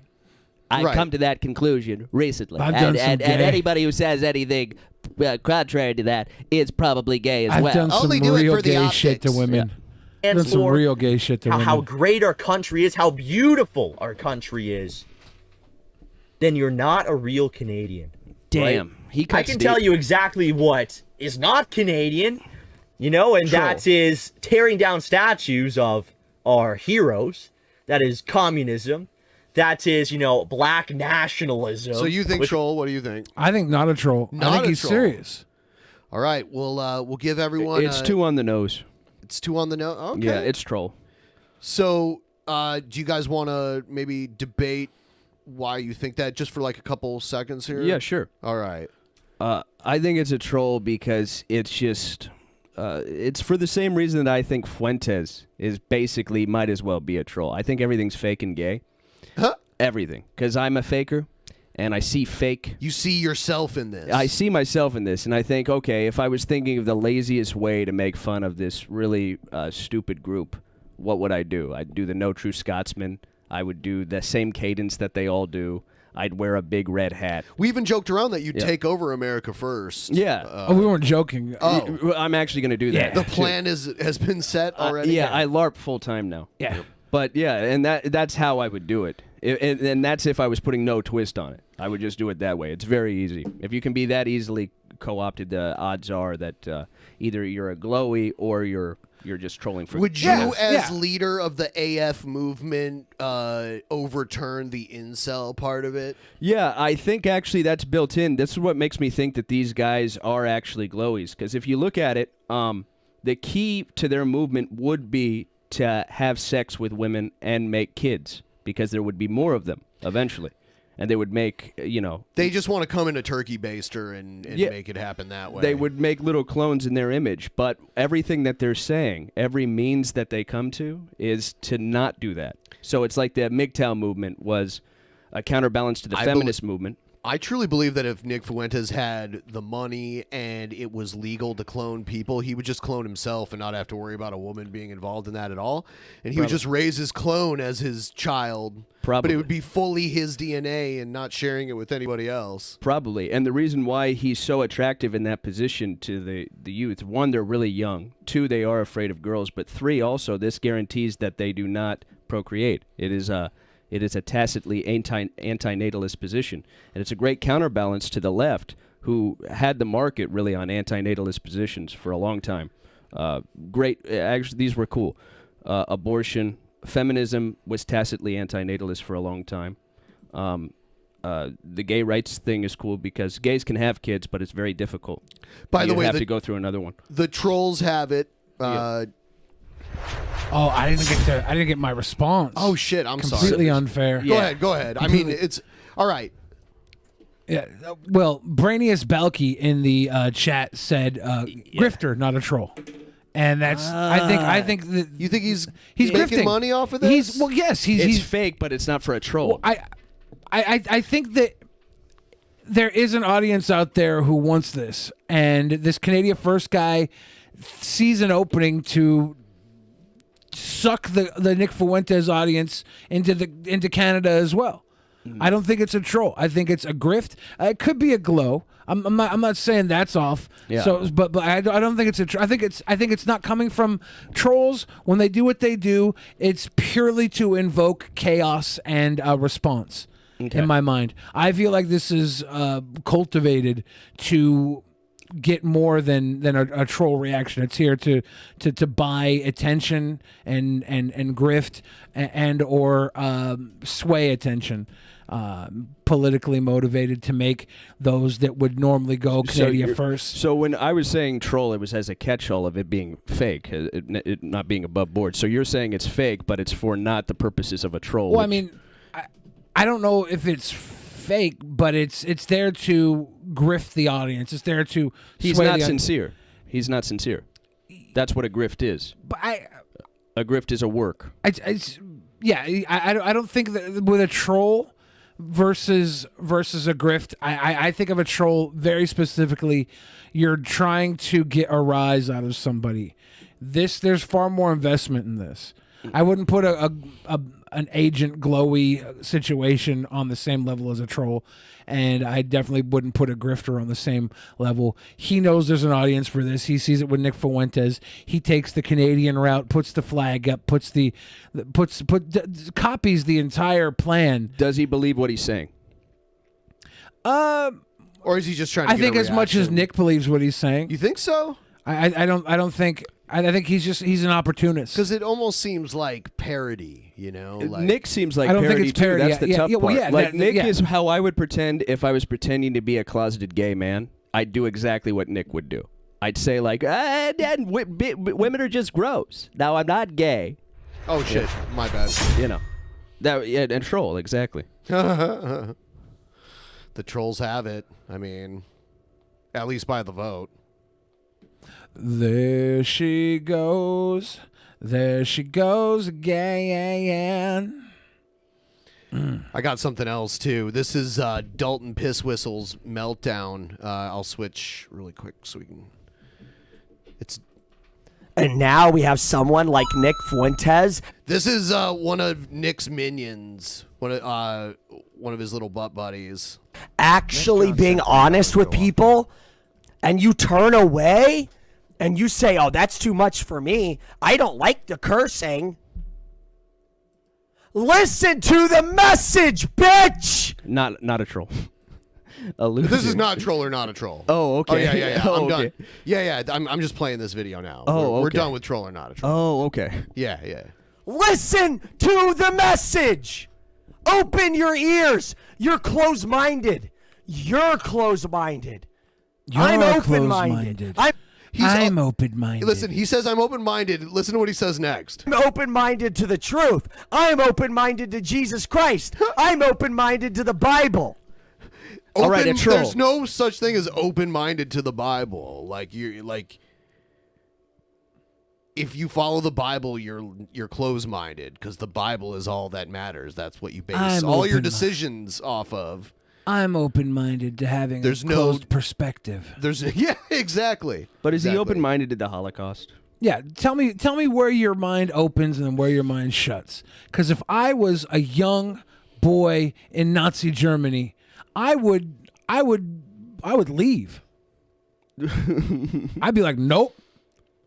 I've Right. come to that conclusion recently. I've done some And gay. anybody who says anything contrary to that is probably gay as I've well. done some Only do it real for the gay shit to optics. women. And Done some for real gay shit to women. how great our country is, how beautiful our country is, then you're not a real Canadian. Damn. Right? He I cuts can deep. tell you exactly what is not Canadian, and that is tearing down statues of our heroes. That is communism. That is, black nationalism. So you think troll? What do you think? I think not a troll. I Not think a he's troll. serious. All right, we'll give everyone. It's 2 on the nose. It's 2 on the nose. Okay. Yeah, it's troll. So, do you guys want to maybe debate why you think that, just for like a couple seconds here? Yeah, sure. All right. I think it's a troll because it's just... it's for the same reason that I think Fuentes is basically might as well be a troll. I think everything's fake and gay. Huh? Everything. Because I'm a faker, and I see fake. You see yourself in this. I see myself in this, and I think, okay, if I was thinking of the laziest way to make fun of this really stupid group, what would I do? I'd do the No True Scotsman. I would do the same cadence that they all do. I'd wear a big red hat. We even joked around that you'd Yeah. take over America first. Yeah. We weren't joking. I'm actually going to do that. The plan has been set already? Yeah, I LARP full time now. Yeah. But yeah, and that's how I would do it. And that's if I was putting no twist on it. I would just do it that way. It's very easy. If you can be that easily co-opted, the odds are that either you're a glowy or you're just trolling for. Would you, as leader of the AF movement, overturn the incel part of it? Yeah, I think actually that's built in. This is what makes me think that these guys are actually glowies. Because if you look at it, the key to their movement would be to have sex with women and make kids, because there would be more of them eventually. And they would make, They just want to come into Turkey Baster and make it happen that way. They would make little clones in their image, but everything that they're saying, every means that they come to, is to not do that. So it's like the MGTOW movement was a counterbalance to the feminist movement. I truly believe that if Nick Fuentes had the money and it was legal to clone people, he would just clone himself and not have to worry about a woman being involved in that at all. And he would just raise his clone as his child. Probably. But it would be fully his DNA and not sharing it with anybody else. Probably. And the reason why he's so attractive in that position to the youth, 1, they're really young. 2, they are afraid of girls. But 3, also, this guarantees that they do not procreate. It is a tacitly anti-natalist position. And it's a great counterbalance to the left, who had the market really on anti-natalist positions for a long time. Great. Actually, these were cool. Abortion. Feminism was tacitly anti-natalist for a long time. The gay rights thing is cool because gays can have kids, but it's very difficult. By the way, you have to go through another one. The trolls have it. Oh, I didn't get my response. Oh shit! I'm Completely sorry. unfair. Go ahead. I mean, it's all right. Yeah. Well, Brainius Belky in the chat said, "Grifter, not a troll," and that's. I think that you think he's making grifting money off of this. He's fake, but it's not for a troll. Well, I think that there is an audience out there who wants this, and this Canadian First guy sees an opening to suck the Nick Fuentes audience into Canada as well. I don't think it's a troll. I think it's a grift. It could be a glow. I'm not saying that's off. Yeah. So, but I don't think it's a. I think it's not coming from trolls. When they do what they do, it's purely to invoke chaos and response. Okay. In my mind, I feel like this is cultivated to get more than a troll reaction. It's here to buy attention and grift and or sway attention, politically motivated to make those that would normally go Canada first. So when I was saying troll, it was as a catch-all of it being fake, it not being above board. So you're saying it's fake, but it's for not the purposes of a troll. Well, I mean, I don't know if it's fake, but it's there to grift the audience. It's there to. He's sway not the sincere. He's not sincere. That's what a grift is. But a grift is a work. I don't think that with a troll, versus a grift. I think of a troll very specifically. You're trying to get a rise out of somebody. There's far more investment in this. I wouldn't put an agent glowy situation on the same level as a troll, and I definitely wouldn't put a grifter on the same level. He knows there's an audience for this. He sees it with Nick Fuentes. He takes the Canadian route, puts the flag up, copies the entire plan. Does he believe what he's saying? Or is he just trying to I think as much as Nick believes what he's saying. You think so? I don't think. I think he's an opportunist. Because it almost seems like parody, you know. Like, Nick seems like I don't parody think it's parody. too. That's the tough part. Like Nick yeah. is how I would pretend if I was pretending to be a closeted gay man. I'd do exactly what Nick would do. I'd say like, women are just gross. Now I'm not gay. Oh shit, my bad. You know, and troll exactly. The trolls have it. I mean, at least by the vote. There she goes again. I got something else too. This is Dalton Piss Whistle's Meltdown. I'll switch really quick so we can. And now we have someone like Nick Fuentes. This is one of Nick's minions. One of his little butt buddies. Actually being honest with people, and you turn away. And you say, oh, that's too much for me. I don't like the cursing. Listen to the message, bitch! Not a troll. This is not a troll or not a troll. Oh, okay. Oh, yeah. Oh, I'm okay. done. Yeah. I'm just playing this video now. Oh, we're okay. done with troll or not a troll. Oh, okay. Yeah. Listen to the message! Open your ears! You're closed-minded. I'm open-minded. I'm open-minded. Listen, he says I'm open-minded. Listen to what he says next. I'm open-minded to the truth. I'm open-minded to Jesus Christ. I'm open-minded to the Bible. All right, a troll. There's no such thing as open-minded to the Bible. Like you're like, if you follow the Bible, you're closed-minded because the Bible is all that matters. That's what you base all your decisions off of. I'm open-minded to having a closed perspective. Yeah, exactly. But is he open-minded to the Holocaust? Yeah, tell me where your mind opens and where your mind shuts. Because if I was a young boy in Nazi Germany, I would leave. I'd be like, nope,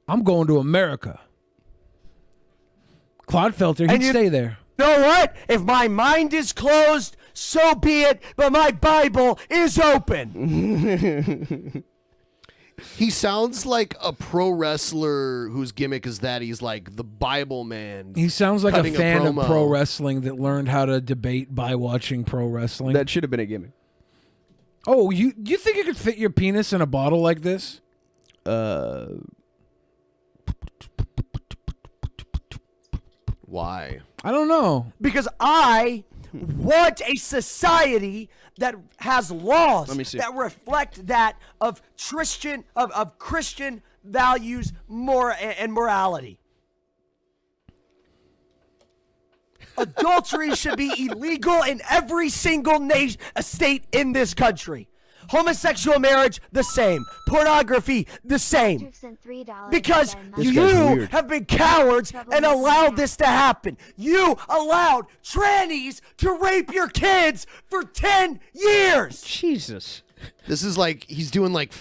I'm going to America. Clodfelter, he'd stay there. You know what? If my mind is closed, so be it, but my Bible is open. He sounds like a pro wrestler whose gimmick is that he's like the Bible man. He sounds like a fan of pro wrestling that learned how to debate by watching pro wrestling. That should have been a gimmick. Oh, you think you could fit your penis in a bottle like this? Why? I don't know. Because I want a society that has laws that reflect that of Christian values, and morality. Adultery should be illegal in every single state in this country. Homosexual marriage, the same. Pornography, the same. Because you have been cowards and allowed this to happen. You allowed trannies to rape your kids for 10 years. Jesus. This is like, he's doing like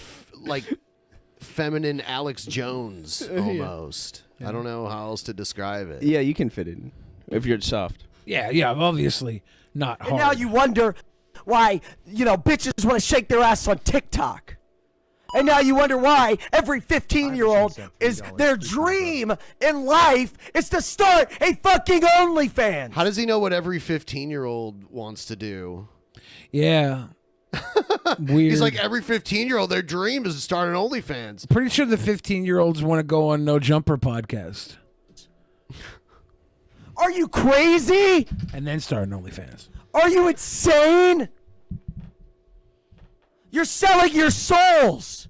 feminine Alex Jones almost. Yeah. I don't know how else to describe it. Yeah, you can fit it in if you're soft. Yeah, obviously not hard. And now you wonder why, bitches want to shake their ass on TikTok. And now you wonder why every 15-year-old is their dream in life is to start a fucking OnlyFans. How does he know what every 15-year-old wants to do? Yeah. Weird. He's like, every 15-year-old, their dream is to start an OnlyFans. Pretty sure the 15-year-olds want to go on No Jumper podcast. Are you crazy? And then start an OnlyFans. Are you insane? You're selling your souls.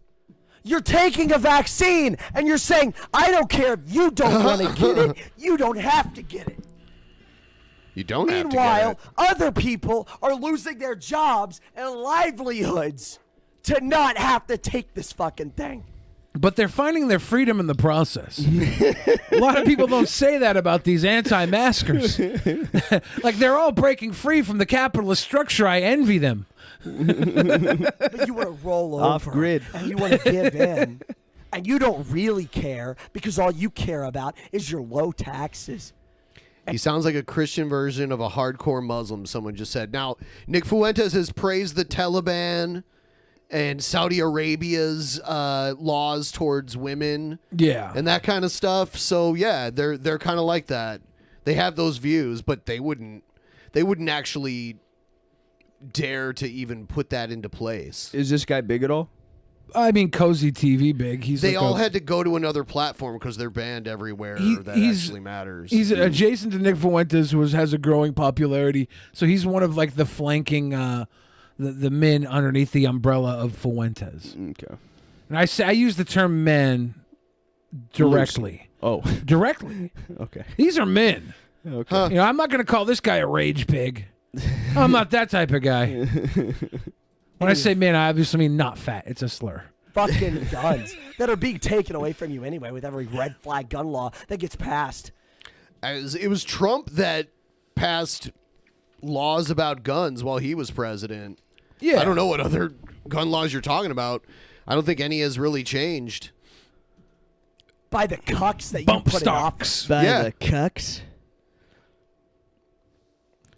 You're taking a vaccine and you're saying, I don't care if you don't want to get it. You don't have to get it. You don't have to Meanwhile, get it. other people are losing their jobs and livelihoods to not have to take this fucking thing. But they're finding their freedom in the process. A lot of people don't say that about these anti-maskers. Like, they're all breaking free from the capitalist structure. I envy them. But you want to roll over. Off grid. And you want to give in. And you don't really care because all you care about is your low taxes. He sounds like a Christian version of a hardcore Muslim, someone just said. Now, Nick Fuentes has praised the Taliban and Saudi Arabia's laws towards women, and that kind of stuff. So yeah, they're kind of like that. They have those views, but they wouldn't actually dare to even put that into place. Is this guy big at all? I mean, Cozy TV big. They all had to go to another platform because they're banned everywhere. That actually matters. He's adjacent to Nick Fuentes, who has a growing popularity. So he's one of like the flanking the men underneath the umbrella of Fuentes. Okay. And I use the term men directly. Oh, directly. Okay. These are men. Okay. You know, I'm not going to call this guy a rage pig. I'm not that type of guy. When I say man, I obviously mean not fat. It's a slur. Fucking guns that are being taken away from you anyway with every red flag gun law that gets passed. It was Trump that passed laws about guns while he was president. Yeah. I don't know what other gun laws you're talking about. I don't think any has really changed. By the cucks that Bump you put stocks. in By Yeah. the cucks.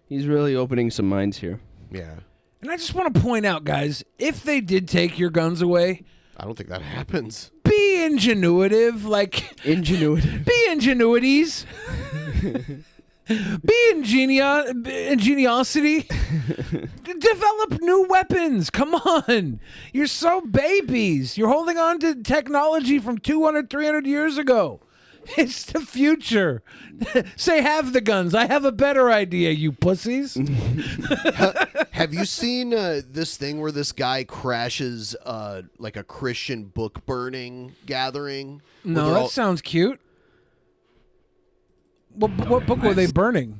He's really opening some minds here. Yeah. And I just want to point out, guys, if they did take your guns away, I don't think that happens. be ingenuitive. Like, Ingenuitive. be ingenuities. Be ingeniosity. Develop new weapons. Come on. You're so babies. You're holding on to technology from 200, 300 years ago. It's the future. Say have the guns. I have a better idea, you pussies. Have you seen this thing where this guy crashes like a Christian book burning gathering? No, that sounds cute. What book were they burning?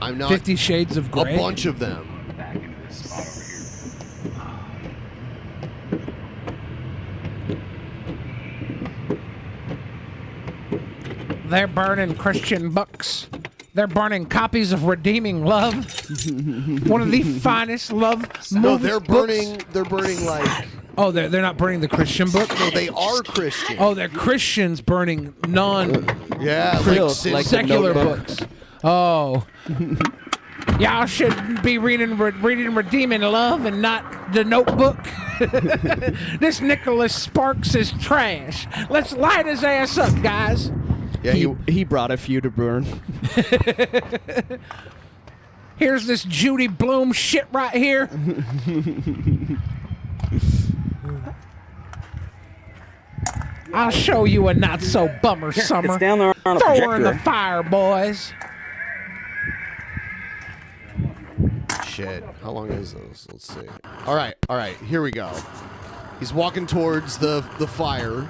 I'm not 50 Shades of Grey? A bunch of them. They're burning Christian books. They're burning copies of Redeeming Love. One of the finest love movies. No, they're burning like. Oh, they're not burning the Christian book? No, they are Christian. Oh, they're Christians burning secular books. Oh. Y'all should be reading Redeeming Love and not The Notebook. This Nicholas Sparks is trash. Let's light his ass up, guys. Yeah, he brought a few to burn. Here's this Judy Blume shit right here. I'll show you a not so bummer summer. It's down there on a Throw her in the projector. fire, boys. Shit. How long is this? Let's see. All right. Here we go. He's walking towards the fire.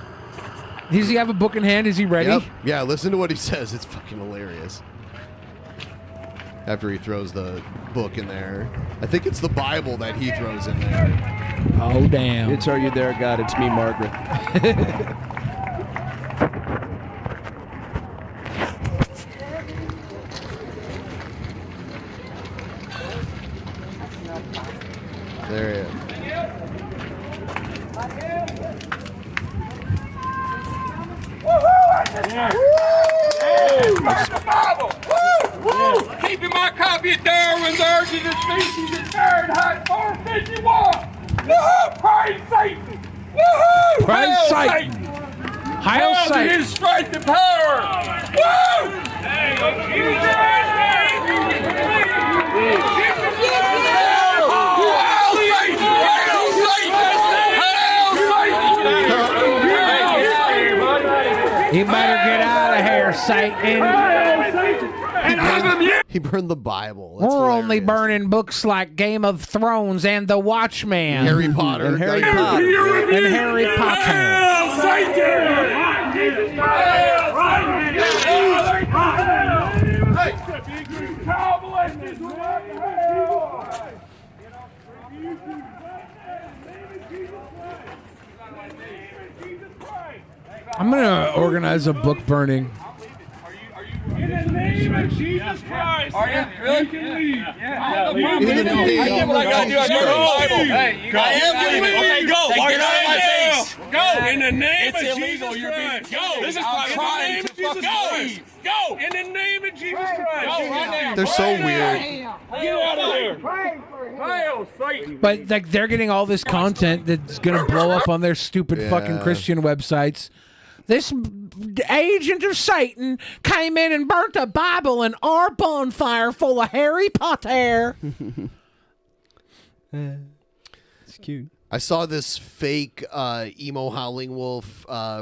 Does he have a book in hand? Is he ready? Yep. Yeah, listen to what he says. It's fucking hilarious. After he throws the book in there. I think it's the Bible that he throws in there. Oh, damn. It's Are You There, God? It's me, Margaret. There he is. Keeping my copy of Darwin's Origin of Species at Fahrenheit 451. Woohoo! Praise Satan! Woohoo! Praise Hail Satan! Hail Hail to Satan! his strength and power! Woo! You better get out of here, Satan. He burned the Bible. That's We're hilarious. only burning books like Game of Thrones and The Watchmen. Harry Potter. And Harry Potter. And Harry Potter. I'm gonna organize a book burning. In the name of Jesus Christ, Are you really? You can leave. Yeah. I get what I gotta do. I go to the Bible. Hey, I am leaving. Okay, go. Walk it out of my face. Go. In the name It's of illegal. Jesus You're being Christ. go. This is I'm trying to fucking leave. Go. In the name of Jesus Christ. Go right now. They're so weird. Get out of here. Hail Satan. But like they're getting all this content that's gonna blow up on their stupid fucking Yeah. Christian websites. This agent of Satan came in and burnt a Bible in our bonfire full of Harry Potter. It's cute. I saw this fake emo howling wolf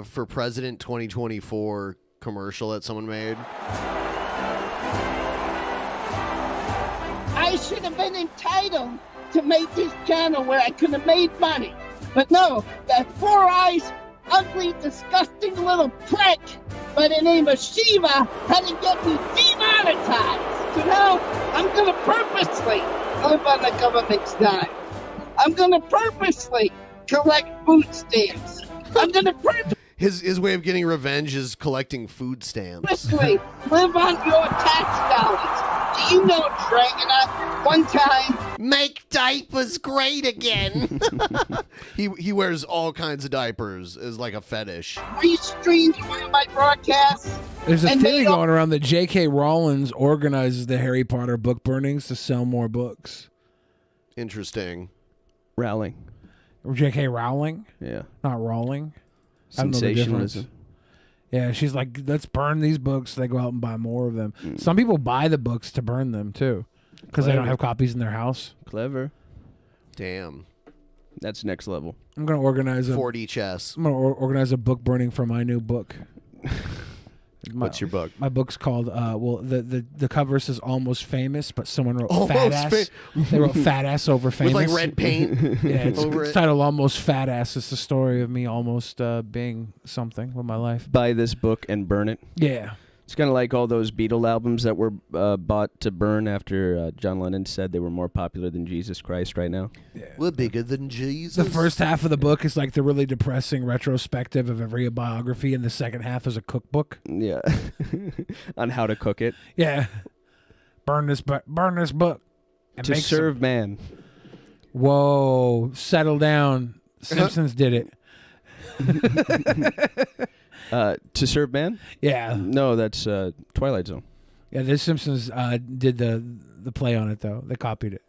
for President 2024 commercial that someone made. I should have been entitled to make this channel where I could have made money. But no, that Four Eyes, ugly, disgusting little prick by the name of Shiva had to get me demonetized. So now I'm going to purposely live on the government's dime. I'm going to purposely collect food stamps. I'm going to His way of getting revenge is collecting food stamps. purposely live on your tax dollars. Do you know, Dragonite, one time... Make diapers great again. he wears all kinds of diapers as like a fetish. Restreamed one of my broadcasts. There's a and theory made all- going around that J.K. Rowling organizes the Harry Potter book burnings to sell more books. Interesting. Rowling. J.K. Rowling? Yeah. Not Rowling. I don't know the difference. Sensationalism. Yeah, she's like, let's burn these books. They go out and buy more of them. Some people buy the books to burn them too, because they don't Clever. have copies in their house. Clever. Damn. That's next level. I'm gonna organize a 4D chess. I'm gonna organize a book burning for my new book. What's your book? My book's called well, the cover says Almost Famous, but someone wrote Almost Fat Ass. They wrote Fat Ass over famous With like red paint. Yeah, over it's it. titled Almost Fat Ass. It's the story of me almost being something with my life. Buy this book and burn it. Yeah. It's kind of like all those Beatle albums that were bought to burn after John Lennon said they were more popular than Jesus Christ right now. Yeah. We're bigger than Jesus. The first half of the book is like the really depressing retrospective of every biography, and the second half is a cookbook. Yeah. On how to cook it. Yeah. Burn this book. And To make serve man. Whoa. Settle down. Simpsons did it. To serve man? Yeah. No, that's Twilight Zone. Yeah, the Simpsons did the play on it though. They copied it.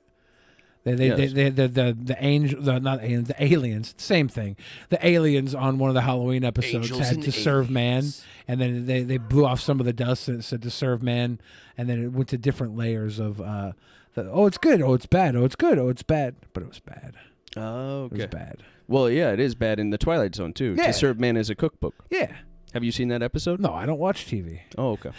Yes. The aliens, same thing. The aliens on one of the Halloween episodes Angels had and to serve man, aliens. and then they blew off some of the dust and it said to serve man, and then it went to different layers of oh it's good, oh it's bad, oh it's good, oh it's bad, but it was bad. Oh, okay. It was bad. Well, yeah, it is bad in the Twilight Zone too. Yeah. To serve man is a cookbook. Yeah. Have you seen that episode? No, I don't watch TV. Oh, okay.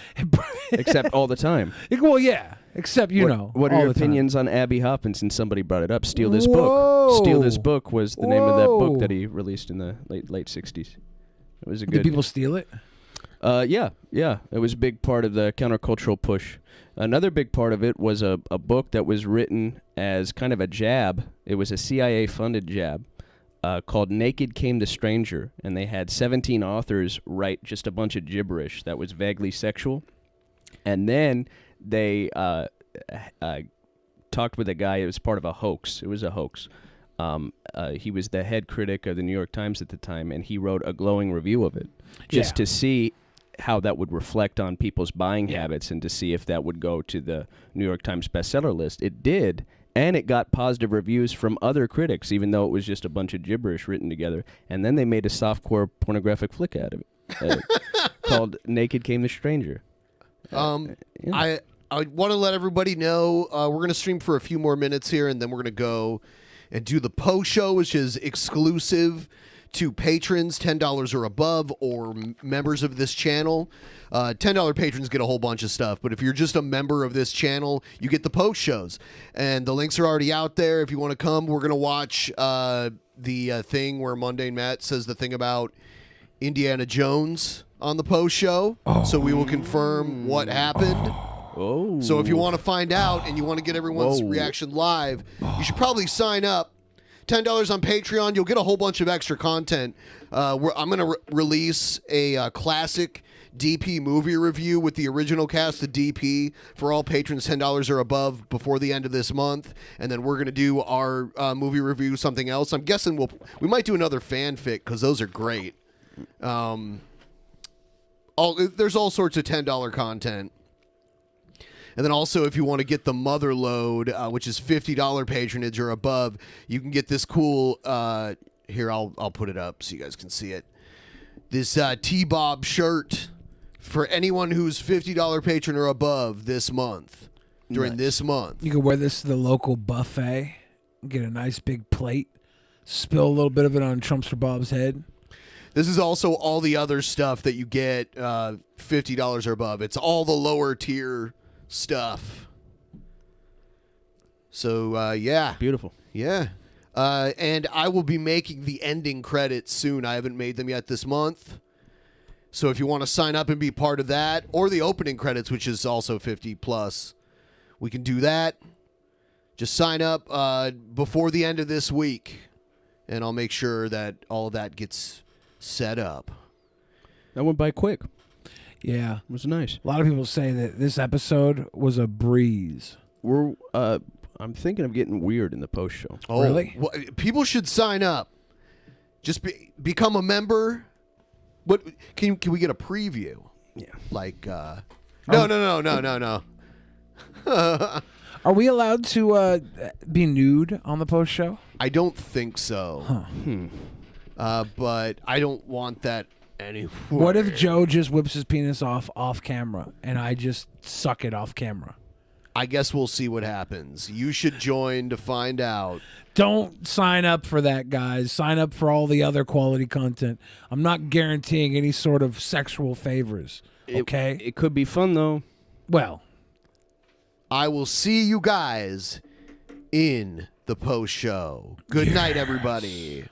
Except all the time. Well, yeah. Except What are all your the time. opinions on Abby Hopkins? Somebody brought it up. Steal This Whoa. Book. Steal This Book was the name of that book Whoa. that he released in the late 60s. It was a Did good. people steal it? Yeah. It was a big part of the countercultural push. Another big part of it was a book that was written as kind of a jab. It was a CIA-funded jab. Called Naked Came the Stranger, and they had 17 authors write just a bunch of gibberish that was vaguely sexual. And then they talked with a guy. It was part of a hoax. It was a hoax. He was the head critic of the New York Times at the time, and he wrote a glowing review of it just to see how that would reflect on people's buying habits and to see if that would go to the New York Times bestseller list. It did. And it got positive reviews from other critics, even though it was just a bunch of gibberish written together. And then they made a softcore pornographic flick out of it called Naked Came the Stranger. I want to let everybody know we're going to stream for a few more minutes here, and then we're going to go and do the post show, which is exclusive to patrons, $10 or above, or members of this channel. $10 patrons get a whole bunch of stuff, but if you're just a member of this channel, you get the post shows. And the links are already out there. If you want to come, we're going to watch the thing where Mundane Matt says the thing about Indiana Jones on the post show. So we will confirm what happened. Oh. So if you want to find out and you want to get everyone's reaction live, you should probably sign up. $10 on Patreon. You'll get a whole bunch of extra content. I'm going to release a classic DP movie review with the original cast of DP for all patrons $10 or above before the end of this month. And then we're going to do our movie review, something else. I'm guessing we might do another fanfic because those are great. There's all sorts of $10 content. And then also, if you want to get the mother load, which is $50 patronage or above, you can get this cool. Here, I'll put it up so you guys can see it. This T-Bob shirt for anyone who's $50 patron or above this month. During this month, you can wear this to the local buffet, get a nice big plate, spill a little bit of it on Trumpster Bob's head. This is also all the other stuff that you get $50 or above. It's all the lower tier stuff. So yeah, beautiful. Yeah, and I will be making the ending credits soon. I haven't made them yet this month. So if you want to sign up and be part of that, or the opening credits, which is also 50 plus, we can do that. Just sign up before the end of this week, and I'll make sure that all of that gets set up. That went by quick. Yeah, it was nice. A lot of people say that this episode was a breeze. I'm thinking of getting weird in the post show. Oh, really? Well, people should sign up. Just become a member. What can we get a preview? Yeah. Like no. Are we allowed to be nude on the post show? I don't think so. Huh. But I don't want that anywhere. What if Joe just whips his penis off camera and I just suck it off camera? I guess we'll see what happens. You should join to find out. Don't sign up for that, guys. Sign up for all the other quality content. I'm not guaranteeing any sort of sexual favors. Okay? It could be fun, though. Well, I will see you guys in the post show. Good night, everybody.